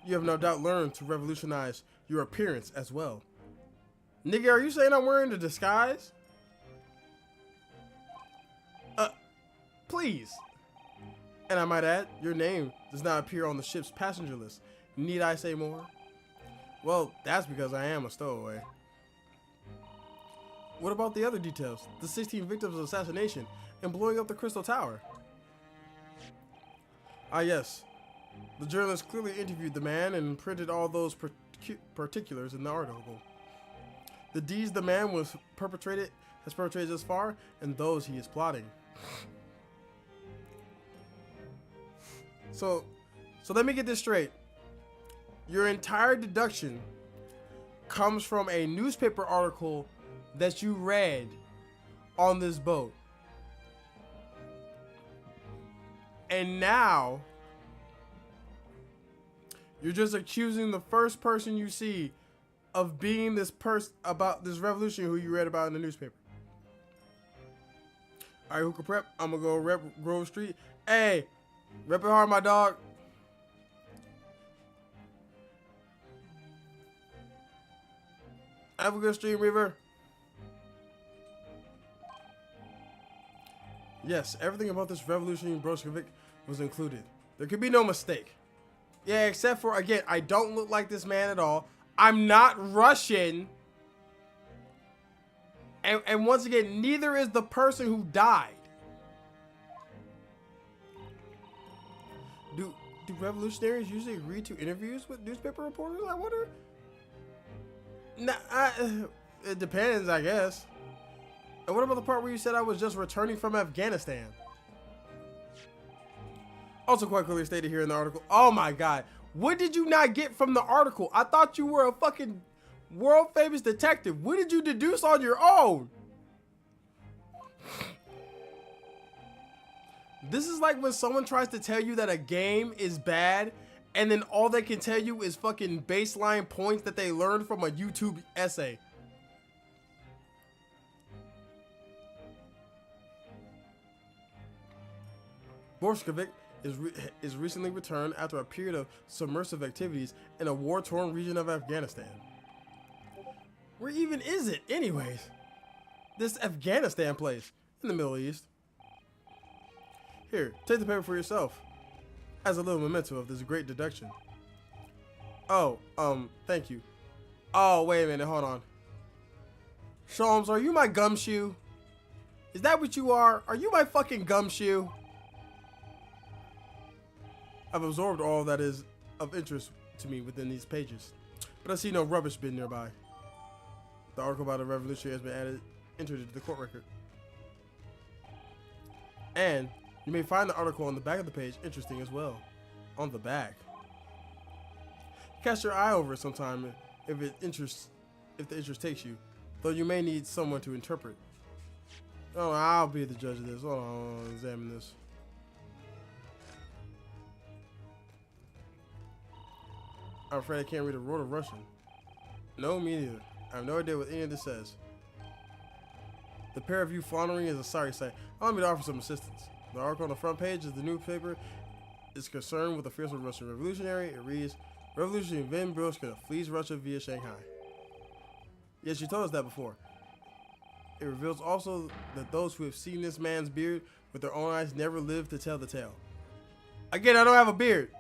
you have no doubt learned to revolutionize your appearance as well. Nigga, are you saying I'm wearing a disguise? Please. And I might add, your name does not appear on the ship's passenger list. Need I say more? Well, that's because I am a stowaway. What about the other details? The 16 victims of assassination and blowing up the Crystal Tower? Ah, yes. The journalist clearly interviewed the man and printed all those particulars in the article. The deeds the man has perpetrated thus far, and those he is plotting. So let me get this straight. Your entire deduction comes from a newspaper article that you read on this boat. And now you're just accusing the first person you see of being this person about this revolution who you read about in the newspaper. All right, hookah prep. I'm gonna go rep Grove Street. Hey, rep it hard, my dog. Have a good stream, Reaver. Yes, everything about this revolution Broskovic was included. There could be no mistake. Yeah, except for, again, I don't look like this man at all. I'm not Russian. And once again, neither is the person who died. Do revolutionaries usually agree to interviews with newspaper reporters, I wonder? Nah, it depends, I guess. And what about the part where you said I was just returning from Afghanistan? Also quite clearly stated here in the article. Oh my god. What did you not get from the article? I thought you were a fucking world famous detective. What did you deduce on your own? This is like when someone tries to tell you that a game is bad and then all they can tell you is fucking baseline points that they learned from a YouTube essay. Borshkovich is recently returned after a period of submersive activities in a war-torn region of Afghanistan. Where even is it, anyways? This Afghanistan place in the Middle East. Here, take the paper for yourself, as a little memento of this great deduction. Oh, thank you. Oh, wait a minute, hold on. Sholmes, are you my gumshoe? Is that what you are? Are you my fucking gumshoe? I've absorbed all that is of interest to me within these pages, but I see no rubbish bin nearby. The article about the revolution has been entered into the court record. And you may find the article on the back of the page interesting as well. On the back. Cast your eye over it sometime if the interest takes you, though you may need someone to interpret. Oh, I'll be the judge of this. Hold on, I'll examine this. I'm afraid I can't read a word of Russian. No, me neither. I have no idea what any of this says. The pair of you floundering is a sorry sight. Allow me to offer some assistance. The article on the front page of the newspaper is concerned with the fearsome Russian revolutionary. It reads, Revolutionary Vin Broshka flees Russia via Shanghai. Yes, you told us that before. It reveals also that those who have seen this man's beard with their own eyes never live to tell the tale. Again, I don't have a beard.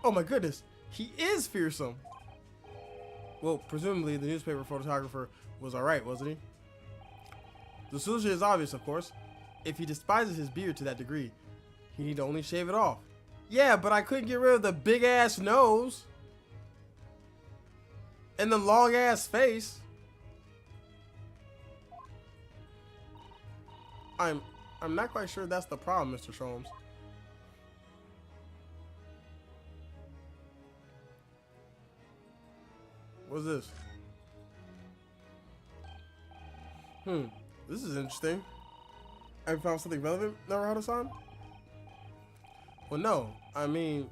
Oh my goodness, he is fearsome. Well, presumably the newspaper photographer was alright, wasn't he? The solution is obvious, of course. If he despises his beard to that degree, he need only shave it off. Yeah, but I couldn't get rid of the big ass nose and the long ass face. I'm not quite sure that's the problem, Mr. Sholmes. What's this? This is interesting. Have you found something relevant, Naruto-san? Well, no. I mean,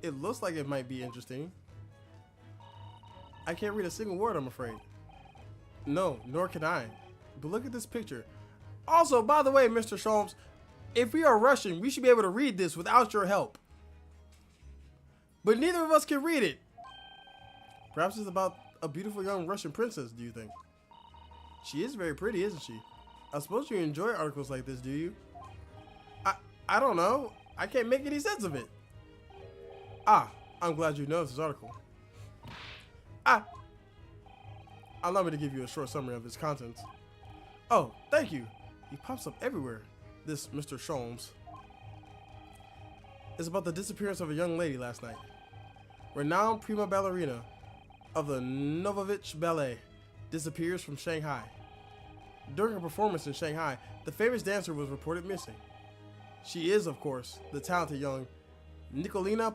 it looks like it might be interesting. I can't read a single word, I'm afraid. No, nor can I. But look at this picture. Also, by the way, Mr. Sholmes, if we are Russian, we should be able to read this without your help. But neither of us can read it. Perhaps it's about a beautiful young Russian princess, do you think? She is very pretty, isn't she? I suppose you enjoy articles like this, do you? I don't know. I can't make any sense of it. Ah, I'm glad you noticed this article. Allow me to give you a short summary of its contents. Oh, thank you. He pops up everywhere. This Mr. Sholmes is about the disappearance of a young lady last night. Renowned prima ballerina of the Novovich Ballet disappears from Shanghai. During a performance in Shanghai, the famous dancer was reported missing. She is, of course, the talented young Nikolina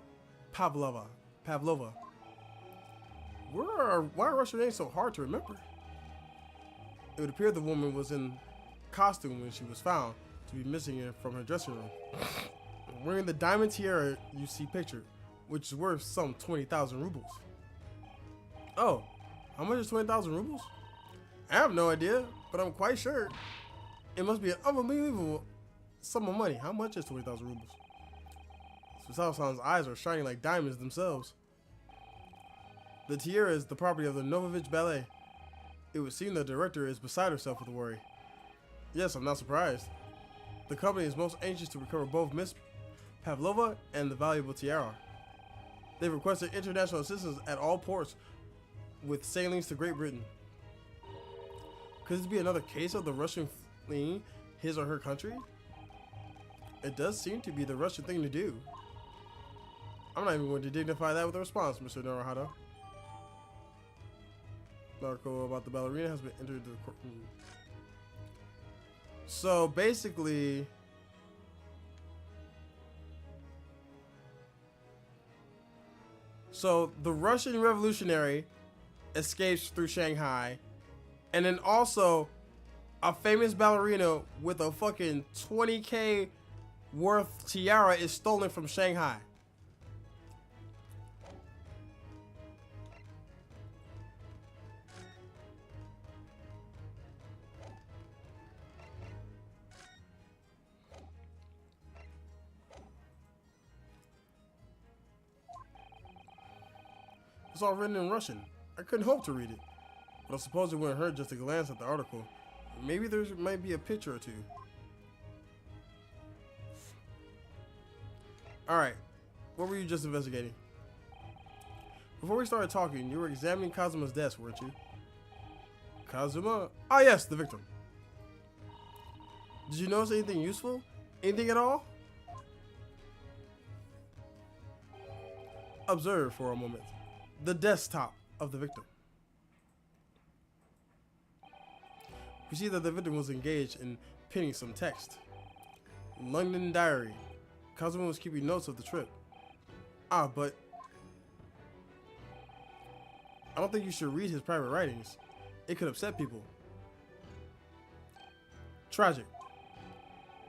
Pavlova. Why are Russian names so hard to remember? It would appear the woman was in costume when she was found to be missing from her dressing room. Wearing the diamond tiara you see pictured, which is worth some 20,000 rubles. Oh, how much is 20,000 rubles? I have no idea, but I'm quite sure it must be an unbelievable sum of money. How much is 20,000 rubles? Susasan's eyes are shining like diamonds themselves. The tiara is the property of the Novovich Ballet. It would seem the director is beside herself with worry. Yes, I'm not surprised. The company is most anxious to recover both Miss Pavlova and the valuable tiara. They've requested international assistance at all ports with sailings to Great Britain. Could this be another case of the Russian fleeing his or her country? It does seem to be the Russian thing to do. I'm not even going to dignify that with a response, Mr. Naruhado. An article about the ballerina has been entered into the courtroom. So basically, the Russian revolutionary escapes through Shanghai, and then also a famous ballerina with a fucking 20K worth tiara is stolen from Shanghai. It's all written in Russian. I couldn't hope to read it, but I suppose it wouldn't hurt just to glance at the article. Maybe there might be a picture or two. Alright, what were you just investigating? Before we started talking, you were examining Kazuma's desk, weren't you? Kazuma? Ah yes, the victim. Did you notice anything useful? Anything at all? Observe for a moment the desktop of the victim. We see that the victim was engaged in penning some text. London diary. Kazuma was keeping notes of the trip. But I don't think you should read his private writings. It could upset people. Tragic.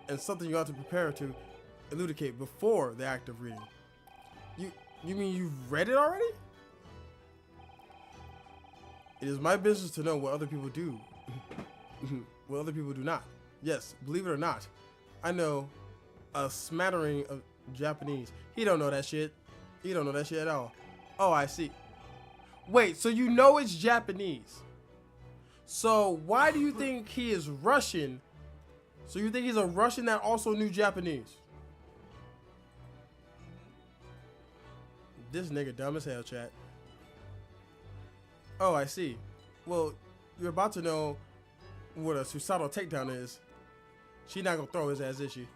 And something you ought to prepare to elucidate before the act of reading. You mean you've read it already? It is my business to know what other people do. What other people do not. Yes, believe it or not, I know a smattering of Japanese. He don't know that shit. He don't know that shit at all. Oh, I see. Wait, so you know it's Japanese. So why do you think he is Russian? So you think he's a Russian that also knew Japanese? This nigga dumb as hell, chat. Oh, I see. Well, you're about to know what a suicidal takedown is. She not gonna throw his ass, is she?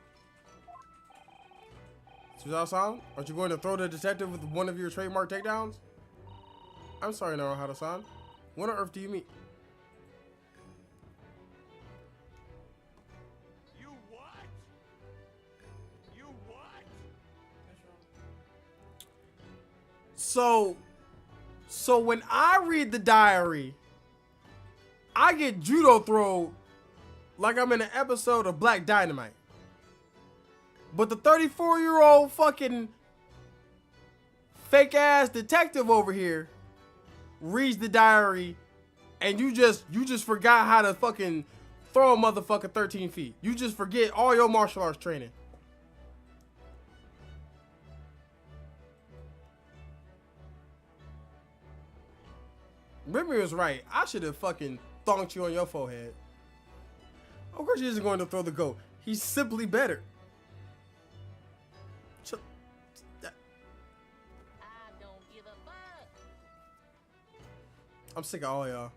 Suicidal-san, aren't you going to throw the detective with one of your trademark takedowns? I'm sorry, Naruhado-san. What on earth do you mean? You what? You what? So when I read the diary, I get judo thrown like I'm in an episode of Black Dynamite. But the 34-year-old fucking fake ass detective over here reads the diary and you just forgot how to fucking throw a motherfucker 13 feet. You just forget all your martial arts training. Remy was right. I should have fucking thonked you on your forehead. Of course he isn't going to throw the goat. He's simply better. I'm sick of all y'all.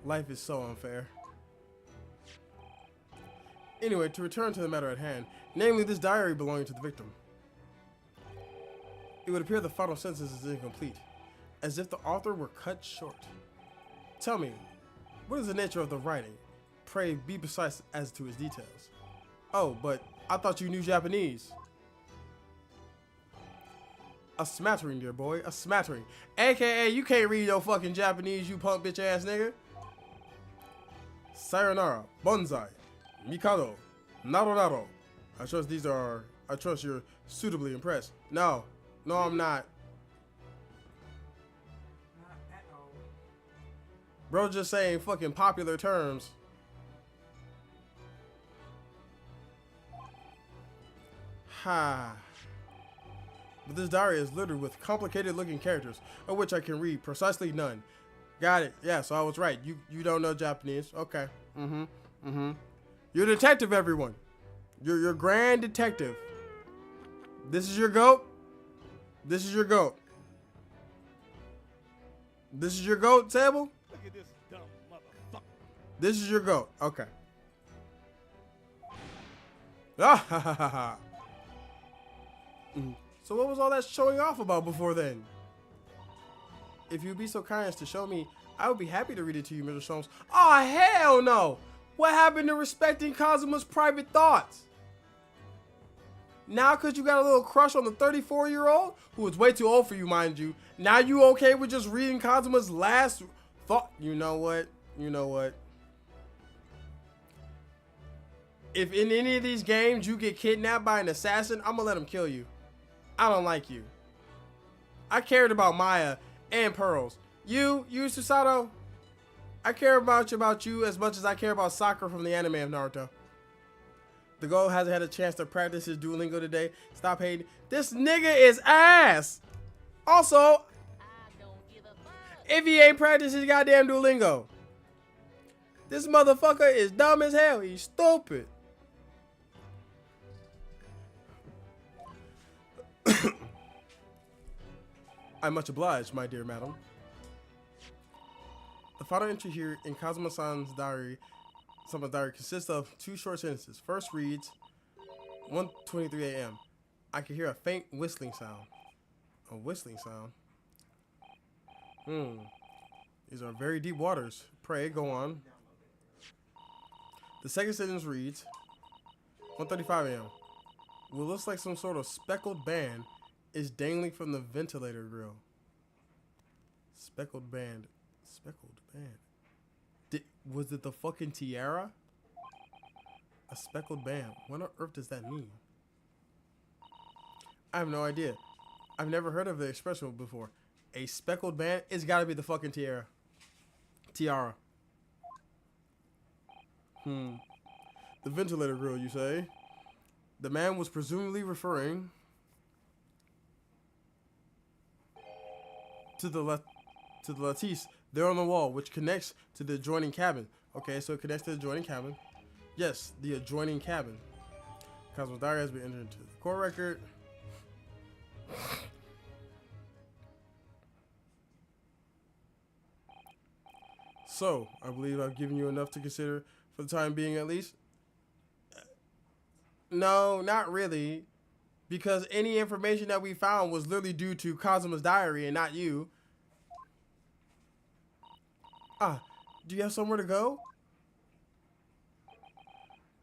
Life is so unfair. Anyway, to return to the matter at hand, namely this diary belonging to the victim. It would appear the final sentence is incomplete, as if the author were cut short. Tell me, what is the nature of the writing? Pray be precise as to its details. Oh, but I thought you knew Japanese. A smattering, dear boy, a smattering. AKA, you can't read no fucking Japanese, you punk bitch ass nigga. Sayonara, bonsai, mikado, naro. I trust you're suitably impressed. No, I'm not. Bro just saying fucking popular terms. Ha. But this diary is littered with complicated looking characters, of which I can read precisely none. Got it. Yeah, so I was right. You don't know Japanese. Okay. You're a detective, everyone. You're grand detective. This is your goat? This is your goat. This is your goat, Sable? Look at this dumb motherfucker. This is your goat. Okay. Ah ha ha ha ha. So what was all that showing off about before then? If you'd be so kind as to show me, I would be happy to read it to you, Mr. Sholmes. Oh, hell no! What happened to respecting Kazuma's private thoughts? Now because you got a little crush on the 34-year-old, who is way too old for you, mind you, now you okay with just reading Kazuma's last thought? You know what? If in any of these games you get kidnapped by an assassin, I'm gonna let him kill you. I don't like you. I cared about Maya and Pearls. You Susato, I care about you as much as I care about Sakura from the anime of Naruto. The goat hasn't had a chance to practice his Duolingo today. Stop hating. This nigga is ass. Also, if he ain't practiced his goddamn Duolingo, this motherfucker is dumb as hell. He's stupid. I'm much obliged, my dear madam. The final entry here in Kazuma-san's diary, consists of two short sentences. First reads, 1:23 a.m. I can hear a faint whistling sound. A whistling sound? These are very deep waters. Pray, go on. The second sentence reads, 1:35 a.m. What looks like some sort of speckled band is dangling from the ventilator grill. Speckled band. Was it the fucking tiara? A speckled band. What on earth does that mean? I have no idea. I've never heard of the expression before. A speckled band? It's gotta be the fucking tiara. Tiara. The ventilator grill, you say? The man was presumably referring to the lattice there on the wall, which connects to the adjoining cabin. Okay, so it connects to the adjoining cabin. Yes, the adjoining cabin. Kazuma's diary has been entered into the court record. So, I believe I've given you enough to consider for the time being, at least. No, not really. Because any information that we found was literally due to Kazuma's diary and not you. Do you have somewhere to go?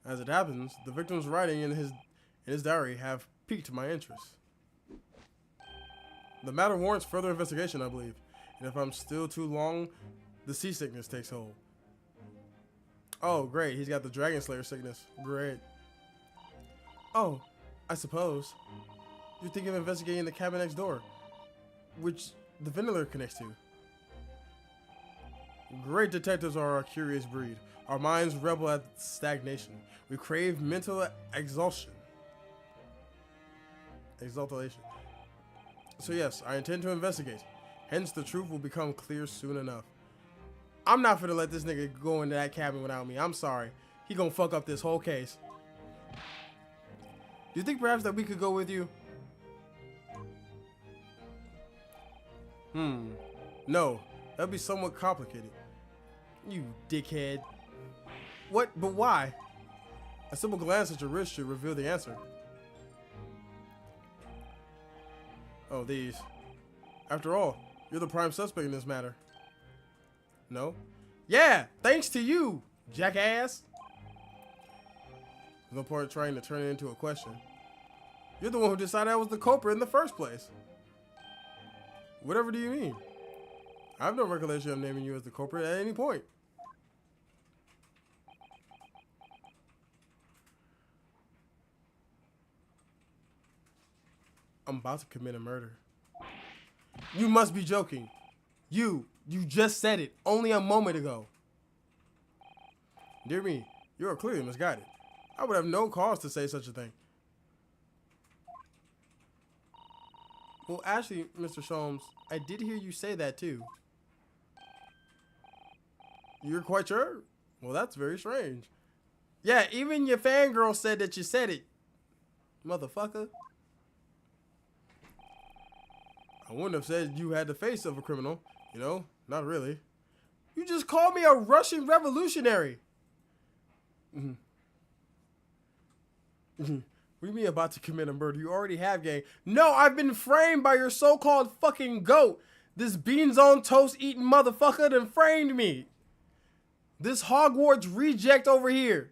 As it happens, the victim's writing in his diary have piqued my interest. The matter warrants further investigation, I believe. And if I'm still too long, the seasickness takes hold. Oh, great. He's got the Dragon Slayer sickness. Great. Oh, I suppose. You're thinking of investigating the cabin next door, which the ventilator connects to. Great detectives are a curious breed. Our minds rebel at stagnation. We crave mental exaltation. So yes, I intend to investigate. Hence, the truth will become clear soon enough. I'm not finna let this nigga go into that cabin without me. I'm sorry. He gonna fuck up this whole case. Do you think perhaps that we could go with you? No, that'd be somewhat complicated. You dickhead. What? But why? A simple glance at your wrist should reveal the answer. Oh, these. After all, you're the prime suspect in this matter. No? Yeah, thanks to you, jackass. There's no point trying to turn it into a question. You're the one who decided I was the culprit in the first place. Whatever do you mean? I have no recollection of naming you as the culprit at any point. I'm about to commit a murder. You must be joking. You just said it only a moment ago. Dear me, you are clearly misguided. I would have no cause to say such a thing. Well, actually, Mr. Sholmes, I did hear you say that too. You're quite sure? Well, that's very strange. Yeah, even your fangirl said that you said it. Motherfucker. I wouldn't have said you had the face of a criminal. You know, not really. You just called me a Russian revolutionary. What do you mean about to commit a murder? You already have, gang. No, I've been framed by your so-called fucking goat. This beans on toast eating motherfucker done framed me. This Hogwarts reject over here.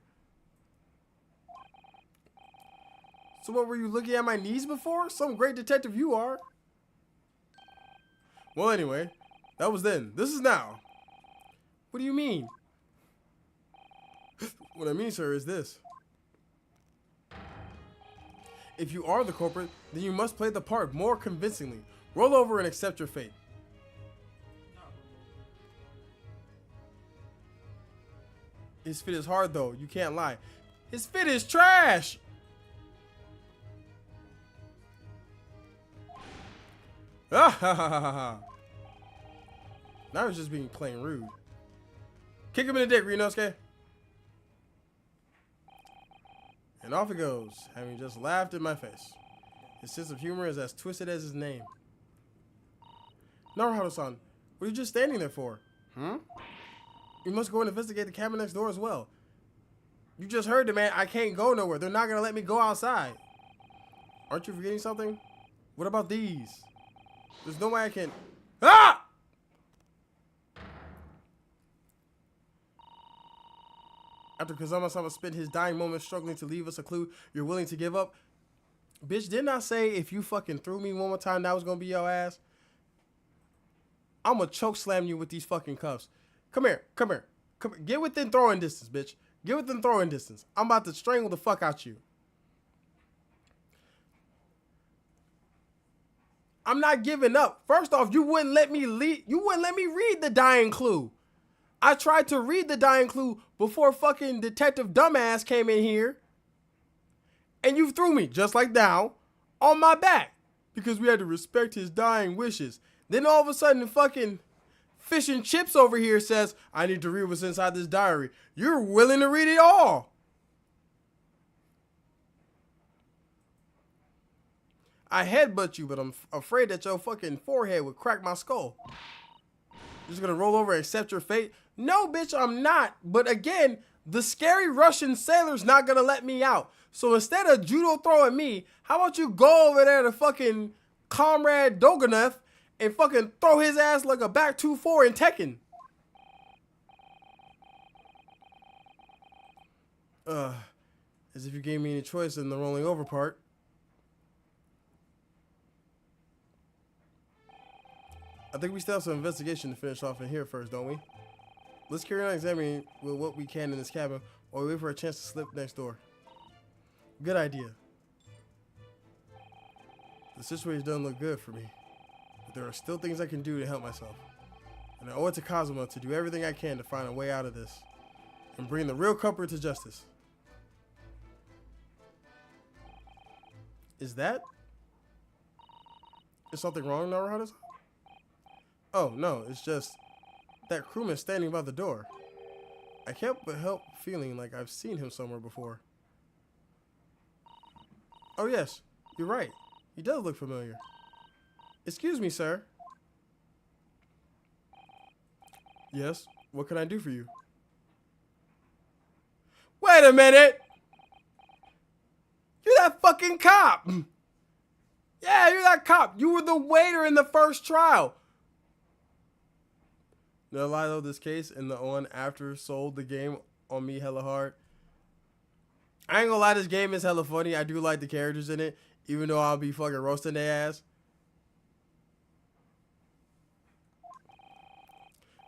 So what, were you looking at my knees before? Some great detective you are. Well, anyway, that was then. This is now. What do you mean? What I mean, sir, is this. If you are the culprit, then you must play the part more convincingly. Roll over and accept your fate. His fit is hard, though. You can't lie. His fit is trash! Ah ha ha ha ha. Now he's just being plain rude. Kick him in the dick, Ryunosuke. And off he goes, having just laughed in my face. His sense of humor is as twisted as his name. Naruto-san, what are you just standing there for? You must go and investigate the cabin next door as well. You just heard the man, I can't go nowhere. They're not going to let me go outside. Aren't you forgetting something? What about these? There's no way I can... Ah! After Kazama-sama spent his dying moments struggling to leave us a clue you're willing to give up. Bitch, didn't I say if you fucking threw me one more time, that was going to be your ass? I'm going to choke slam you with these fucking cuffs. Come here. Come here. Come here. Get within throwing distance, bitch. Get within throwing distance. I'm about to strangle the fuck out you. I'm not giving up. First off, you wouldn't let me lead. You wouldn't let me read the dying clue. I tried to read the dying clue before fucking Detective Dumbass came in here. And you threw me, just like now, on my back. Because we had to respect his dying wishes. Then all of a sudden, fucking Fish and Chips over here says, I need to read what's inside this diary. You're willing to read it all. I headbutt you, but I'm afraid that your fucking forehead would crack my skull. You're just gonna roll over and accept your fate? No, bitch, I'm not. But again, the scary Russian sailor's not gonna let me out. So instead of judo throwing me, how about you go over there to fucking Comrade Doganev and fucking throw his ass like a back 2-4 in Tekken? As if you gave me any choice in the rolling over part. I think we still have some investigation to finish off in here first, don't we? Let's carry on examining with what we can in this cabin while we wait for a chance to slip next door. Good idea. The situation doesn't look good for me, but there are still things I can do to help myself. And I owe it to Kazuma to do everything I can to find a way out of this and bring the real culprit to justice. Is that? Is something wrong, Naruto? Oh, no, it's just that crewman standing by the door. I can't but help feeling like I've seen him somewhere before. Oh, yes, you're right. He does look familiar. Excuse me, sir. Yes, what can I do for you? Wait a minute! You're that fucking cop! Yeah, you're that cop. You were the waiter in the first trial. No lie though, this case and the on after sold the game on me hella hard. I ain't gonna lie, this game is hella funny. I do like the characters in it, even though I'll be fucking roasting their ass.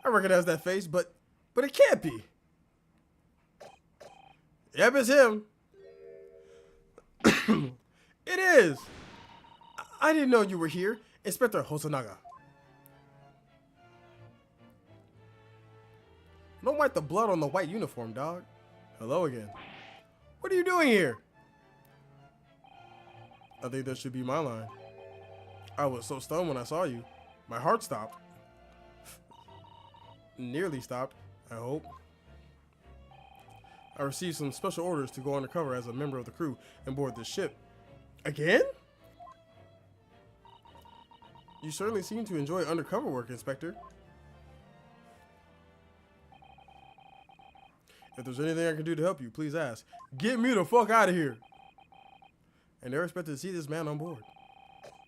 I recognize that face, but it can't be. Yep, it's him. It is. I didn't know you were here, Inspector Hosonaga. Don't wipe the blood on the white uniform, dog. Hello again. What are you doing here? I think that should be my line. I was so stunned when I saw you. My heart stopped. Nearly stopped, I hope. I received some special orders to go undercover as a member of the crew and board this ship. Again? You certainly seem to enjoy undercover work, Inspector. If there's anything I can do to help you, please ask. Get me the fuck out of here. And they're expected to see this man on board.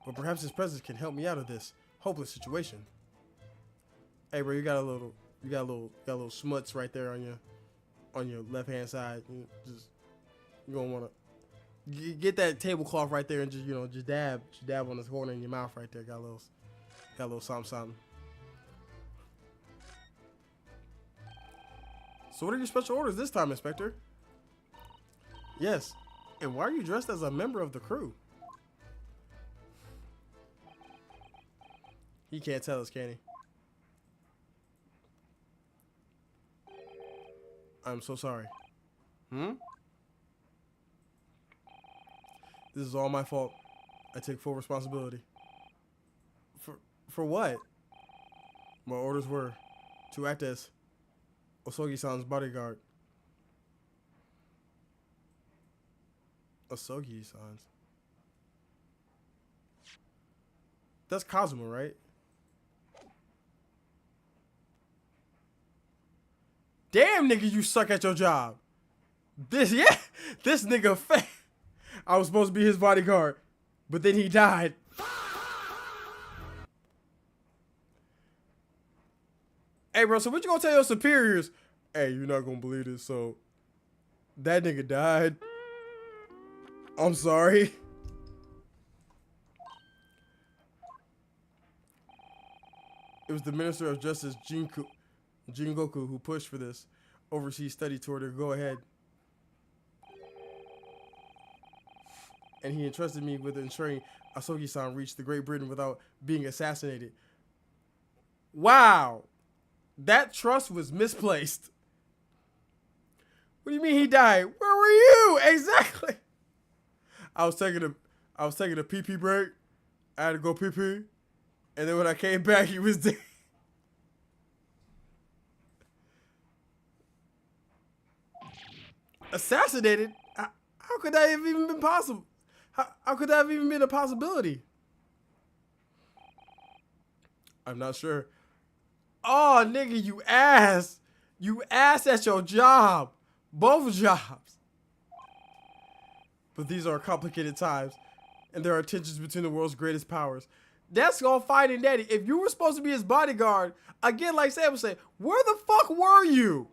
But perhaps his presence can help me out of this hopeless situation. Hey, bro, you got a little smuts right there on your left hand side. You gonna wanna get that tablecloth right there and just dab on this corner in your mouth right there. Got a little something. So what are your special orders this time, Inspector? Yes. And why are you dressed as a member of the crew? He can't tell us, can he? I'm so sorry. This is all my fault. I take full responsibility. For what? My orders were to act as Osogi-san's bodyguard. Osogi-san's? That's Kazuma, right? Damn, nigga, you suck at your job. This nigga fake. I was supposed to be his bodyguard, but then he died. Hey, bro, so what you gonna tell your superiors? Hey, you're not gonna believe this, so that nigga died. I'm sorry. It was the Minister of Justice, Jingoku, who pushed for this overseas study tour to go ahead. And he entrusted me with ensuring Asogi-san reached the Great Britain without being assassinated. Wow. That trust was misplaced. What do you mean he died? Where were you? Exactly. I was taking a pee-pee break. I had to go pee-pee. And then when I came back, he was dead. Assassinated? How could that have even been possible? How could that have even been a possibility? I'm not sure. Oh, nigga, you ass. You ass at your job. Both jobs. But these are complicated times, and there are tensions between the world's greatest powers. That's all fine and dandy. If you were supposed to be his bodyguard, again, like Sam was saying, where the fuck were you?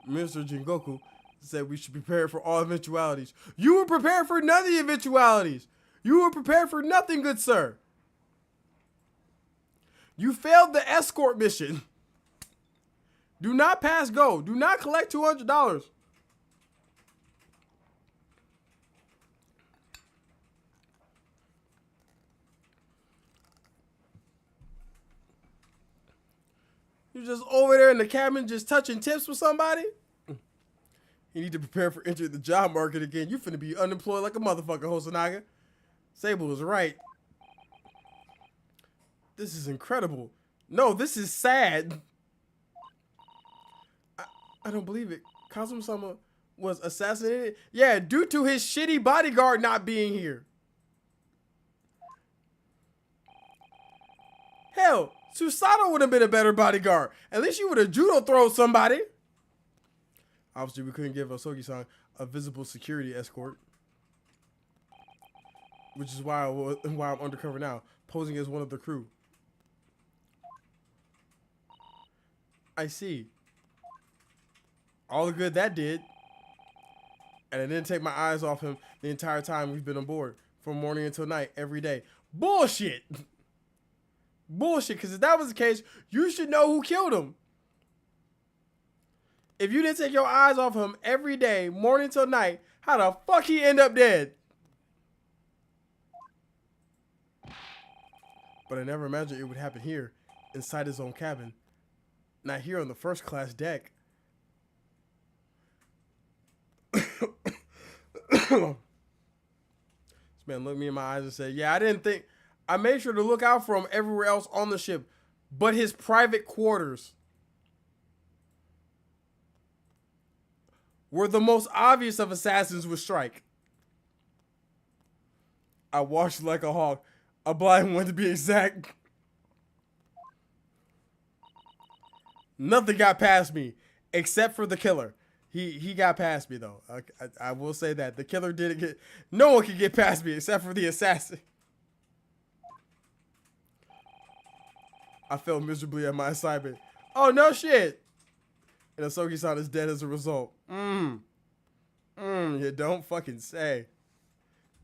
Minister Jingoku said we should prepare for all eventualities. You were prepared for none of the eventualities. You were prepared for nothing, good sir. You failed the escort mission. Do not pass go. Do not collect $200. You just over there in the cabin just touching tips with somebody? You need to prepare for entering the job market again. You finna be unemployed like a motherfucker, Hosonaga. Sable was right. This is incredible. No, this is sad. I don't believe it. Kazuma-sama was assassinated? Yeah, due to his shitty bodyguard not being here. Hell, Susato would have been a better bodyguard. At least you would have judo thrown somebody. Obviously, we couldn't give Osogi-san a visible security escort. Which is why I'm undercover now, posing as one of the crew. I see. All the good that did. And I didn't take my eyes off him the entire time we've been on board. From morning until night, every day. Bullshit! Bullshit, because if that was the case, you should know who killed him. If you didn't take your eyes off him every day, morning till night, how the fuck he end up dead? But I never imagined it would happen here, inside his own cabin. Not here on the first class deck. This man looked me in my eyes and said, yeah, I made sure to look out for him everywhere else on the ship, but his private quarters were the most obvious of assassins would strike. I watched like a hawk, a blind one to be exact. Nothing got past me except for the killer. He got past me though. I will say that the killer didn't get. No one could get past me except for the assassin. I failed miserably at my assignment. Oh no shit! And Osogi-san is dead as a result. You don't fucking say.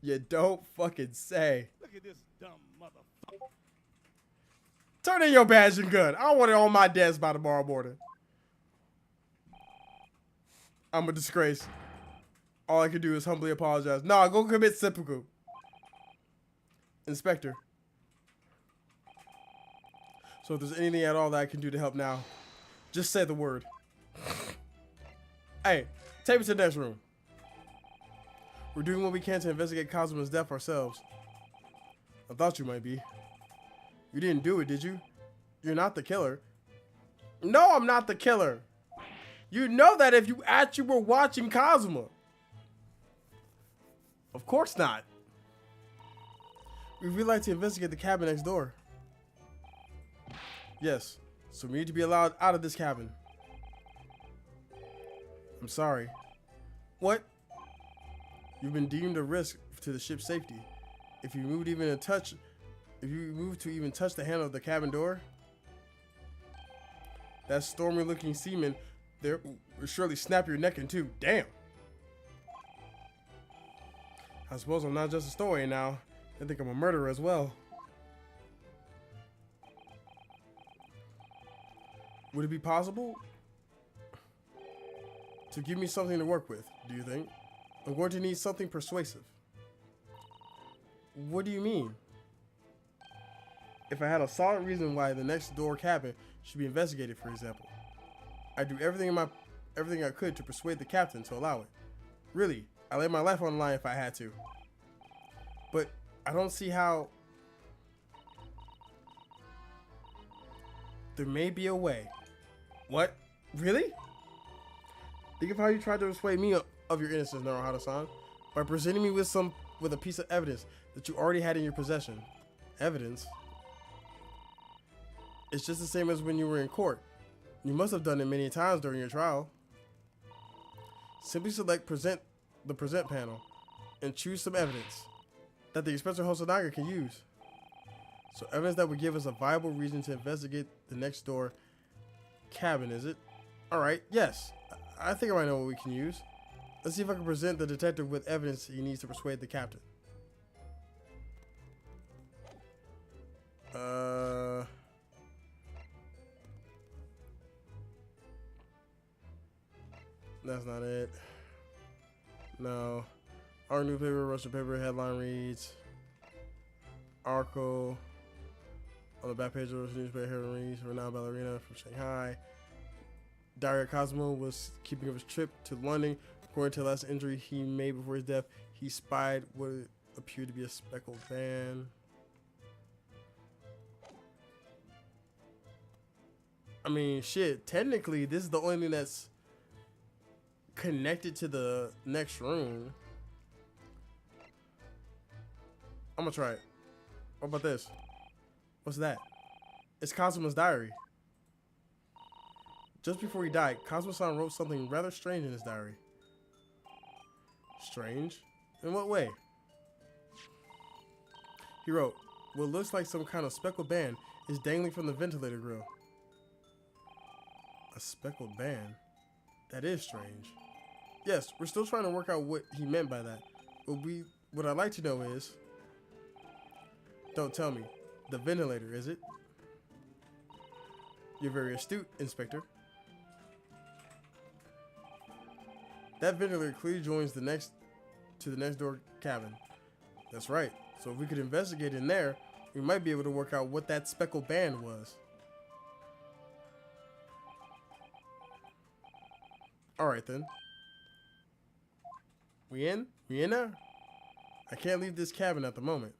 You don't fucking say. Look at this dumb motherfucker. Turn in your badge and gun. I want it on my desk by tomorrow morning. I'm a disgrace. All I can do is humbly apologize. No, go commit seppuku. Inspector. So if there's anything at all that I can do to help now, just say the word. Hey, take me to the next room. We're doing what we can to investigate Kazuma's death ourselves. I thought you might be. You didn't do it, did you? You're not the killer. No, I'm not the killer. You know that if you actually were watching Kazuma. Of course not. We'd really like to investigate the cabin next door. Yes, so we need to be allowed out of this cabin. I'm sorry. What? You've been deemed a risk to the ship's safety. If you move to even touch the handle of the cabin door, that stormy looking seaman there will surely snap your neck in two. Damn. I suppose I'm not just a stowaway now. They think I'm a murderer as well. Would it be possible to give me something to work with, do you think? I'm going to need something persuasive. What do you mean? If I had a solid reason why the next door cabin should be investigated, for example, I'd do everything I could to persuade the captain to allow it. Really, I'd lay my life on the line if I had to. But I don't see how. There may be a way. What? Really? Think of how you tried to persuade me of your innocence, Naruhata-san, by presenting me with a piece of evidence that you already had in your possession. Evidence? It's just the same as when you were in court. You must have done it many times during your trial. Simply select the present panel and choose some evidence that the Inspector Hosonaga can use. So evidence that would give us a viable reason to investigate the next door cabin, is it? Alright, yes. I think I might know what we can use. Let's see if I can present the detective with evidence he needs to persuade the captain. That's not it. No. Our newspaper, Russian paper, headline reads, Arco, On the back page of the newspaper, heroine, renowned ballerina from Shanghai. Diary of Cosmo was keeping up his trip to London. According to the last injury he made before his death, he spied what appeared to be a speckled band. I mean, shit, technically, this is the only thing that's connected to the next room. I'm gonna try it. What about this? What's that? It's Cosmo's diary. Just before he died, Cosmo-san wrote something rather strange in his diary. Strange? In what way? He wrote, what looks like some kind of speckled band is dangling from the ventilator grill. A speckled band? That is strange. Yes, we're still trying to work out what he meant by that. What I'd like to know is... Don't tell me. The ventilator, is it? You're very astute, Inspector. That ventilator clearly joins the next door cabin. That's right. So if we could investigate in there, we might be able to work out what that speckled band was. Alright then. We in? We in there? I can't leave this cabin at the moment.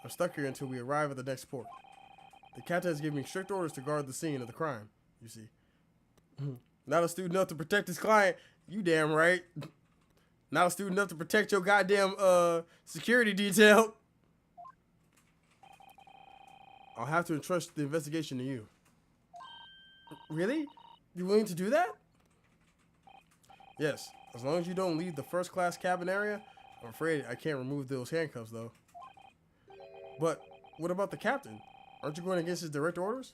I'm stuck here until we arrive at the next port. The captain has given me strict orders to guard the scene of the crime, you see. Not a student enough to protect his client. You damn right. Not a student enough to protect your goddamn security detail. I'll have to entrust the investigation to you. Really? You willing to do that? Yes, as long as you don't leave the first class cabin area. I'm afraid I can't remove those handcuffs though. But what about the captain? Aren't you going against his direct orders?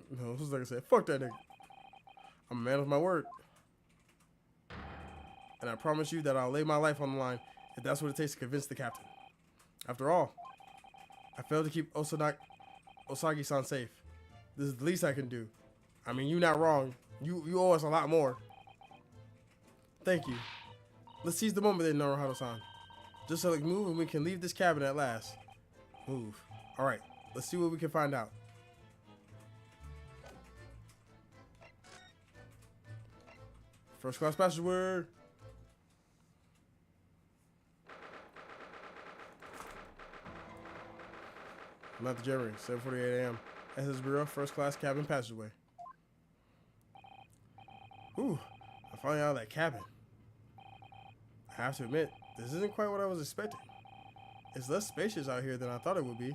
No, this is like I said, fuck that nigga. I'm a man of my word. And I promise you that I'll lay my life on the line if that's what it takes to convince the captain. After all, I failed to keep Osagi-san safe. This is the least I can do. I mean, you're not wrong. You owe us a lot more. Thank you. Let's seize the moment then, Naruhito-san. Just so like move and we can leave this cabin at last. Move. Alright, let's see what we can find out. First class passageway. Not the January, 7:48 a.m. SS Bureau, first class cabin passageway. Ooh, I finally out of that cabin. I have to admit, this isn't quite what I was expecting. It's less spacious out here than I thought it would be.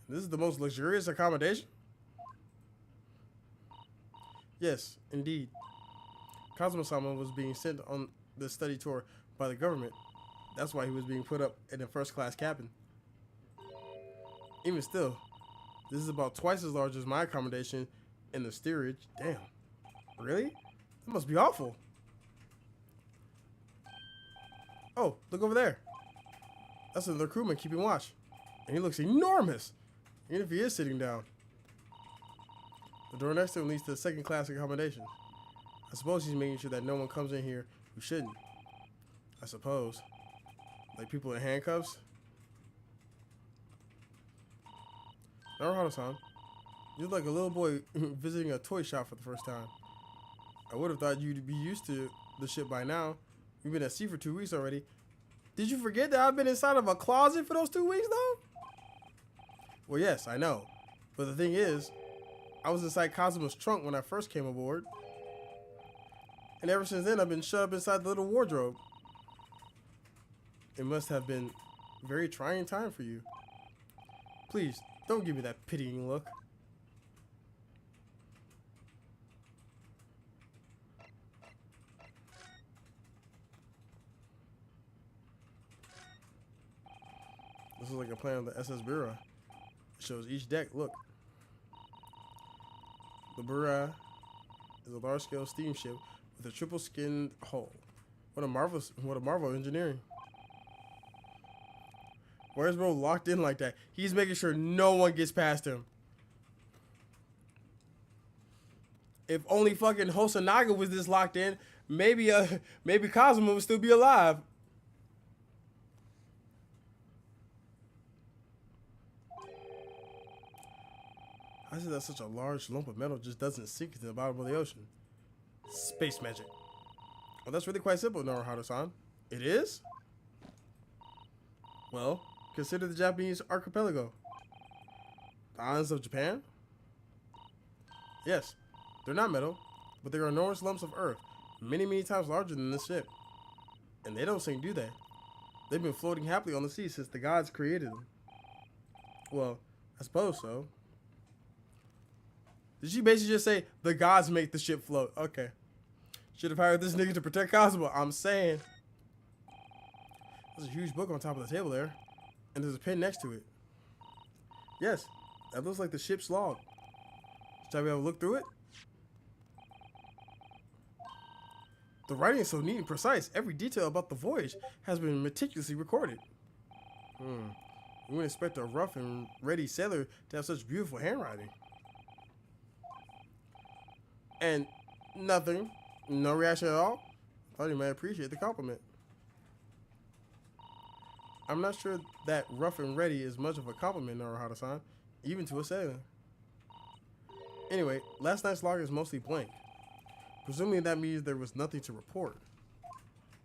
This is the most luxurious accommodation? Yes, indeed. Cosmo-sama was being sent on the study tour by the government. That's why he was being put up in a first-class cabin. Even still, this is about twice as large as my accommodation in the steerage. Damn. Really? That must be awful. Oh, look over there. That's another crewman keeping watch. And he looks enormous, even if he is sitting down. The door next to him leads to the second-class accommodation. I suppose he's making sure that no one comes in here who shouldn't. I suppose. Like people in handcuffs. Naruhito-san, you look like a little boy visiting a toy shop for the first time. I would have thought you'd be used to the ship by now. We've been at sea for 2 weeks already. Did you forget that I've been inside of a closet for those 2 weeks though? Well, yes, I know. But the thing is, I was inside Cosmo's trunk when I first came aboard. And ever since then, I've been shut up inside the little wardrobe. It must have been a very trying time for you. Please, don't give me that pitying look. This is like a plan of the SS Bureau. It shows each deck. Look. The Bureau is a large-scale steamship with a triple-skinned hull. What a marvel of engineering. Why is bro locked in like that? He's making sure no one gets past him. If only fucking Hosonaga was this locked in, maybe Cosmo would still be alive. I said that such a large lump of metal just doesn't sink into the bottom of the ocean. Space magic. Well, that's really quite simple, Naruhito-san. It is? Well, consider the Japanese archipelago. The islands of Japan? Yes, they're not metal, but they are enormous lumps of earth, many, many times larger than this ship. And they don't sink, do they? They've been floating happily on the sea since the gods created them. Well, I suppose so. Did she basically just say, the gods make the ship float? Okay. Should have hired this nigga to protect Cosmo. I'm saying. There's a huge book on top of the table there. And there's a pen next to it. Yes, that looks like the ship's log. Shall we have a look through it? The writing is so neat and precise. Every detail about the voyage has been meticulously recorded. You wouldn't expect a rough and ready sailor to have such beautiful handwriting. And nothing. No reaction at all? Thought you might appreciate the compliment. I'm not sure that rough and ready is much of a compliment, Naruhito-san, even to a sailor. Anyway, last night's log is mostly blank. Presumably that means there was nothing to report.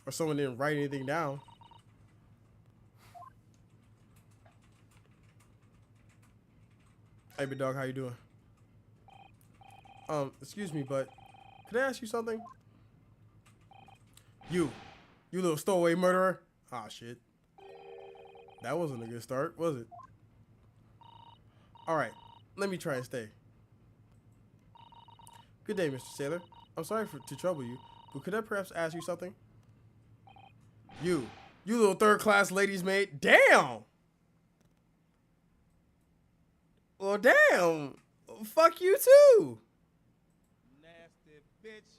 Or someone didn't write anything down. Hey, big dog, how you doing? Excuse me, but could I ask you something? You little stowaway murderer. Ah, shit. That wasn't a good start, was it? Alright, let me try and stay. Good day, Mr. Sailor. I'm sorry to trouble you, but could I perhaps ask you something? You little third-class ladies' maid. Damn! Well, damn. Fuck you, too. Nasty bitch.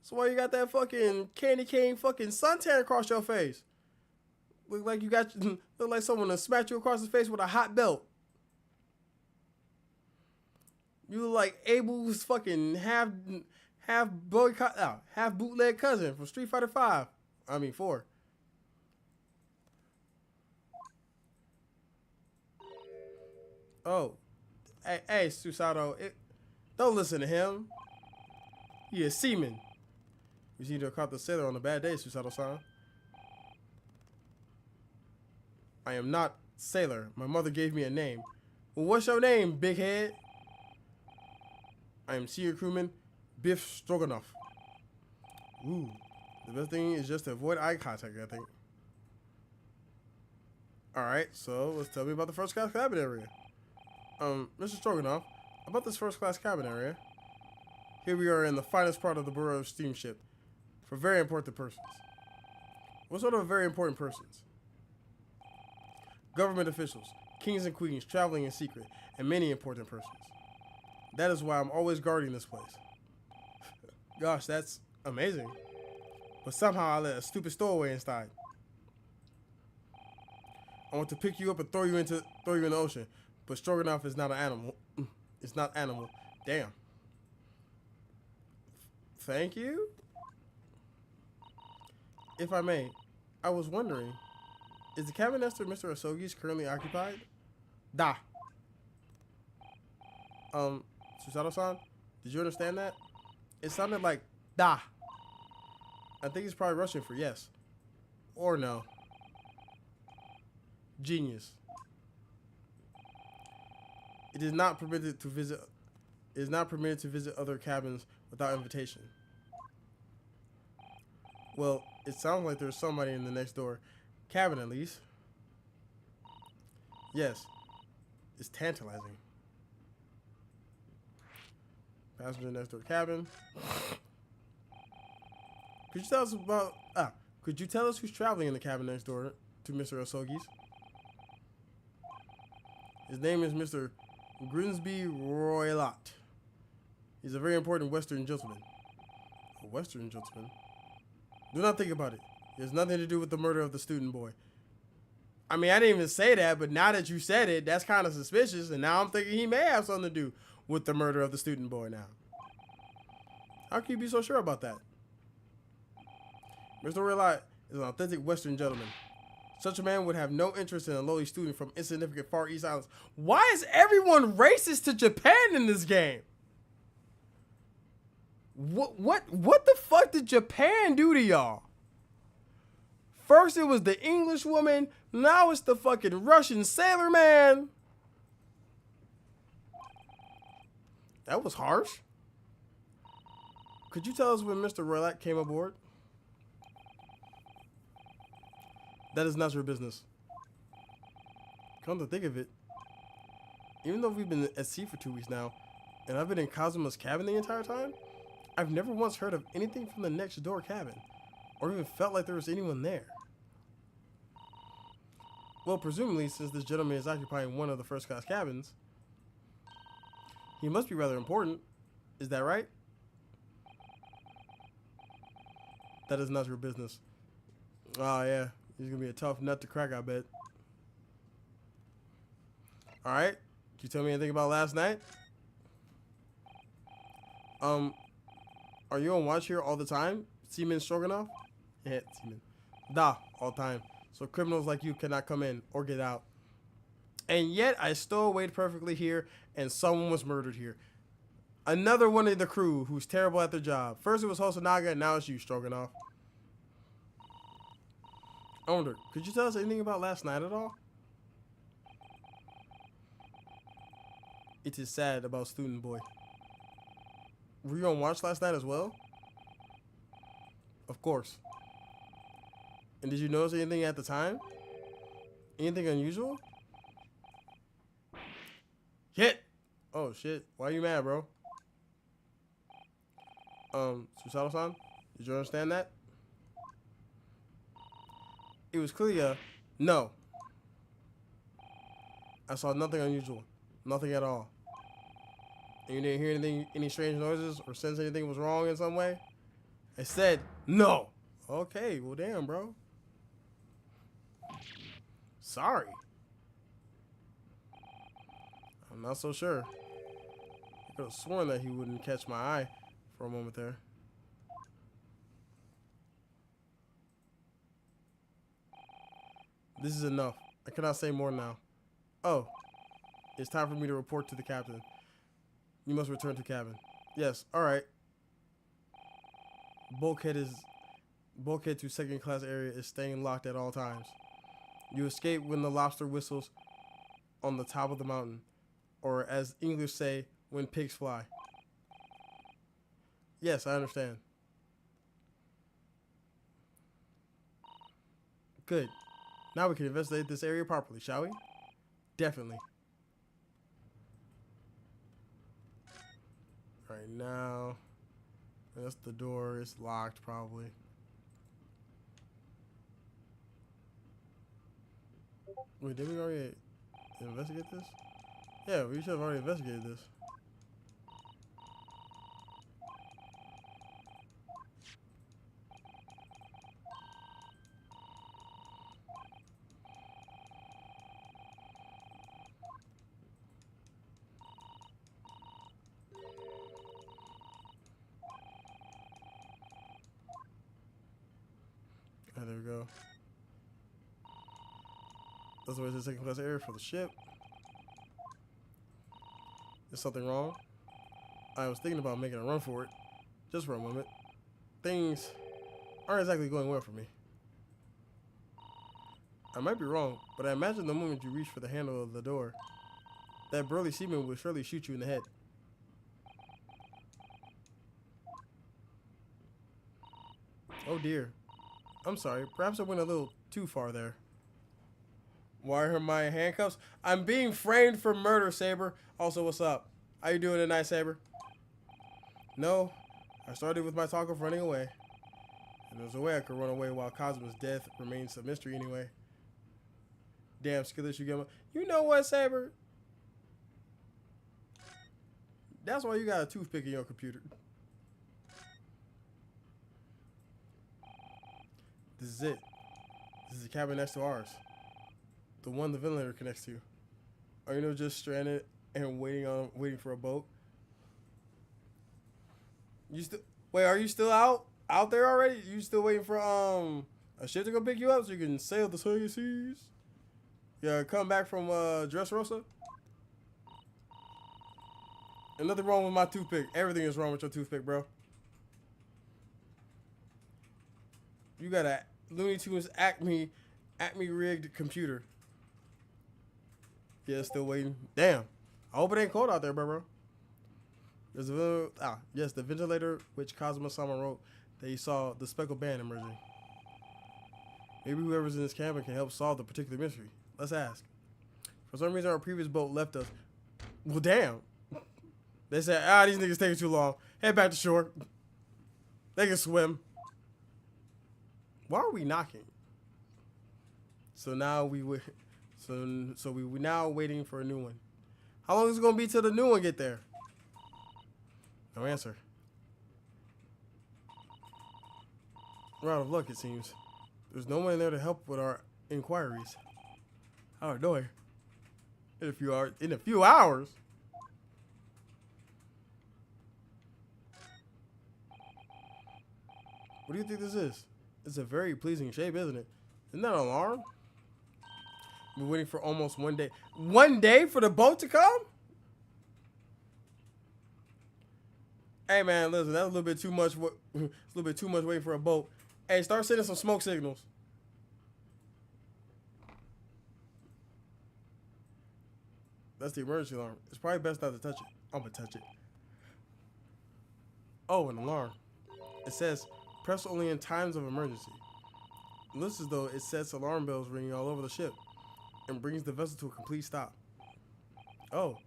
So why you got that fucking candy cane fucking suntan across your face? Look like you got look like someone to smack you across the face with a hot belt. You look like Abel's fucking half bootleg cousin from Street Fighter 5. I mean 4. Oh, hey, Susato, don't listen to him. He a seaman. You seem to have caught the sailor on a bad day, Susato-san. I am not Sailor. My mother gave me a name. Well, what's your name, big head? I am senior crewman Biff Stroganoff. Ooh, the best thing is just to avoid eye contact, I think. Alright, so let's tell me about the first class cabin area. Mr. Stroganoff, about this first class cabin area. Here we are in the finest part of the Borough steamship for very important persons. What sort of very important persons? Government officials, kings and queens traveling in secret, and many important persons. That is why I'm always guarding this place. Gosh, that's amazing. But somehow I let a stupid stowaway inside. I want to pick you up and throw you in the ocean, but Stroganoff is not an animal. It's not animal. Damn. Thank you? If I may, I was wondering, is the cabin next to Mr. Asogi's currently occupied? Da. Susato-san, did you understand that? It sounded like da. I think he's probably Russian for yes. Or no. Genius. It is not permitted to visit other cabins without invitation. Well, it sounds like there's somebody in the next door cabin at least. Yes. It's tantalizing. Passenger next door cabin. Could you tell us who's traveling in the cabin next door to Mr. Asogi's? His name is Mr. Grimsby Roylott. He's a very important Western gentleman. A Western gentleman? Do not think about it. It has nothing to do with the murder of the student boy. I mean, I didn't even say that, but now that you said it, that's kind of suspicious, and now I'm thinking he may have something to do with the murder of the student boy now. How can you be so sure about that? Mr. Roylott is an authentic Western gentleman. Such a man would have no interest in a lowly student from insignificant Far East Islands. Why is everyone racist to Japan in this game? What the fuck did Japan do to y'all? First it was the English woman, now it's the fucking Russian sailor man. That was harsh. Could you tell us when Mr. Roylak came aboard? That is not your business. Come to think of it, even though we've been at sea for 2 weeks now, and I've been in Kazuma's cabin the entire time, I've never once heard of anything from the next door cabin, or even felt like there was anyone there. Well, presumably, since this gentleman is occupying one of the first class cabins, he must be rather important. Is that right? That is not your business. Oh, yeah. He's going to be a tough nut to crack, I bet. Alright. Can you tell me anything about last night? Are you on watch here all the time? Seaman Stroganoff? Yeah, Seaman. Da, all time. So criminals like you cannot come in or get out. And yet I stowed perfectly here and someone was murdered here. Another one of the crew who's terrible at their job. First it was Hosonaga and now it's you, Stroganoff. I wonder, could you tell us anything about last night at all? It is sad about Student Boy. Were you on watch last night as well? Of course. And did you notice anything at the time? Anything unusual? Hit! Oh shit, why are you mad, bro? Susato-san, did you understand that? It was clear, no. I saw nothing unusual, nothing at all. And you didn't hear anything, any strange noises or sense anything was wrong in some way? I said no. Okay, well damn, bro. Sorry. I'm not so sure. I could have sworn that he wouldn't catch my eye for a moment there. This is enough. I cannot say more now. Oh, it's time for me to report to the captain. You must return to cabin. Yes, alright. Bulkhead to second class area is staying locked at all times. You escape when the lobster whistles on the top of the mountain. Or as English say, when pigs fly. Yes, I understand. Good. Now we can investigate this area properly, shall we? Definitely. Right now, that's the door. It's locked, probably. Wait, did we already investigate this? Yeah, we should have already investigated this. Ah, there we go. That's always the second class area for the ship. Is something wrong? I was thinking about making a run for it. Just for a moment. Things aren't exactly going well for me. I might be wrong, but I imagine the moment you reach for the handle of the door, that burly seaman will surely shoot you in the head. Oh dear. I'm sorry. Perhaps I went a little too far there. Why are my handcuffs? I'm being framed for murder, Saber. Also, what's up? How you doing tonight, Saber? No, I started with my talk of running away. And there's a way I could run away while Kazuma's death remains a mystery anyway. Damn, skillet you get. You know what, Saber? That's why you got a toothpick in your computer. This is it. This is the cabin next to ours. The one the ventilator connects to. Are you just stranded and waiting for a boat? You still wait? Are you still out there already? You still waiting for A ship to go pick you up so you can sail the seas. Yeah, come back from Dressrosa. And nothing wrong with my toothpick. Everything is wrong with your toothpick, bro. You got a Looney Tunes Acme rigged computer. Yeah, still waiting. Damn. I hope it ain't cold out there, bro. There's yes, the ventilator which Kazuma-sama wrote that he saw the speckled band emerging. Maybe whoever's in this cabin can help solve the particular mystery. Let's ask. For some reason, our previous boat left us. Well, damn. They said, these niggas taking too long. Head back to shore. They can swim. Why are we knocking? So now we now waiting for a new one. How long is it gonna be till the new one get there? No answer. We're out of luck, it seems. There's no one in there to help with our inquiries. How annoying. In a few hours. What do you think this is? It's a very pleasing shape, isn't it? Isn't that an alarm? We're waiting for almost 1 day. 1 day for the boat to come? Hey man, listen, that's a little bit too much. It's a little bit too much waiting for a boat. Hey, start sending some smoke signals. That's the emergency alarm. It's probably best not to touch it. I'm gonna touch it. Oh, an alarm. It says, press only in times of emergency. It looks as though it sets alarm bells ringing all over the ship and brings the vessel to a complete stop. Oh,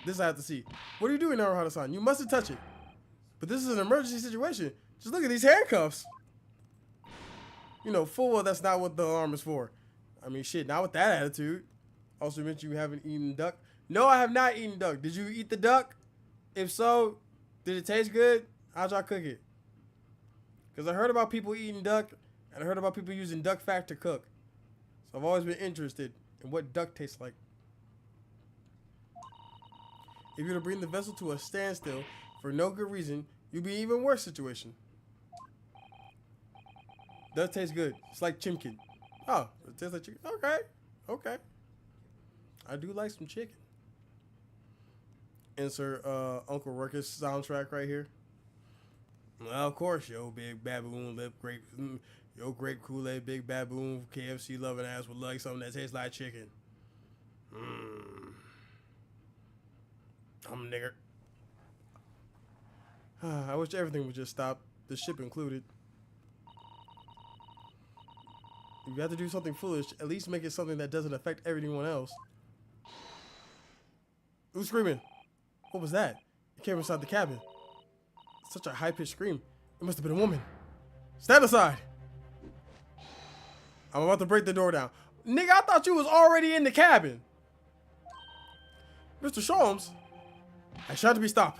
this I have to see. What are you doing, Naruhara-san? You mustn't touch it. But this is an emergency situation. Just look at these handcuffs. You know, full well that's not what the alarm is for. I mean, shit, not with that attitude. Also meant you haven't eaten duck. No, I have not eaten duck. Did you eat the duck? If so, did it taste good? How'd y'all cook it? Because I heard about people eating duck, and I heard about people using duck fat to cook. So I've always been interested in what duck tastes like. If you were to bring the vessel to a standstill for no good reason, you'd be in an even worse situation. Does taste good. It's like chimkin. Oh, it tastes like chicken. Okay. Okay. I do like some chicken. Insert Uncle Ruckus soundtrack right here. Well, of course, yo, big baboon lip grape, yo, grape Kool-Aid, big baboon, KFC loving ass would like something that tastes like chicken. I'm a nigger. I wish everything would just stop, the ship included. If you have to do something foolish, at least make it something that doesn't affect everyone else. Who's screaming? What was that? It came inside the cabin. Such a high-pitched scream. It must have been a woman. Stand aside. I'm about to break the door down. Nigga, I thought you was already in the cabin. Mr. Sholmes, I shout to be stopped.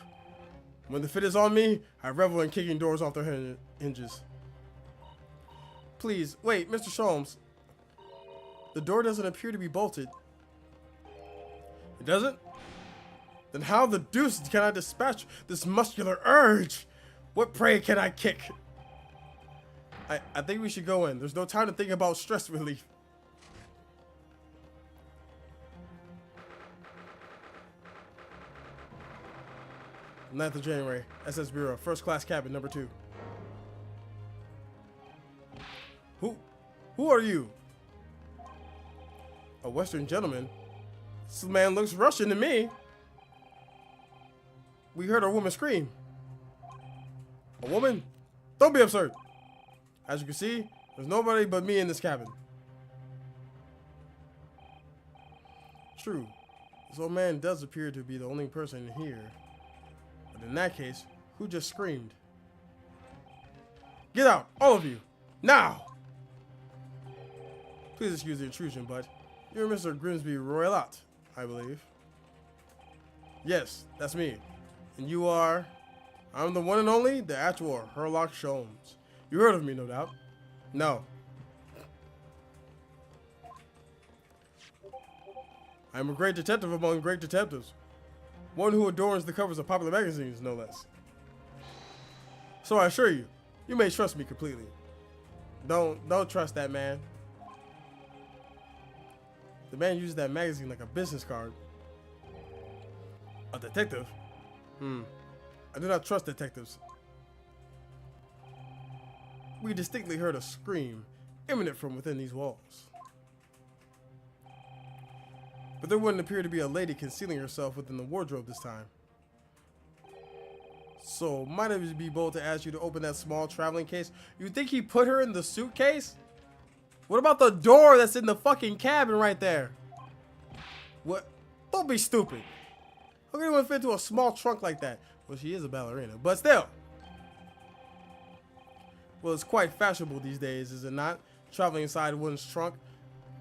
When the fit is on me, I revel in kicking doors off their hinges. Please, wait, Mr. Sholmes. The door doesn't appear to be bolted. It doesn't? Then how the deuce can I dispatch this muscular urge? What prey can I kick? I think we should go in. There's no time to think about stress relief. 9th of January, SS Bureau, first class cabin, number 2. Who are you? A Western gentleman? This man looks Russian to me. We heard a woman scream. A woman? Don't be absurd. As you can see, there's nobody but me in this cabin. True. This old man does appear to be the only person here. But in that case, who just screamed? Get out, all of you, now! Please excuse the intrusion, but you're Mr. Grimsby Royalot, I believe. Yes, that's me. And you are? I'm the one and only, the actual Sherlock Holmes. You heard of me, no doubt? No. I'm a great detective among great detectives. One who adorns the covers of popular magazines, no less. So I assure you, you may trust me completely. Don't trust that man. The man uses that magazine like a business card. A detective? I do not trust detectives. We distinctly heard a scream emanate from within these walls. But there wouldn't appear to be a lady concealing herself within the wardrobe this time. So, might it be bold to ask you to open that small traveling case? You think he put her in the suitcase? What about the door that's in the fucking cabin right there? What? Don't be stupid. How can anyone fit into a small trunk like that? Well, she is a ballerina, but still. Well, it's quite fashionable these days, is it not? Traveling inside one's trunk.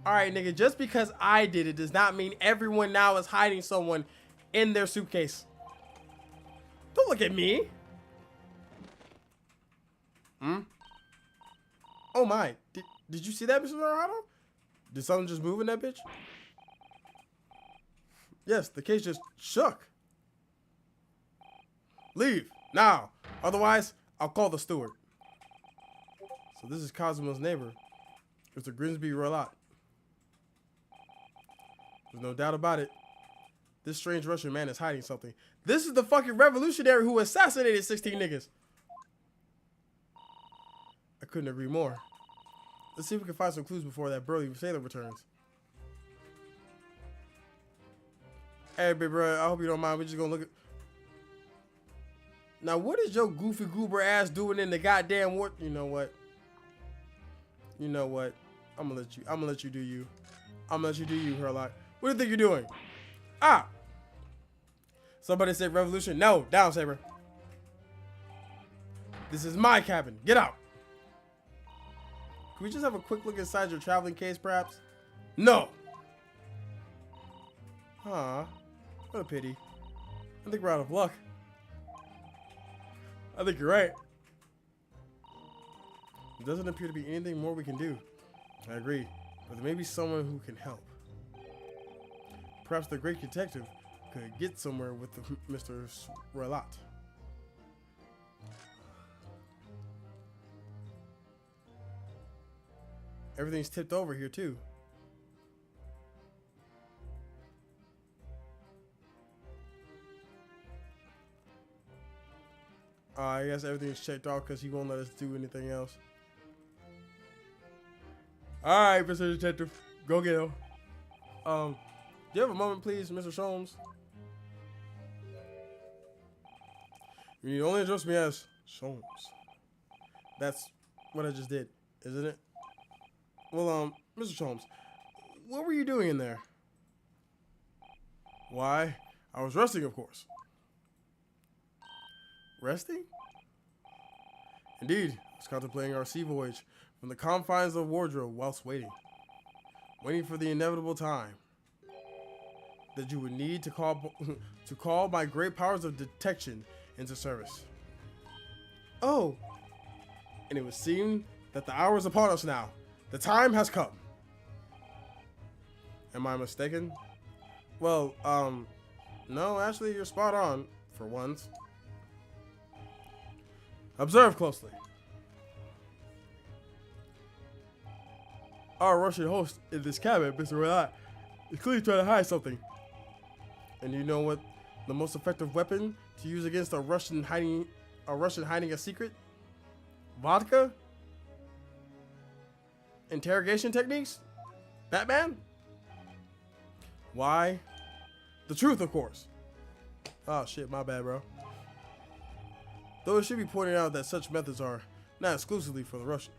Alright, nigga, just because I did it does not mean everyone now is hiding someone in their suitcase. Don't look at me. Oh my. Did you see that, Mr. Dorado? Did something just move in that bitch? Yes, the case just shook. Leave now. Otherwise, I'll call the steward. So this is Cosimo's neighbor, Mr. Grimsby Roulette. There's no doubt about it. This strange Russian man is hiding something. This is the fucking revolutionary who assassinated 16 niggas. I couldn't agree more. Let's see if we can find some clues before that burly sailor returns. Hey, big bro, I hope you don't mind. We're just gonna look at. Now, what is your goofy goober ass doing in the goddamn war? You know what? You know what? I'm gonna let you do you. I'm gonna let you do you, Herlock. What do you think you're doing? Ah! Somebody said revolution. No, down, Saber. This is my cabin. Get out. Can we just have a quick look inside your traveling case, perhaps? No. Huh. What a pity. I think we're out of luck. I think you're right. There doesn't appear to be anything more we can do. I agree. But there may be someone who can help. Perhaps the great detective could get somewhere with Mr. Roulette. Everything's tipped over here, too. I guess everything's checked off because he won't let us do anything else. Alright, Mr. Detective. Go get him. Do you have a moment, please, Mr. Sholmes? You only address me as Sholmes. That's what I just did, isn't it? Well, Mr. Sholmes, what were you doing in there? Why? I was resting, of course. Resting? Indeed, I was contemplating our sea voyage from the confines of wardrobe whilst waiting for the inevitable time that you would need to call my great powers of detection into service. Oh, and it would seem that the hour is upon us now. The time has come. Am I mistaken? Well, no, actually, you're spot on for once. Observe closely. Our Russian host in this cabin, Mr. Roulette, is clearly trying to hide something. And you know what the most effective weapon to use against a Russian hiding a secret? Vodka? Interrogation techniques? Batman? Why? The truth, of course. Oh shit, my bad, bro. Though it should be pointed out that such methods are not exclusively for the Russians.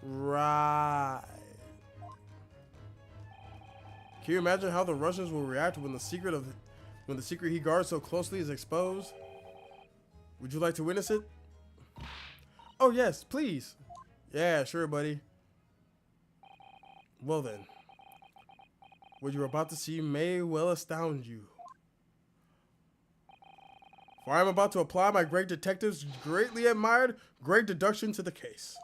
Right. Can you imagine how the Russians will react when the secret he guards so closely is exposed? Would you like to witness it? Oh yes, please. Yeah, sure, buddy. Well then, what you're about to see may well astound you. For I am about to apply my great detective's greatly admired great deduction to the case.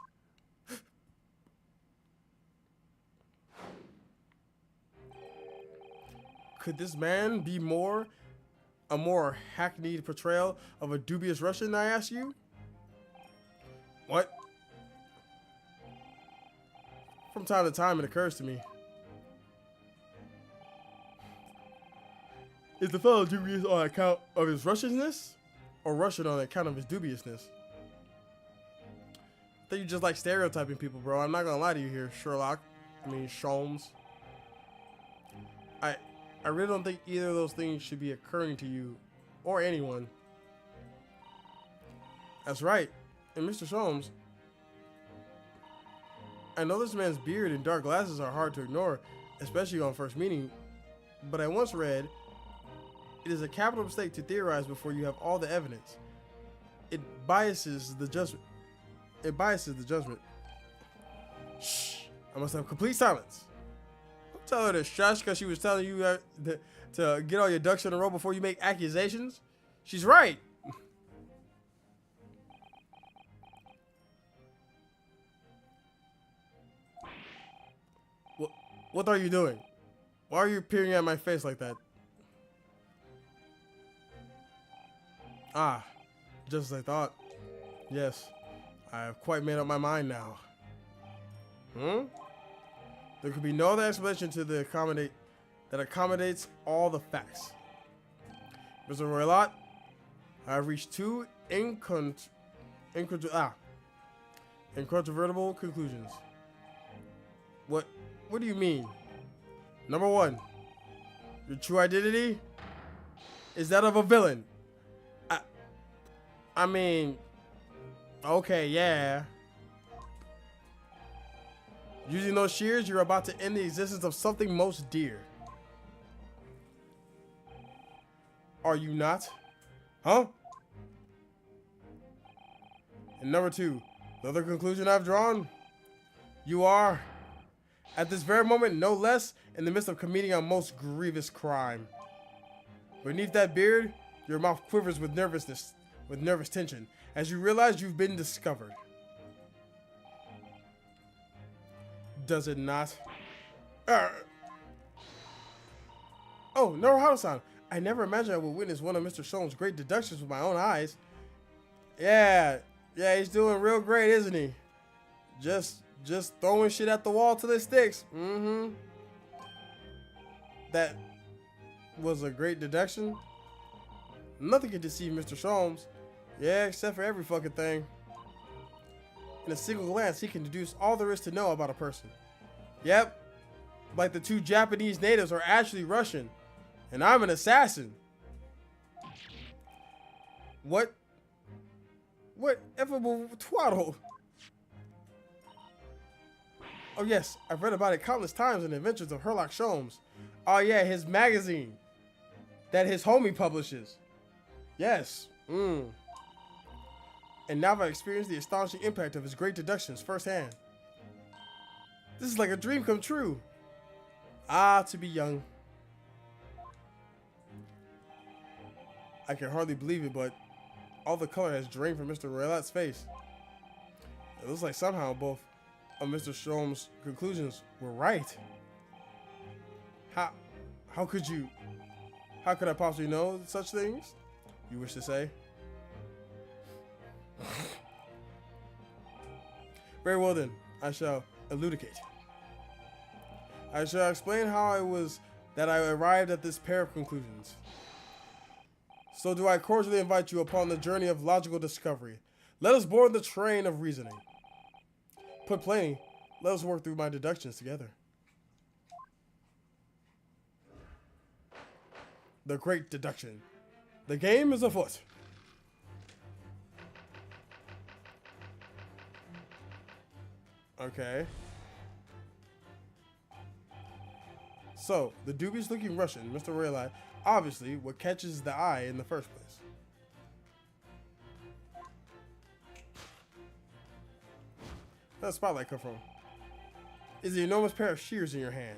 Could this man be a more hackneyed portrayal of a dubious Russian, I ask you? What? From time to time, it occurs to me. Is the fellow dubious on account of his Russianness, or Russian on account of his dubiousness? I think you just like stereotyping people, bro. I'm not gonna lie to you here, Sherlock. I mean, Sholmes. I really don't think either of those things should be occurring to you or anyone. That's right. And Mr. Sholmes, I know this man's beard and dark glasses are hard to ignore, especially on first meeting, but I once read, it is a capital mistake to theorize before you have all the evidence. It biases the judgment. Shh. I must have complete silence. Don't tell her to shush because she was telling you to get all your ducks in a row before you make accusations. She's right. What are you doing? Why are you peering at my face like that? Ah, just as I thought. Yes, I have quite made up my mind now. There could be no other explanation to the that accommodates all the facts. Mr. Roylott, I have reached two incontrovertible conclusions. What do you mean? Number one, your true identity is that of a villain. I mean, okay, yeah. Using those shears, you're about to end the existence of something most dear. Are you not? Huh? And number two, the other conclusion I've drawn, you are, at this very moment, no less in the midst of committing a most grievous crime. Beneath that beard, your mouth quivers with nervous tension, as you realize you've been discovered. Does it not? Oh, Naruhado-san, I never imagined I would witness one of Mr. Sholmes' great deductions with my own eyes. Yeah, he's doing real great, isn't he? Just throwing shit at the wall till it sticks. That was a great deduction. Nothing can deceive Mr. Sholmes. Yeah, except for every fucking thing. In a single glance, he can deduce all there is to know about a person. Yep, like the two Japanese natives are actually Russian, and I'm an assassin. What effable twaddle? Oh yes, I've read about it countless times in the Adventures of Sherlock Sholmes. Oh yeah, his magazine that his homie publishes. Yes. And now I've experienced the astonishing impact of his great deductions firsthand. This is like a dream come true. Ah, to be young. I can hardly believe it, but all the color has drained from Mr. Roylott's face. It looks like somehow both of Mr. Sholmes' conclusions were right. How could I possibly know such things? You wish to say? Very well then, I shall elucidate. I shall explain how it was that I arrived at this pair of conclusions. So do I cordially invite you upon the journey of logical discovery. Let us board the train of reasoning. Put plainly, let us work through my deductions together. The great deduction. The game is afoot. Okay. So, the dubious looking Russian, Mr. Roylott, obviously what catches the eye in the first place. Where'd the spotlight come from? Is the enormous pair of shears in your hand.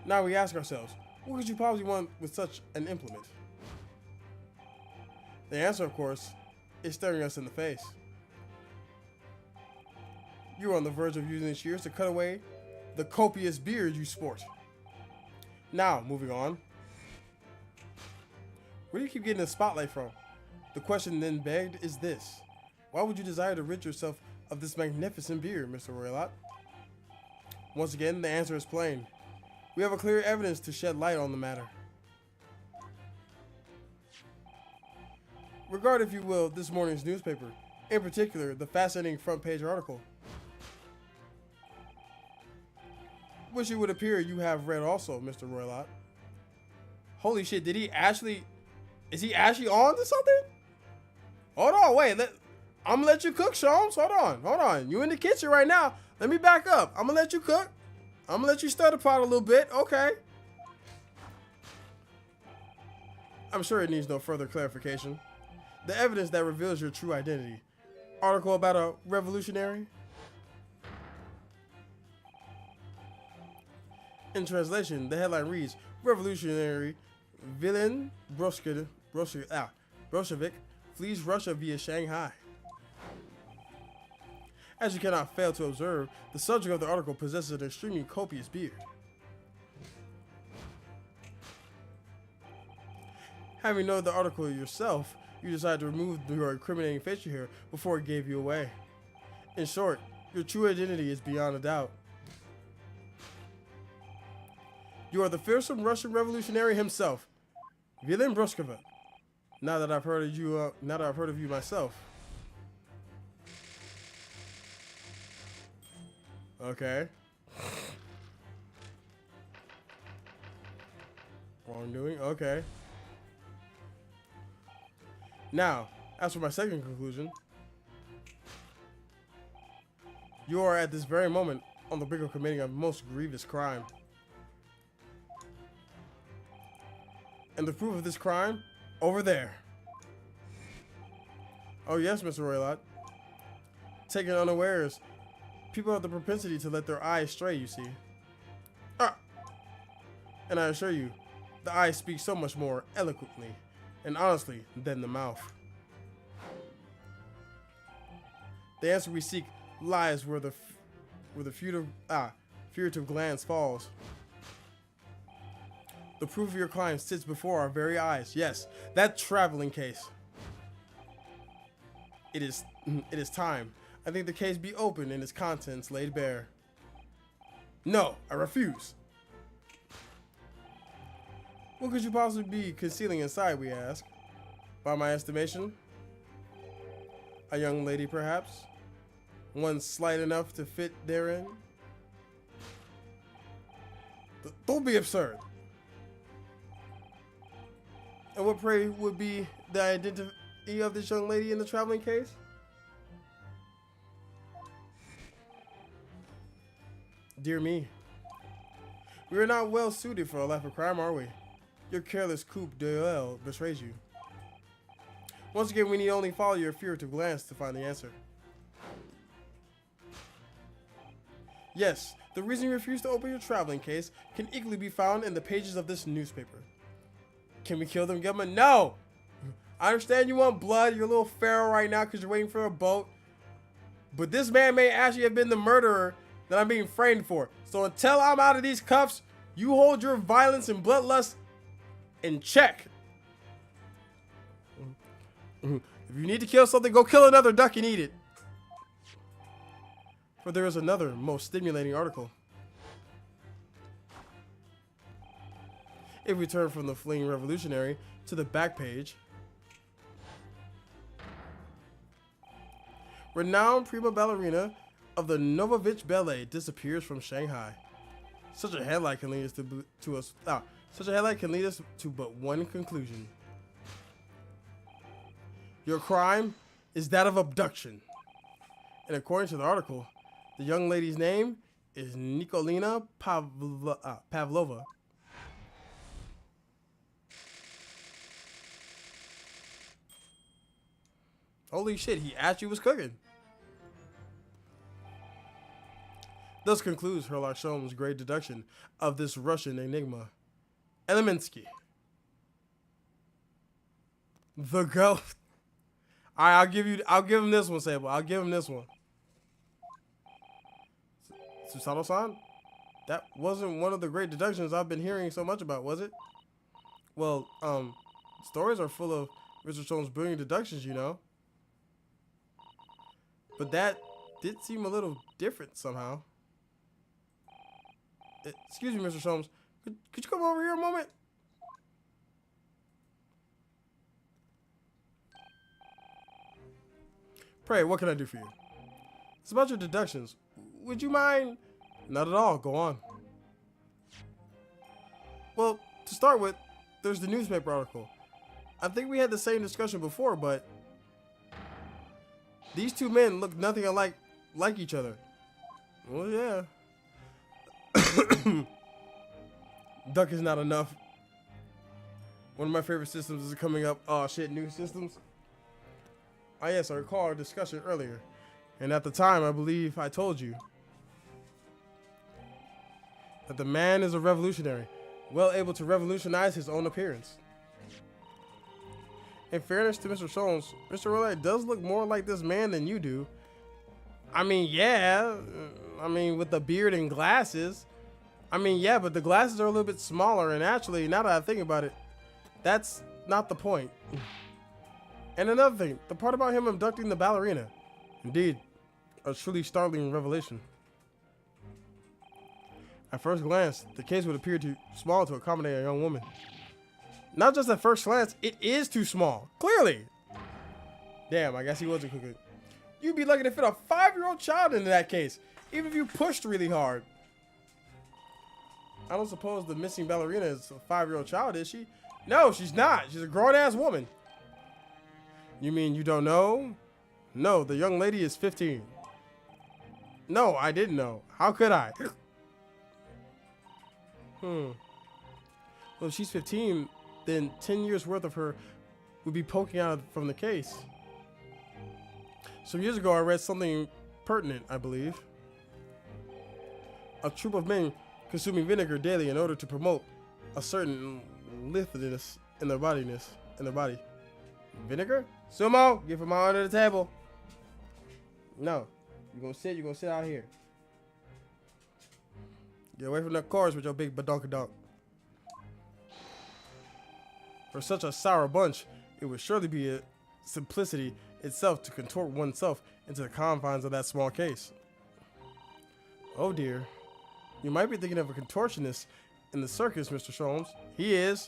Now we ask ourselves, what could you possibly want with such an implement? The answer, of course, is staring us in the face. You are on the verge of using the shears to cut away the copious beard you sport. Now, moving on. Where do you keep getting the spotlight from? The question then begged is this. Why would you desire to rid yourself of this magnificent beer, Mr. Roylott? Once again, the answer is plain. We have a clear evidence to shed light on the matter. Regard, if you will, this morning's newspaper, in particular, the fascinating front page article, which it would appear you have read also, Mr. Roylott. Holy shit, is he actually on to something? Hold on, wait, I'm gonna let you cook, Sholmes. Hold on. You in the kitchen right now. Let me back up. I'm gonna let you cook. I'm gonna let you stir the pot a little bit. Okay. I'm sure it needs no further clarification. The evidence that reveals your true identity. Article about a revolutionary. In translation, the headline reads, Revolutionary villain Bolshevik flees Russia via Shanghai. As you cannot fail to observe, the subject of the article possesses an extremely copious beard. Having known the article yourself, you decided to remove your incriminating facial hair before it gave you away. In short, your true identity is beyond a doubt. You are the fearsome Russian revolutionary himself, Villain Broskova. Now that I've heard of you, myself. Okay. Wrongdoing. Okay. Now, as for my second conclusion, you are at this very moment on the brink of committing a most grievous crime. And the proof of this crime, over there. Oh yes, Mr. Roylott. Taken unawares, people have the propensity to let their eyes stray, you see. And I assure you, the eyes speak so much more eloquently and honestly than the mouth. The answer we seek lies where the furtive glance falls. The proof of your crime sits before our very eyes. Yes, that traveling case. It is time. I think the case be opened and its contents laid bare. No, I refuse. What could you possibly be concealing inside, we ask? By my estimation, a young lady perhaps? One slight enough to fit therein? Don't be absurd. And what, pray, would be the identity of this young lady in the traveling case? Dear me. We are not well suited for a life of crime, are we? Your careless coup d'oeil betrays you. Once again, we need only follow your furtive glance to find the answer. Yes, the reason you refuse to open your traveling case can equally be found in the pages of this newspaper. Can we kill them, Genma? No! I understand you want blood. You're a little feral right now because you're waiting for a boat. But this man may actually have been the murderer that I'm being framed for. So until I'm out of these cuffs, you hold your violence and bloodlust in check. If you need to kill something, go kill another duck and eat it. For there is another most stimulating article. If we turn from the fleeing revolutionary to the back page, renowned prima ballerina of the Novovich Ballet disappears from Shanghai. Such a headline can lead us to but one conclusion. Your crime is that of abduction. And according to the article, the young lady's name is Nikolina Pavlova. Holy shit, he actually was cooking. Thus concludes Herlock Sholmes' great deduction of this Russian enigma. Elemensky. The ghost. Alright, I'll give him this one, Sable. I'll give him this one. Susato-san? That wasn't one of the great deductions I've been hearing so much about, was it? Well, stories are full of Mr. Sholmes' brilliant deductions, you know. But that did seem a little different somehow. Excuse me, Mr. Sholmes. Could you come over here a moment? Pray, what can I do for you? It's about your deductions. Would you mind? Not at all. Go on. Well, to start with, there's the newspaper article. I think we had the same discussion before, but these two men look nothing alike like each other. Well, yeah. Duck is not enough. One of my favorite systems is coming up. Oh shit, new systems. Ah yes, I recall our discussion earlier. And at the time, I believe I told you that the man is a revolutionary, well able to revolutionize his own appearance. In fairness to Mr. Sholmes, Mr. Rolette does look more like this man than you do. I mean, yeah. I mean, with the beard and glasses. I mean, yeah, but the glasses are a little bit smaller, and actually, now that I think about it, that's not the point. And another thing, the part about him abducting the ballerina. Indeed, a truly startling revelation. At first glance, the case would appear too small to accommodate a young woman. Not just at first glance, it is too small. Clearly. Damn, I guess he wasn't cooking. You'd be lucky to fit a 5-year-old child into that case, even if you pushed really hard. I don't suppose the missing ballerina is a 5-year-old child, is she? No, she's not. She's a grown-ass woman. You mean you don't know? No, the young lady is 15. No, I didn't know. How could I? Well, if she's 15, then 10 years worth of her would be poking out from the case. Some years ago, I read something pertinent, I believe. A troop of men consuming vinegar daily in order to promote a certain litheness in their body. Vinegar? Sumo, get from under the table. No, you're gonna sit out here. Get away from the cars with your big badonkadonk. For such a sour bunch, it would surely be a simplicity itself to contort oneself into the confines of that small case. Oh dear. You might be thinking of a contortionist in the circus, Mr. Sholmes. He is.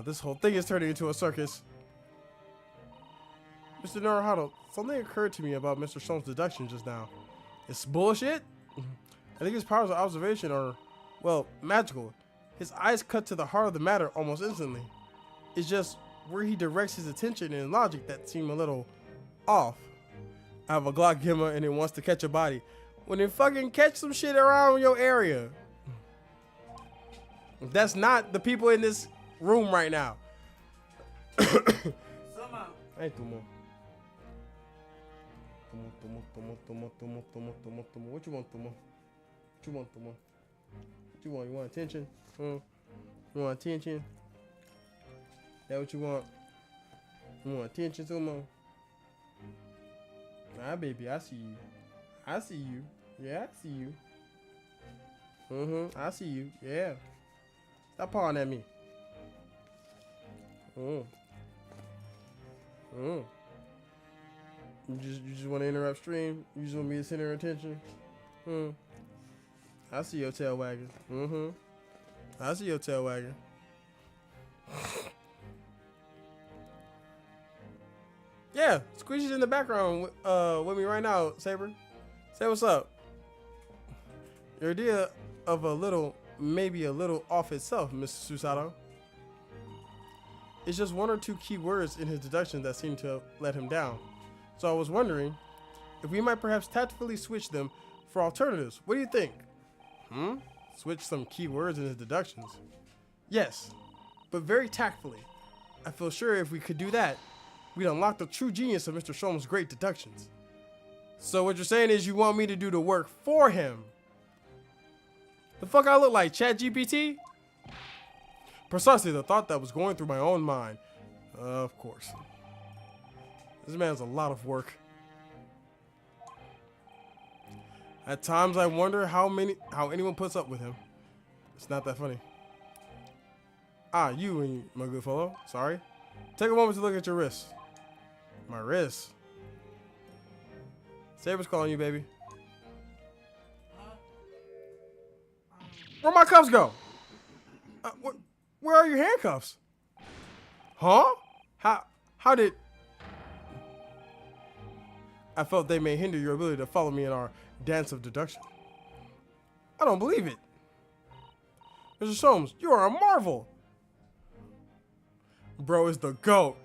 This whole thing is turning into a circus. Mr. Naruhodo, something occurred to me about Mr. Sholmes' deduction just now. It's bullshit? I think his powers of observation are, well, magical. His eyes cut to the heart of the matter almost instantly. It's just where he directs his attention and logic that seem a little off. I have a Glock Genma and it wants to catch a body. When it fucking catch some shit around your area. That's not the people in this room right now. Hey, Tumo. Tumo. What you want, Tumo? What you want, Tumo? What you want? You want attention? You want attention? That what you want? You want attention, Tumo? Nah, baby, I see you. I see you. Yeah, I see you. I see you. Yeah. Stop pawing at me. You just want to interrupt stream? You just want me to center your attention? I see your tail wagging. I see your tail wagging. Yeah, Squeezy's in the background with me right now, Saber. Say what's up. Your idea of maybe a little off itself, Mr. Susato. It's just one or two key words in his deduction that seem to let him down. So I was wondering if we might perhaps tactfully switch them for alternatives. What do you think? Switch some key words in his deductions? Yes, but very tactfully. I feel sure if we could do that, we'd unlock the true genius of Mr. Sholmes' great deductions. So what you're saying is you want me to do the work for him? The fuck I look like, ChatGPT? Precisely the thought that was going through my own mind. Of course. This man's a lot of work. At times I wonder how anyone puts up with him. It's not that funny. Ah, you, my good fellow. Sorry. Take a moment to look at your wrist. My wrist? Saber's calling you, baby. Where'd my cuffs go? Where are your handcuffs? Huh? How did... I felt they may hinder your ability to follow me in our dance of deduction. I don't believe it. Mr. Soames, you are a marvel. Bro is the GOAT.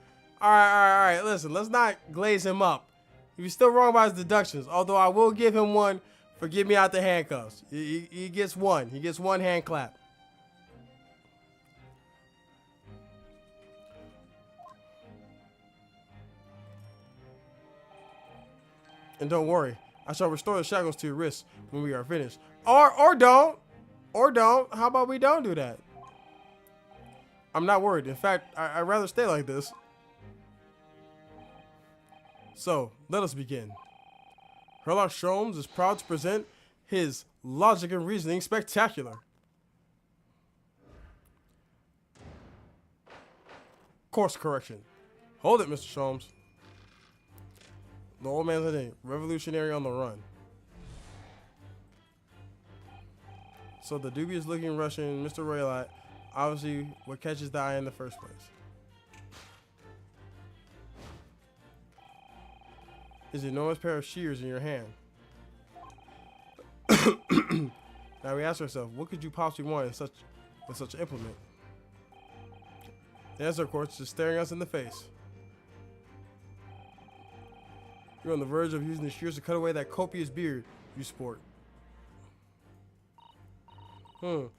All right. Listen, let's not glaze him up. He's still wrong about his deductions, although I will give him one for getting me out the handcuffs. He gets one. He gets one hand clap. And don't worry, I shall restore the shackles to your wrists when we are finished. Or don't. How about we don't do that? I'm not worried. In fact, I'd rather stay like this. So, let us begin. Sherlock Holmes is proud to present his logic and reasoning spectacular. Course correction. Hold it, Mr. Holmes. The old man's a revolutionary on the run. So the dubious looking Russian, Mr. Roylott, obviously what catches the eye in the first place. Is an enormous pair of shears in your hand. Now we ask ourselves, what could you possibly want in such an implement? The answer, of course, is staring us in the face. You're on the verge of using the shears to cut away that copious beard you sport. I'm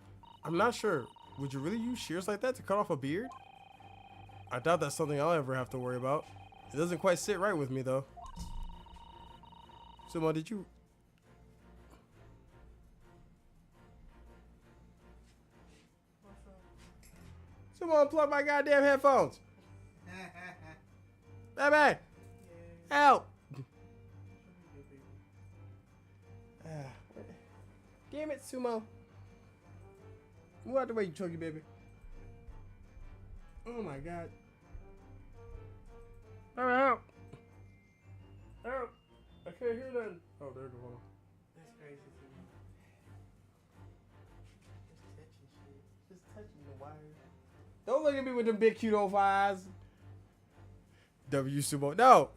not sure. Would you really use shears like that to cut off a beard? I doubt that's something I'll ever have to worry about. It doesn't quite sit right with me, though. So, did you... Someone unplug my goddamn headphones. Baby! Help! Damn it, Sumo. Move out the way, you chunky baby. Oh my god. Help! Help! I can't hear nothing. Oh, there it goes. That's crazy to me. Just touching shit. Just touching the wires. Don't look at me with them big cute old eyes. W Sumo. No!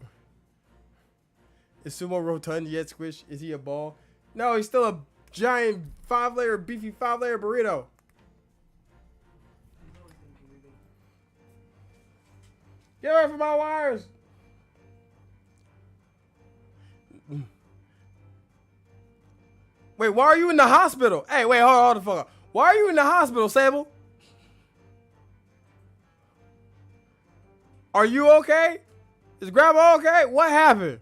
Is Sumo rotund yet, Squish? Is he a ball? No, he's still a giant beefy 5-layer burrito. Get away from my wires! Wait, why are you in the hospital? Hey, wait, hold the fuck up. Why are you in the hospital, Sable? Are you okay? Is Grandma okay? What happened?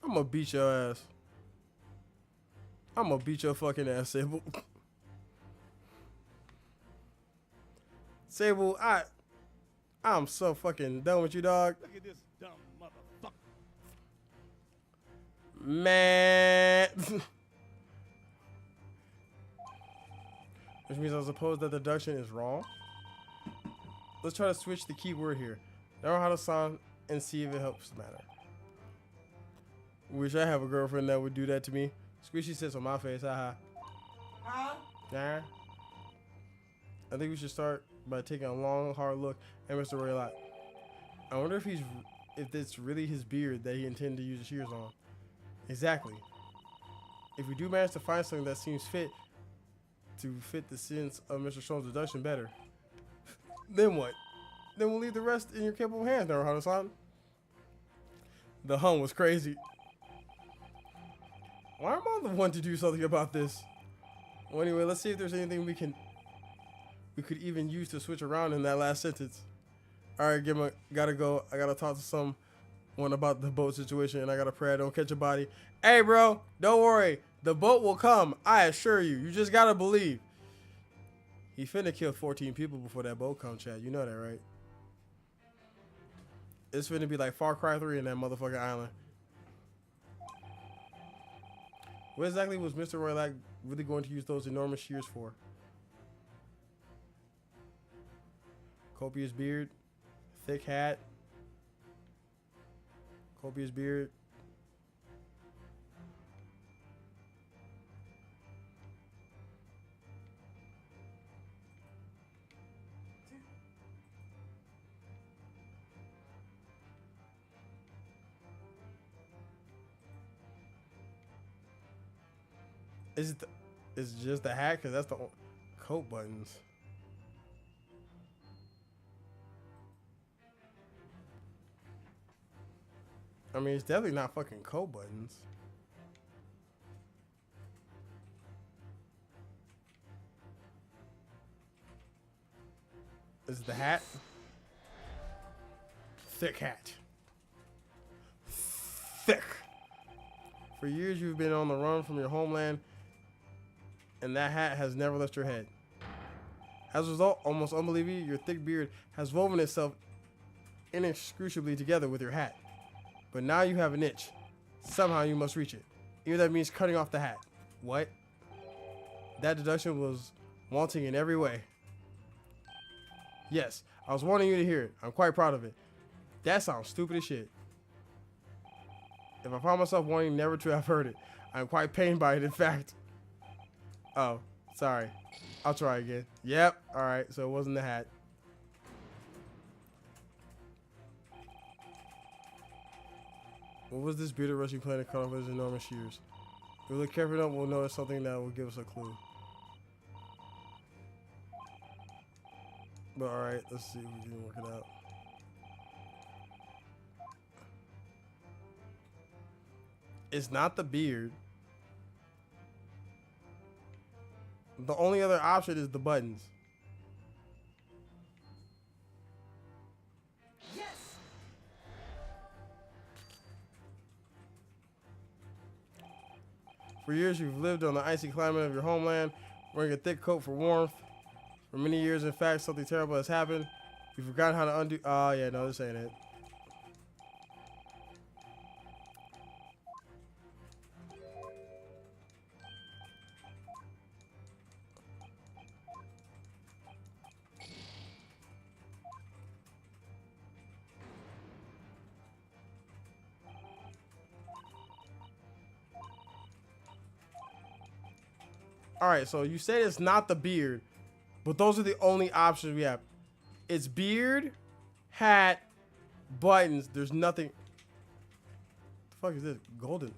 I'm gonna beat your ass. I'm gonna beat your fucking ass, Sable. Sable, I'm so fucking done with you, dog. Look at this dumb motherfucker. Man. Which means I suppose that deduction is wrong. Let's try to switch the key word here. Learn how to sound and see if it helps the matter. Wish I have a girlfriend that would do that to me. Squishy sits on my face, haha. Huh? Nah. I think we should start by taking a long, hard look at Mr. Roylott. I wonder if it's really his beard that he intended to use the shears on. Exactly. If we do manage to find something that seems fit to fit the sense of Mr. Sholmes' deduction better, then what? Then we'll leave the rest in your capable hands, Naruto-san. The hum was crazy. Why am I the one to do something about this? Well, anyway, let's see if there's anything we could even use to switch around in that last sentence. All right, Genma, gotta go. I gotta talk to someone about the boat situation, and I gotta pray I don't catch a body. Hey, bro, don't worry. The boat will come. I assure you. You just gotta believe. He finna kill 14 people before that boat comes, Chad. You know that, right? It's finna be like Far Cry 3 in that motherfucking island. What exactly was Mr. Roylott really going to use those enormous shears for? Copious beard. Thick hat. Copious beard. Is it just the hat? Because that's the coat buttons. I mean, it's definitely not fucking coat buttons. Is it the hat? Thick hat. Thick. For years you've been on the run from your homeland, and that hat has never left your head. As a result, almost unbelievably, your thick beard has woven itself inextricably together with your hat. But now you have an itch. Somehow you must reach it. Even if that means cutting off the hat. What? That deduction was wanting in every way. Yes, I was wanting you to hear it. I'm quite proud of it. That sounds stupid as shit. If I found myself wanting never to have heard it, I'm quite pained by it, in fact. Oh, sorry. I'll try again. Yep. All right. So it wasn't the hat. What was this bearded rushing plan to cut off his enormous shears? If we look carefully enough, we'll notice something that will give us a clue. But all right, let's see if we can work it out. It's not the beard. The only other option is the buttons. Yes. For years, you've lived on the icy climate of your homeland, wearing a thick coat for warmth. For many years, in fact, something terrible has happened. You've forgotten how to undo. Oh, yeah, no, this ain't it. All right, so you said it's not the beard, but those are the only options we have. It's beard, hat, buttons. There's nothing. What the fuck is this? Golden.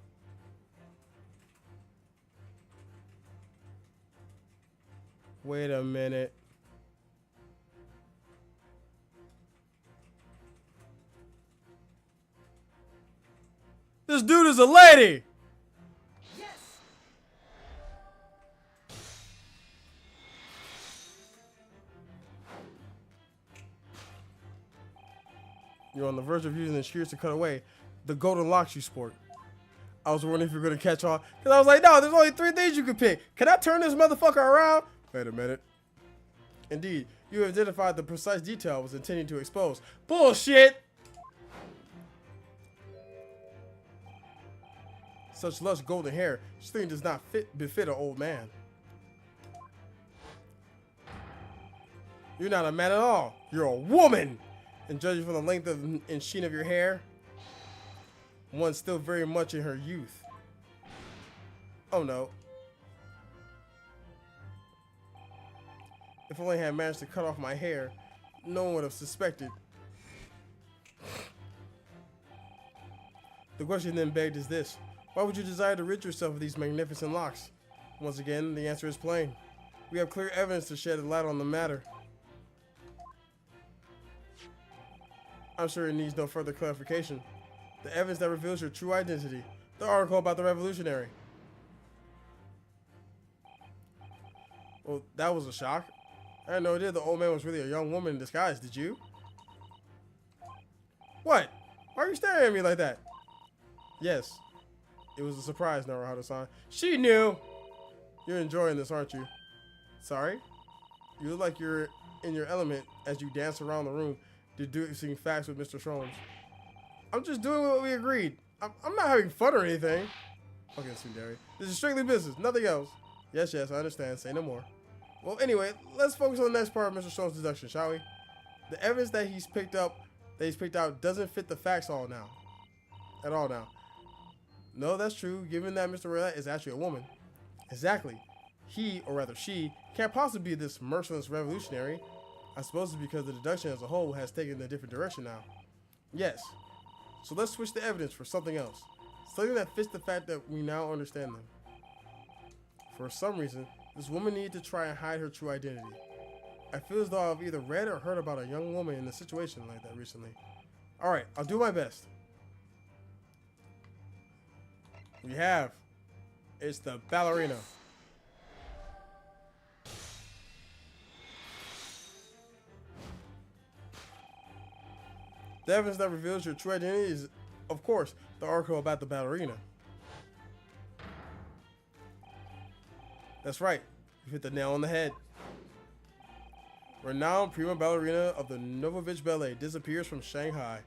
Wait a minute. This dude is a lady. You're on the verge of using the shears to cut away the golden locks you sport. I was wondering if you're going to catch on. Because I was like, no, there's only 3 things you can pick. Can I turn this motherfucker around? Wait a minute. Indeed, you have identified the precise detail I was intending to expose. Bullshit! Such lush golden hair. This thing does not befit an old man. You're not a man at all. You're a woman! And judging from the length of and sheen of your hair, one's still very much in her youth. Oh no. If only I had managed to cut off my hair, no one would have suspected. The question then begged is this: why would you desire to rid yourself of these magnificent locks? Once again, the answer is plain. We have clear evidence to shed a light on the matter. I'm sure it needs no further clarification. The evidence that reveals your true identity. The article about the revolutionary. Well, that was a shock. I had no idea the old man was really a young woman in disguise, did you? What? Why are you staring at me like that? Yes. It was a surprise, Naruhito-san. She knew! You're enjoying this, aren't you? Sorry? You look like you're in your element as you dance around the room, deducing facts with Mr. Sholmes. I'm just doing what we agreed. I'm not having fun or anything. Okay, Sundari. This is strictly business, nothing else. Yes, I understand. Say no more. Well, anyway, let's focus on the next part of Mr. Sholmes' deduction, shall we? The evidence that he's picked out doesn't fit the facts at all now. No, that's true, given that Mr. Roulette is actually a woman. Exactly. He, or rather she, can't possibly be this merciless revolutionary. I suppose it's because the deduction as a whole has taken a different direction now. Yes. So let's switch the evidence for something else. Something that fits the fact that we now understand them. For some reason, this woman needed to try and hide her true identity. I feel as though I've either read or heard about a young woman in a situation like that recently. Alright, I'll do my best. It's the ballerina. The evidence that reveals your true identity is, of course, the article about the ballerina. That's right, you hit the nail on the head. Renowned prima ballerina of the Novovich Ballet disappears from Shanghai.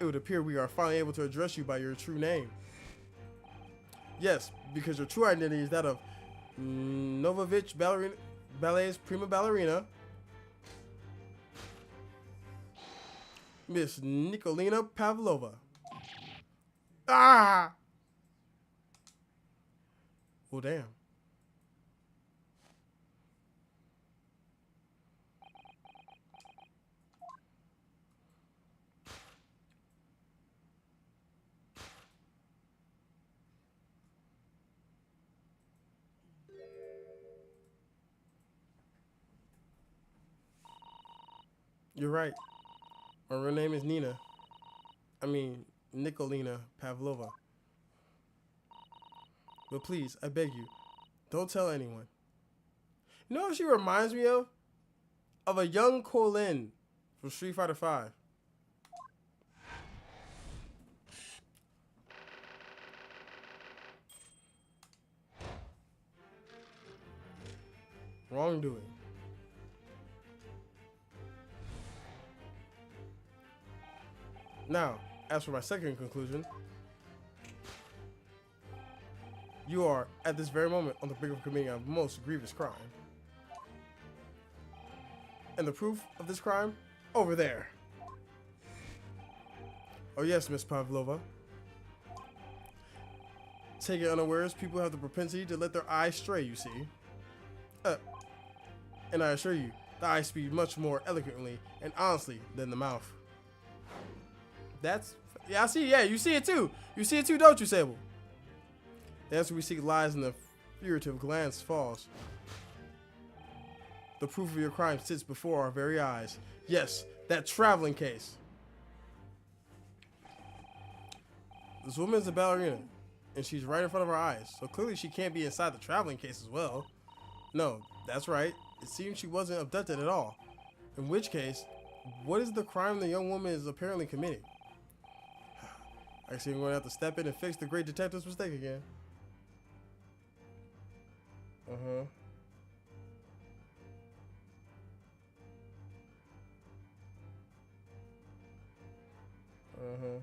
It would appear we are finally able to address you by your true name. Yes, because your true identity is that of Novovich Ballet's prima ballerina, Miss Nikolina Pavlova. Ah! Well, damn. You're right. My real name is Nikolina Pavlova. But please, I beg you, don't tell anyone. You know what she reminds me of? Of a young Colin from Street Fighter V. Wrongdoing. Now, as for my second conclusion, you are, at this very moment, on the brink of committing a most grievous crime. And the proof of this crime? Over there. Oh yes, Miss Pavlova. Take it unawares, people have the propensity to let their eyes stray, you see. And I assure you, the eyes speak much more eloquently and honestly than the mouth. Yeah, I see, yeah, you see it too. You see it too, don't you, Sable? The answer we seek lies in the furtive glance falls. The proof of your crime sits before our very eyes. Yes, that traveling case. This woman is a ballerina, and she's right in front of our eyes, so clearly she can't be inside the traveling case as well. No, that's right. It seems she wasn't abducted at all. In which case, what is the crime the young woman is apparently committing? I see I'm going to have to step in and fix the great detective's mistake again. Uh-huh. Uh-huh.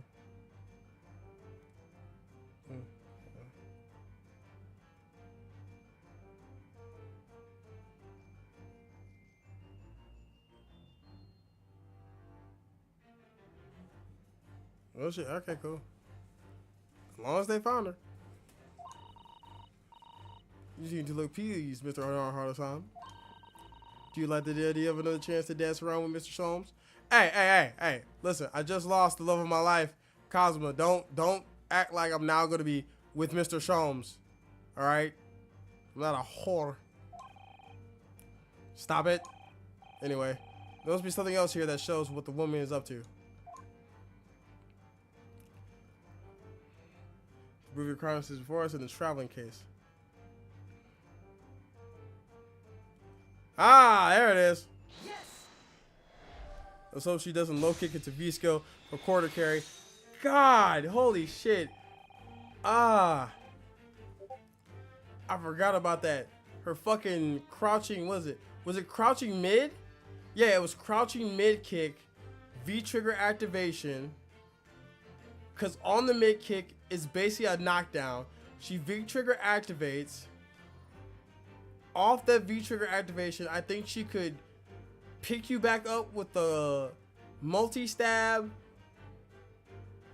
Oh shit, okay, cool. As long as they found her. You seem to look pleased, Mr. Harder. Do you like the idea of another chance to dance around with Mr. Sholmes? Hey, listen, I just lost the love of my life, Cosmo. Don't act like I'm now gonna be with Mr. Sholmes. Alright? I'm not a whore. Stop it. Anyway, there must be something else here that shows what the woman is up to. Prove your crimes before us in the traveling case. Ah, there it is. Yes. Let's hope she doesn't low kick into V-skill or quarter carry. God, holy shit. Ah. I forgot about that. Her fucking crouching, was it crouching mid? Yeah, it was crouching mid kick, V-trigger activation. Because on the mid kick is basically a knockdown. She V-trigger activates. off that V-trigger activation, I think she could pick you back up with the multi-stab.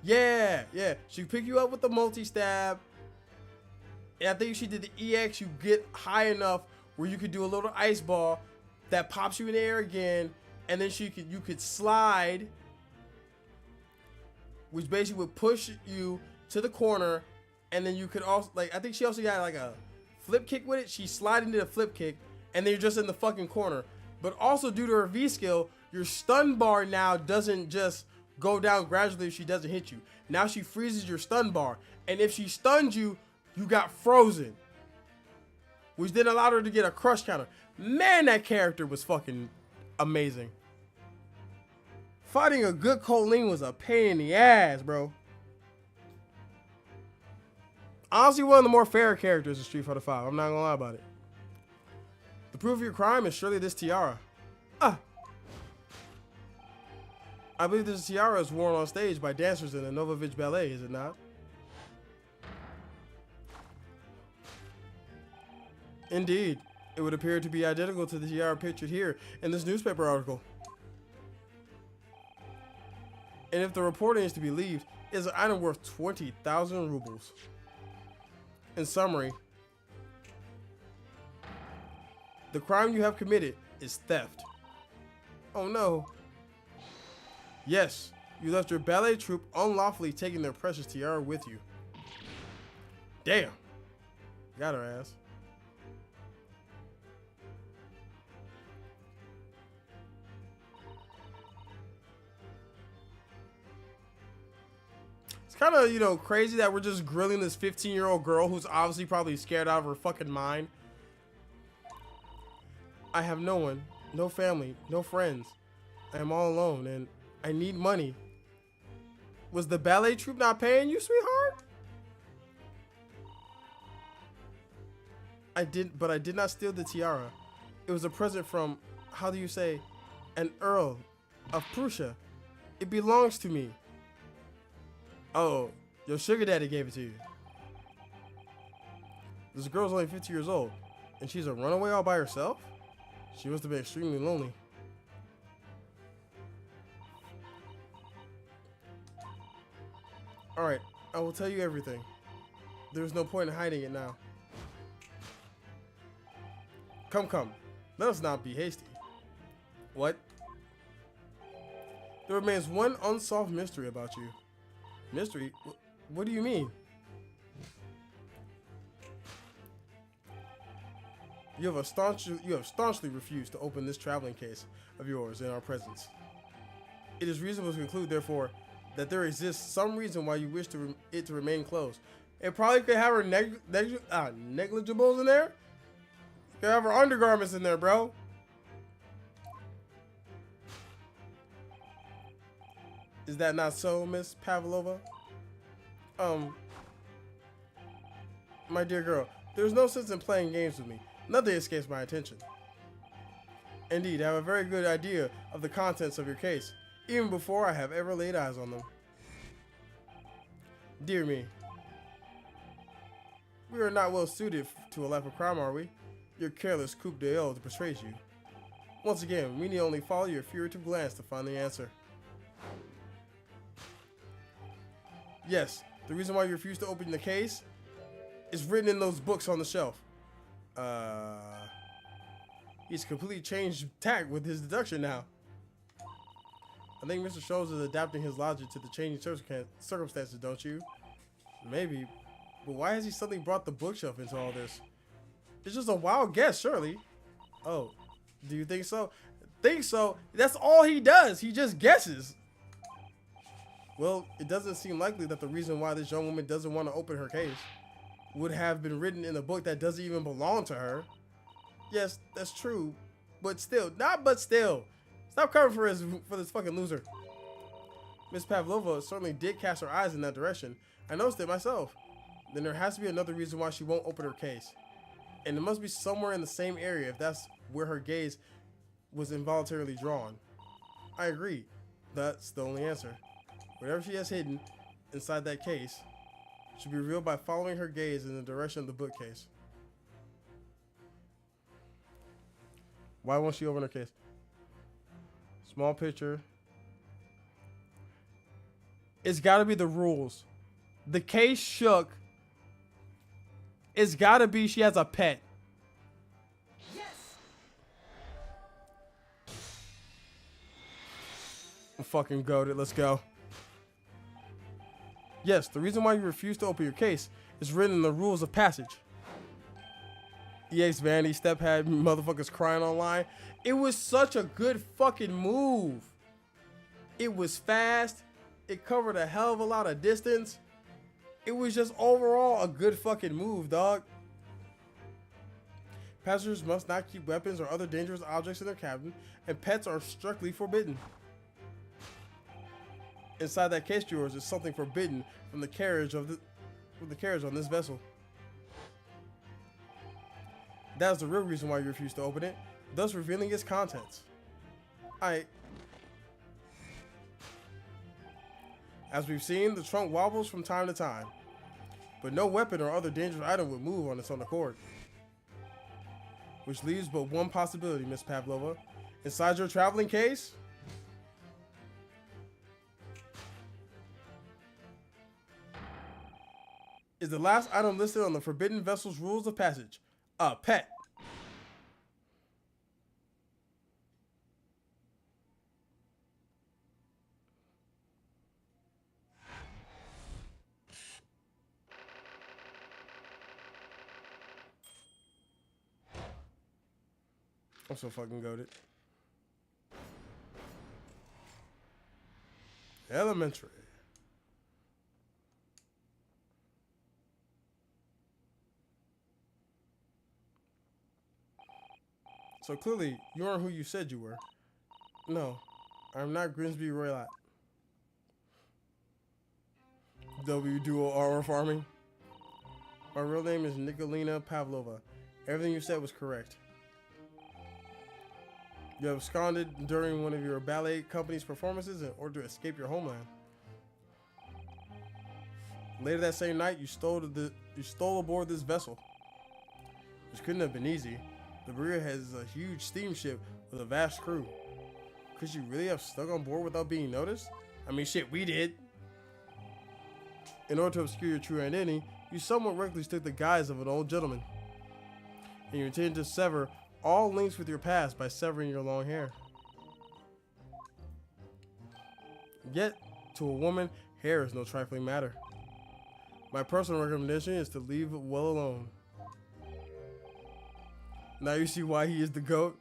Yeah. She could pick you up with the multi-stab. And I think if she did the EX, you get high enough where you could do a little ice ball that pops you in the air again, and then you could slide, which basically would push you to the corner, and then you could also, like, I think she also got like a flip kick with it. She slid into the flip kick, and then you're just in the fucking corner. But also due to her V skill, your stun bar now doesn't just go down gradually if she doesn't hit you. Now she freezes your stun bar, and if she stuns you, you got frozen, which then allowed her to get a crush counter. Man, that character was fucking amazing. Fighting a good Colleen was a pain in the ass, bro. Honestly, one of the more fair characters in Street Fighter V. I'm not gonna lie about it. The proof of your crime is surely this tiara. I believe this tiara is worn on stage by dancers in the Novovich Ballet, is it not? Indeed, it would appear to be identical to the tiara pictured here in this newspaper article. And if the reporting is to be believed, it is an item worth 20,000 rubles. In summary, the crime you have committed is theft. Oh no. Yes, you left your ballet troupe unlawfully taking their precious tiara with you. Damn. Got her ass. It's kind of, you know, crazy that we're just grilling this 15-year-old girl who's obviously probably scared out of her fucking mind. I have no one, no family, no friends. I am all alone and I need money. Was the ballet troupe not paying you, sweetheart? But I did not steal the tiara. It was a present from, how do you say, an Earl of Prussia. It belongs to me. Oh, your sugar daddy gave it to you. This girl's only 50 years old, and she's a runaway all by herself? She must have been extremely lonely. Alright, I will tell you everything. There's no point in hiding it now. Come. Let us not be hasty. What? There remains one unsolved mystery about you. Mystery? What do you mean? You have staunchly refused to open this traveling case of yours in our presence. It is reasonable to conclude, therefore, that there exists some reason why you wish it to remain closed. It probably could have her negligibles in there. Could have her undergarments in there, bro. Is that not so, Miss Pavlova? My dear girl, there's no sense in playing games with me. Nothing escapes my attention. Indeed, I have a very good idea of the contents of your case, even before I have ever laid eyes on them. Dear me, we are not well suited to a life of crime, are we? Your careless coup d'oeil betrays you. Once again, we need only follow your furtive glance to find the answer. Yes, the reason why you refuse to open the case is written in those books on the shelf. He's completely changed tack with his deduction now. I think Mr. Scholes is adapting his logic to the changing circumstances, don't you? Maybe, but why has he suddenly brought the bookshelf into all this? It's just a wild guess, surely. Oh, do you think so? Think so? That's all he does. He just guesses. Well, it doesn't seem likely that the reason why this young woman doesn't want to open her case would have been written in a book that doesn't even belong to her. Yes, that's true, but still, stop covering for this fucking loser. Miss Pavlova certainly did cast her eyes in that direction. I noticed it myself. Then there has to be another reason why she won't open her case, and it must be somewhere in the same area if that's where her gaze was involuntarily drawn. I agree. That's the only answer. Whatever she has hidden inside that case should be revealed by following her gaze in the direction of the bookcase. Why won't she open her case? Small picture. It's got to be the rules. The case shook. It's got to be she has a pet. I'm fucking goated. Let's go. Yes, the reason why you refuse to open your case is written in the rules of passage. EX Vanity step had motherfuckers crying online. It was such a good fucking move. It was fast. It covered a hell of a lot of distance. It was just overall a good fucking move, dog. Passengers must not keep weapons or other dangerous objects in their cabin, and pets are strictly forbidden. Inside that case of yours is something forbidden from the carriage on this vessel. That is the real reason why you refuse to open it, thus revealing its contents. As we've seen, the trunk wobbles from time to time, but no weapon or other dangerous item would move on its own accord. Which leaves but one possibility, Miss Pavlova. Inside your traveling case is the last item listed on the Forbidden Vessel's rules of passage. A pet. I'm so fucking goated. Elementary. So clearly, you aren't who you said you were. No, I'm not Grimsby Roylat. W Duo RR Farming. My real name is Nikolina Pavlova. Everything you said was correct. You have absconded during one of your ballet company's performances in order to escape your homeland. Later that same night, you stole aboard this vessel, which couldn't have been easy. The Berea has a huge steamship with a vast crew. Could you really have stuck on board without being noticed? I mean, shit, we did. In order to obscure your true identity, you somewhat recklessly took the guise of an old gentleman, and you intended to sever all links with your past by severing your long hair. Yet, to a woman, hair is no trifling matter. My personal recommendation is to leave it well alone. Now you see why he is the GOAT.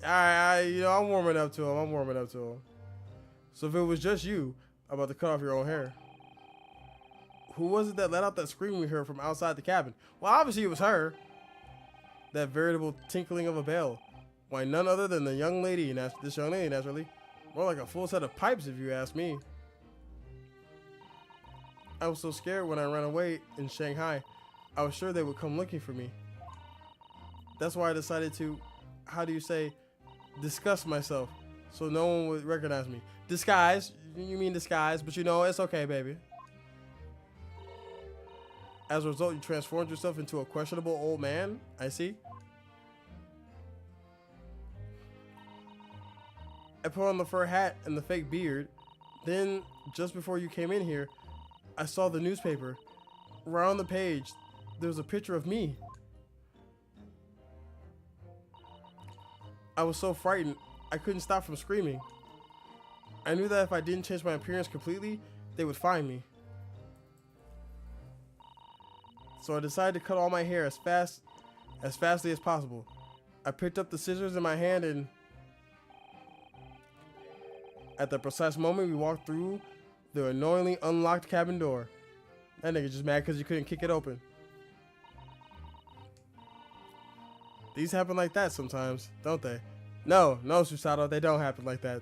I'm warming up to him. So if it was just you about to cut off your own hair, who was it that let out that scream we heard from outside the cabin? Well, obviously it was her. That veritable tinkling of a bell. Why, none other than this young lady, naturally. More like a full set of pipes, if you ask me. I was so scared when I ran away in Shanghai. I was sure they would come looking for me. That's why I decided to, disguise myself, so no one would recognize me. Disguise? You mean disguise, but it's okay, baby. As a result, you transformed yourself into a questionable old man, I see. I put on the fur hat and the fake beard. Then, just before you came in here, I saw the newspaper. Right on the page, there was a picture of me. I was so frightened, I couldn't stop from screaming. I knew that if I didn't change my appearance completely, they would find me. So I decided to cut all my hair as fastly as possible. I picked up the scissors in my hand, and at the precise moment we walked through the annoyingly unlocked cabin door. That nigga just mad because you couldn't kick it open. These happen like that sometimes, don't they? No, Susato, they don't happen like that.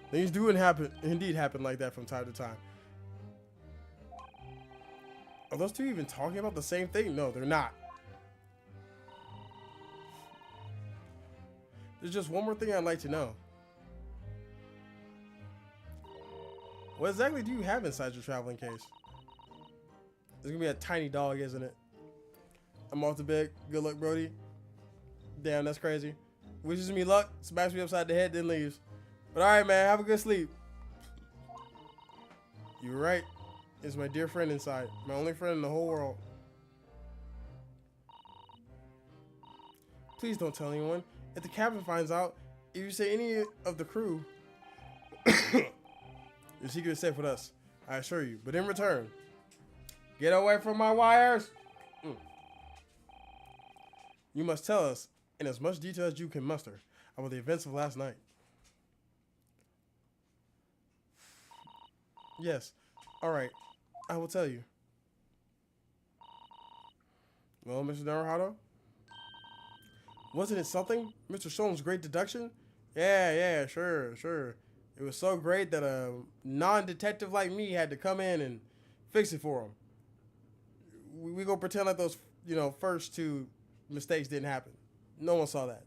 Things do indeed happen like that from time to time. Are those two even talking about the same thing? No, they're not. There's just one more thing I'd like to know. What exactly do you have inside your traveling case? It's gonna be a tiny dog, isn't it? I'm off to bed. Good luck, Brody. Damn, that's crazy. Wishes me luck, smacks me upside the head, then leaves. But all right, man, have a good sleep. You were right. It's my dear friend inside. My only friend in the whole world. Please don't tell anyone. If the captain finds out, if you say any of the crew, your secret is safe with us. I assure you. But in return, get away from my wires. You must tell us, in as much detail as you can muster, about the events of last night. Yes. All right. I will tell you. Well, Mr. Naruhado? Wasn't it something? Mr. Sholmes' great deduction? Yeah, sure. It was so great that a non-detective like me had to come in and fix it for him. We gonna pretend like those, first two mistakes didn't happen. No one saw that.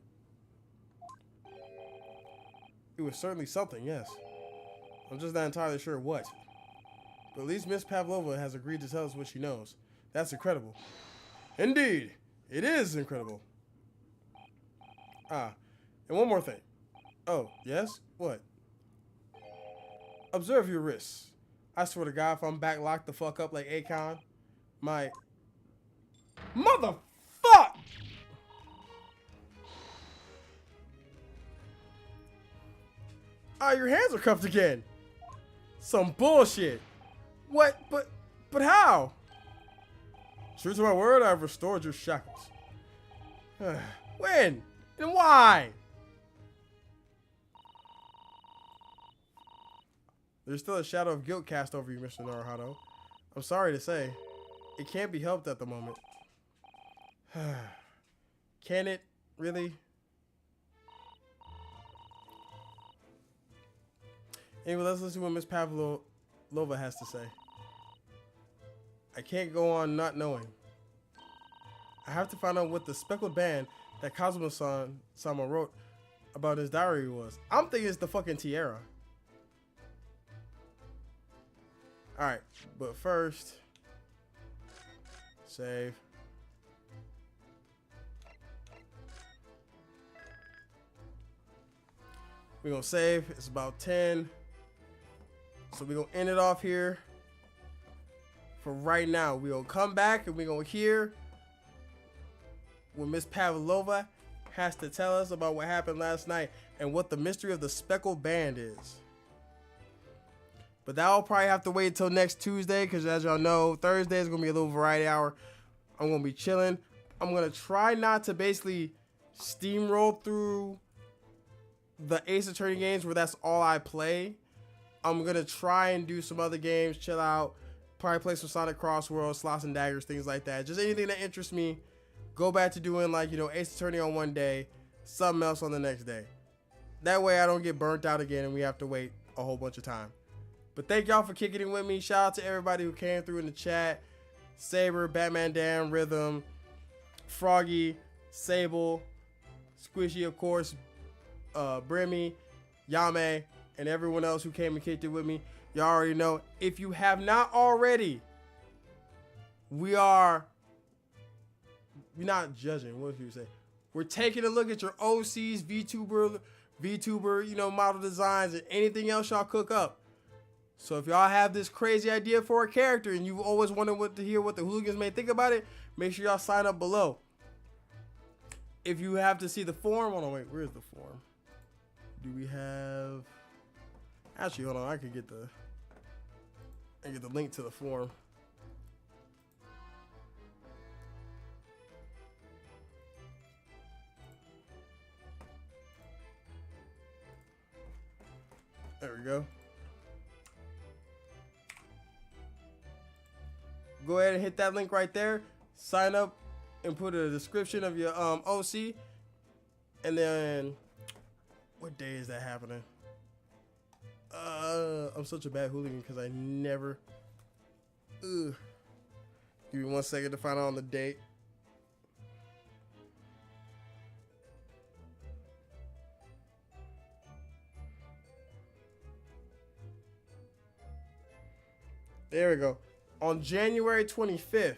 It was certainly something, yes. I'm just not entirely sure what. But at least Miss Pavlova has agreed to tell us what she knows. That's incredible. Indeed, it is incredible. Ah, and one more thing. Oh, yes? What? Observe your wrists. I swear to God, if I'm back locked the fuck up like Akon, my motherfuck! Ah, your hands are cuffed again. Some bullshit. What? But how? True to my word, I've restored your shackles. When? And why? There's still a shadow of guilt cast over you, Mr. Naruhado. I'm sorry to say, it can't be helped at the moment. Can it? Really? Anyway, let's listen to what Miss Pavlova has to say. I can't go on not knowing. I have to find out what the speckled band that Kazuma-sama wrote about his diary was. I'm thinking it's the fucking tiara. Alright, but first, save. We're gonna save. It's about 10. So we're gonna end it off here for right now. We're gonna come back and we're gonna hear what Miss Pavlova has to tell us about what happened last night and what the mystery of the speckled band is. But that'll probably have to wait until next Tuesday, because as y'all know, Thursday is gonna be a little variety hour. I'm gonna be chilling. I'm gonna try not to basically steamroll through the Ace Attorney games where that's all I play. I'm gonna try and do some other games, chill out, probably play some Sonic Crossworld, Slots and Daggers, things like that. Just anything that interests me. Go back to doing Ace Attorney on one day, something else on the next day. That way I don't get burnt out again and we have to wait a whole bunch of time. But thank y'all for kicking it with me. Shout out to everybody who came through in the chat. Saber, Batman Dan, Rhythm, Froggy, Sable, Squishy, of course, Brimmy, Yame, and everyone else who came and kicked it with me. Y'all already know. If you have not already, we're not judging. What do you say? We're taking a look at your OCs, VTuber, model designs, and anything else y'all cook up. So if y'all have this crazy idea for a character and you've always wanted to hear what the hooligans may think about it, make sure y'all sign up below. If you have to see the form, hold on, wait, where's the form? Do we have? Actually, hold on, I can get the link to the form. There we go. Go ahead and hit that link right there. Sign up and put a description of your OC. And then, what day is that happening? I'm such a bad hooligan because I never. Give me 1 second to find out on the date. There we go. On January 25th,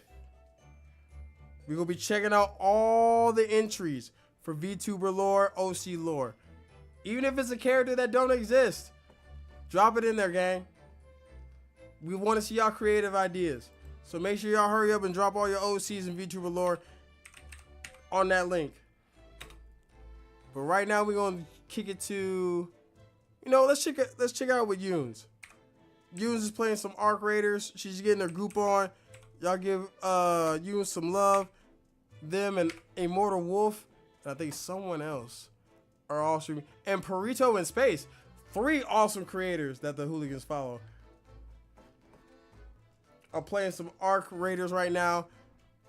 we're going to be checking out all the entries for VTuber lore, OC lore. Even if it's a character that don't exist, drop it in there, gang. We want to see y'all creative ideas. So make sure y'all hurry up and drop all your OCs and VTuber lore on that link. But right now we're gonna kick it to, let's check out with Yunes. Yunes is playing some Arc Raiders. She's getting her group on. Y'all give Yunes some love. Them and Immortal Wolf, and I think someone else are all streaming. And Perito in Space. 3 awesome creators that the Hooligans follow are playing some Arc Raiders right now.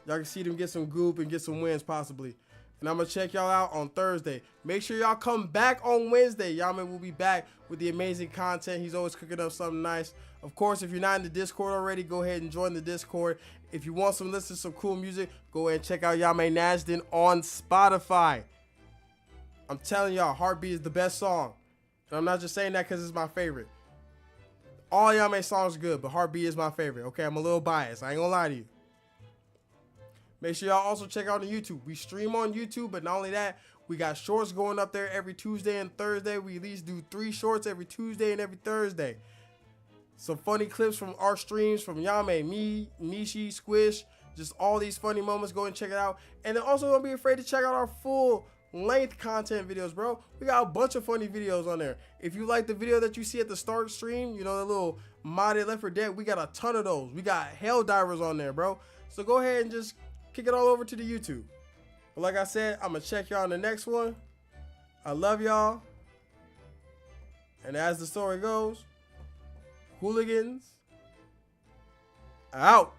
Y'all can see them get some goop and get some wins possibly. And I'm going to check y'all out on Thursday. Make sure y'all come back on Wednesday. Yaman will be back with the amazing content. He's always cooking up something nice. Of course, if you're not in the Discord already, go ahead and join the Discord. If you want some listen to some cool music, go ahead and check out Yaman Nasdin on Spotify. I'm telling y'all, Heartbeat is the best song. And I'm not just saying that because it's my favorite. All Yaman songs are good, but Heartbeat is my favorite. Okay, I'm a little biased. I ain't gonna lie to you. Make sure y'all also check out the YouTube. We stream on YouTube, but not only that, we got shorts going up there every Tuesday and Thursday. We at least do 3 shorts every Tuesday and every Thursday. Some funny clips from our streams from Yame, me, Nishi, Squish, just all these funny moments. Go and check it out. And then also don't be afraid to check out our full length content videos, bro. We got a bunch of funny videos on there. If you like the video that you see at the start stream, the little modded Left 4 Dead, we got a ton of those. We got Hell Divers on there, bro. So go ahead and just kick it all over to the YouTube. But like I said, I'm gonna check y'all on the next one. I love y'all. And as the story goes, Hooligans out.